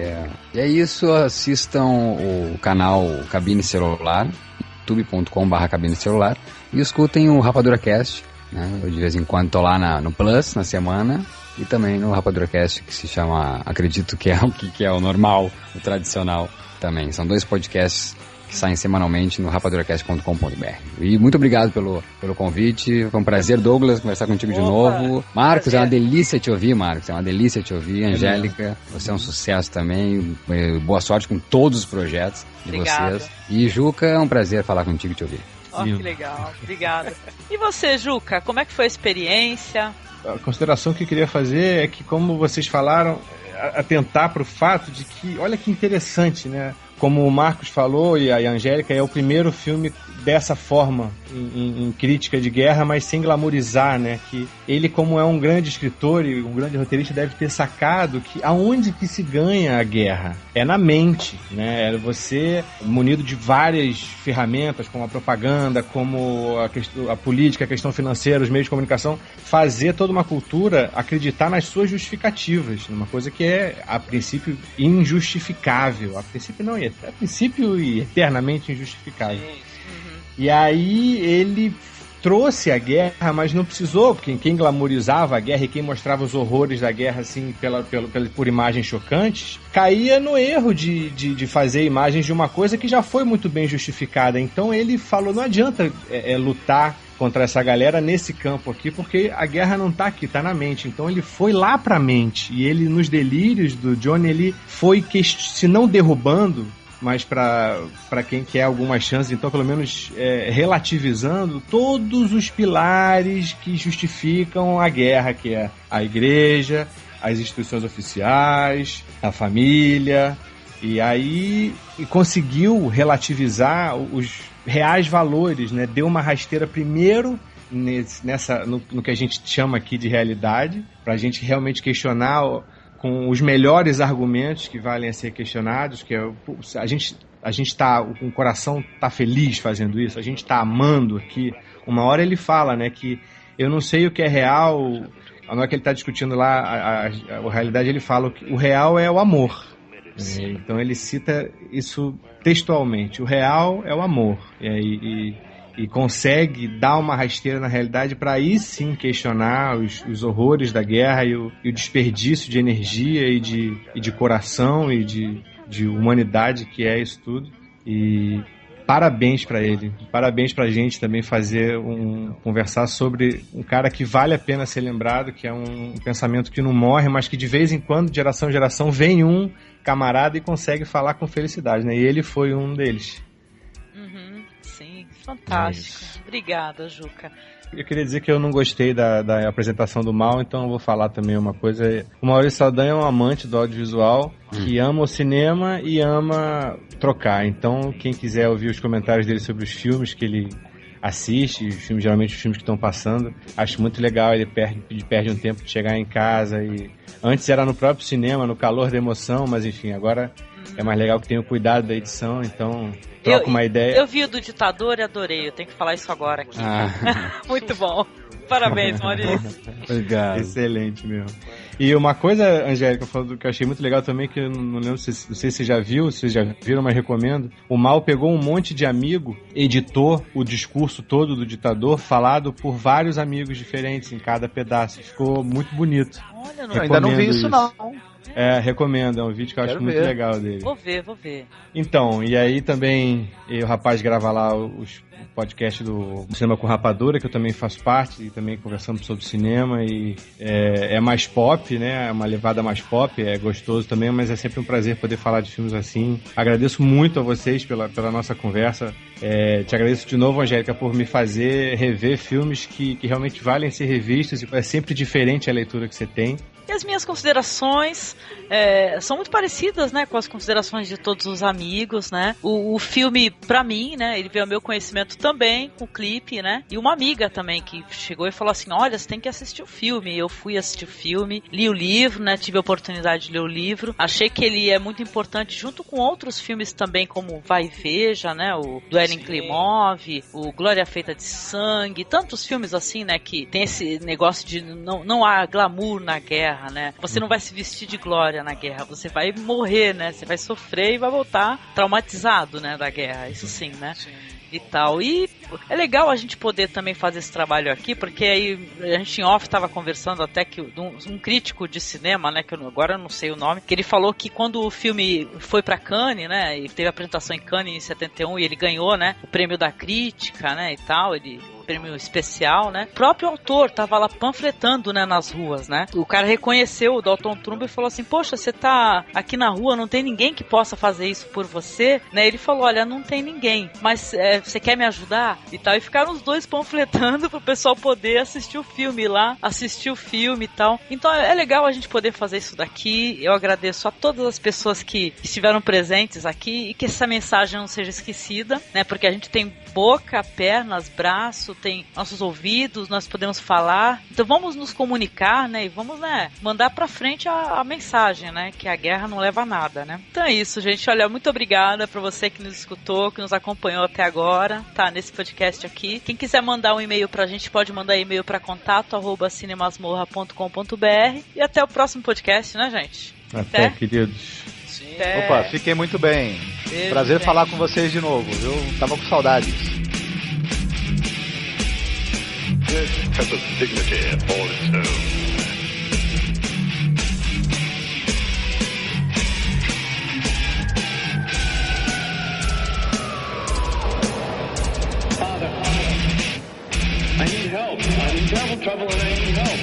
é isso, assistam o canal Cabine Celular, youtube.com/cabine celular, e escutem o Rapadura Cast, né? Eu de vez em quando tô lá no Plus, na semana, e também no Rapadura Cast, que se chama, acredito que é o que é o normal, o tradicional também. São 2 podcasts que saem semanalmente no rapaduracast.com.br. E muito obrigado pelo convite. Foi um prazer, Douglas, conversar contigo de novo. Marcos, prazer. É uma delícia te ouvir, Marcos. É uma delícia te ouvir. Angélica, você é um sucesso também. Boa sorte com todos os projetos de vocês. E Juca, é um prazer falar contigo e te ouvir. Oh, que legal. Obrigada. E você, Juca, como é que foi a experiência? A consideração que eu queria fazer é que, como vocês falaram, atentar para o fato de que, olha que interessante, né? Como o Marcos falou e a Angélica, é o primeiro filme dessa forma em crítica de guerra, mas sem glamourizar, né? Que ele, como é um grande escritor e um grande roteirista, deve ter sacado que aonde que se ganha a guerra? É na mente, né? É você, munido de várias ferramentas, como a propaganda, como a política, a questão financeira, os meios de comunicação, fazer toda uma cultura acreditar nas suas justificativas, numa coisa que é, a princípio, injustificável. A princípio não, a princípio e eternamente injustificável. E aí ele trouxe a guerra, mas não precisou, porque quem glamourizava a guerra e quem mostrava os horrores da guerra assim por imagens chocantes, caía no erro de fazer imagens de uma coisa que já foi muito bem justificada. Então ele falou, não adianta lutar contra essa galera nesse campo aqui, porque a guerra não tá aqui, tá na mente. Então ele foi lá pra mente, e ele, nos delírios do Johnny, ele foi, se não derrubando, mas para quem quer alguma chance, então pelo menos relativizando todos os pilares que justificam a guerra, que é a igreja, as instituições oficiais, a família, e aí conseguiu relativizar os reais valores, né? Deu uma rasteira primeiro no que a gente chama aqui de realidade, para a gente realmente questionar com os melhores argumentos que valem a ser questionados, que é a gente tá, o coração tá feliz fazendo isso, a gente tá amando aqui. Uma hora ele fala, né, que eu não sei o que é real, na hora que ele tá discutindo lá a realidade, ele fala que o real é o amor. Então ele cita isso textualmente, o real é o amor. E consegue dar uma rasteira na realidade para aí sim questionar os horrores da guerra e o desperdício de energia e de coração e de humanidade que é isso tudo. E parabéns para ele, parabéns pra gente também conversar sobre um cara que vale a pena ser lembrado, que é um pensamento que não morre, mas que de vez em quando, de geração em geração, vem um camarada e consegue falar com felicidade, né? E ele foi um deles. Sim, fantástico. Obrigada, Juca. Eu queria dizer que eu não gostei da apresentação do Mal, então eu vou falar também uma coisa. O Maurício Saldanha é um amante do audiovisual, que ama o cinema e ama trocar. Então, quem quiser ouvir os comentários dele sobre os filmes que ele assiste, geralmente os filmes que estão passando, acho muito legal. Ele perde um tempo de chegar em casa. E antes era no próprio cinema, no calor da emoção, mas enfim, agora é mais legal que tenha o cuidado da edição, então troca uma ideia. Eu vi o do Ditador e adorei, eu tenho que falar isso agora aqui. Muito bom. Parabéns, Maurício. Obrigado. Excelente mesmo. E uma coisa, Angélica, falando que eu achei muito legal também, que eu não lembro, não sei se você já viu, se vocês já viram, mas recomendo. O Mal pegou um monte de amigo, editou o discurso todo do ditador, falado por vários amigos diferentes em cada pedaço. Ficou muito bonito. Olha, não, ainda não vi isso não. Recomendo, é um vídeo que eu acho muito legal dele. Vou ver. Então, e aí também o rapaz grava lá o podcast do Cinema com Rapadura, que eu também faço parte, e também conversamos sobre cinema, e é mais pop, né? É uma levada mais pop, é gostoso também, mas é sempre um prazer poder falar de filmes assim. Agradeço muito a vocês pela nossa conversa. Te agradeço de novo, Angélica, por me fazer rever filmes que realmente valem ser revistos, e é sempre diferente a leitura que você tem. E as minhas considerações são muito parecidas, né, com as considerações de todos os amigos, né? O filme, pra mim, né, ele veio ao meu conhecimento também com o clipe, né? E uma amiga também que chegou e falou assim, olha, você tem que assistir o filme. Eu fui assistir o filme, li o livro, né? Tive a oportunidade de ler o livro. Achei que ele é muito importante junto com outros filmes também, como Vai e Veja, né? O do Eren Klimov, o Glória Feita de Sangue, tantos filmes assim, né? Que tem esse negócio de não há glamour na guerra, né? Você não vai se vestir de glória na guerra, você vai morrer, né? Você vai sofrer e vai voltar traumatizado, né? Da guerra, isso sim, né? E tal. E é legal a gente poder também fazer esse trabalho aqui, porque aí a gente em off estava conversando até que um crítico de cinema, né, que agora eu não sei o nome, que ele falou que quando o filme foi para Cannes, né, e teve a apresentação em Cannes em 71 e ele ganhou, né, o prêmio da crítica, né, e tal, prêmio especial, né? O próprio autor tava lá panfletando, né, nas ruas, né? O cara reconheceu o Dalton Trumbo e falou assim, poxa, você tá aqui na rua, não tem ninguém que possa fazer isso por você, né? Ele falou, olha, não tem ninguém, mas você quer me ajudar? E tal, e ficaram os dois panfletando pro pessoal poder assistir o filme lá, assistir o filme e tal. Então é legal a gente poder fazer isso daqui. Eu agradeço a todas as pessoas que estiveram presentes aqui e que essa mensagem não seja esquecida, né? Porque a gente tem boca, pernas, braço, tem nossos ouvidos, nós podemos falar. Então vamos nos comunicar, né? E vamos, né, mandar pra frente a mensagem, né? Que a guerra não leva a nada, né? Então é isso, gente. Olha, muito obrigada pra você que nos escutou, que nos acompanhou até agora, tá? Nesse podcast aqui. Quem quiser mandar um e-mail pra gente, pode mandar e-mail pra contato@cinemasmorra.com.br e até o próximo podcast, né, gente? Até. Queridos. Sim. Opa, fiquem muito bem. Beijo, Prazer bem. falar com vocês de novo, viu? Tava com saudades. This has a dignity all its own. I need help. I'm in terrible trouble and I need help.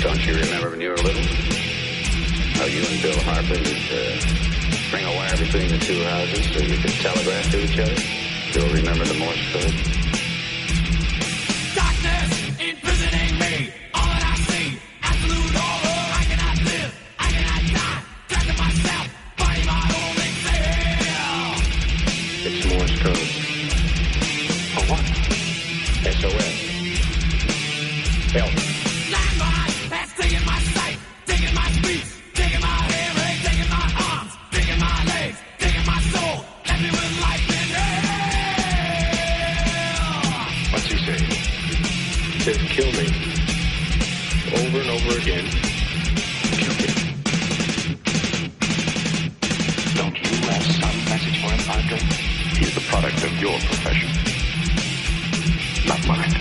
Don't you remember when you were little? How you and Bill Harper used to bring a wire between the two houses so you could telegraph to each other? Still remember the Morse code? Darkness imprisoning me. All that I see, absolute horror. I cannot live, I cannot die. Trapped in myself, fighting my only fear. It's Morse code. For what? SOS. Help. Landmine has taken my sight, taken my speech, taken my hearing, taken my arms, taken my legs, taken my soul. Left me with life in hell. What's he say? He says, kill me. Over and over again. Kill me. Don't you have some message for him, Padre? He's the product of your profession, not mine.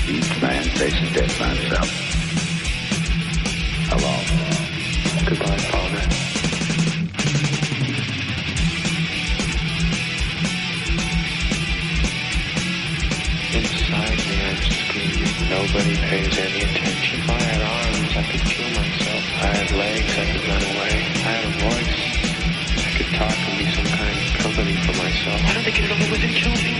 Each man faces death by himself. Alone. Goodbye, Father. Inside me, I'm screaming. Nobody pays any attention. If I had arms, I could kill myself. If I had legs, I could run away. If I had a voice, I could talk and be some kind of company for myself. Why don't they get it over with and kill me?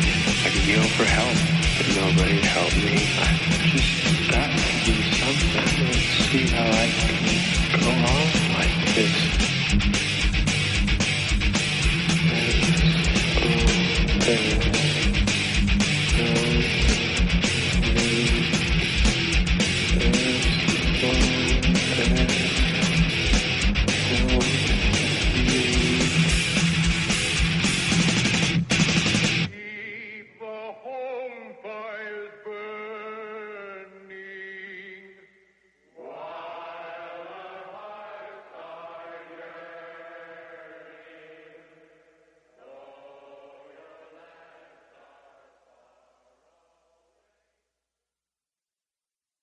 I could yell for help, but nobody'd help me. I've just got to do something. I don't see how I can go on like this.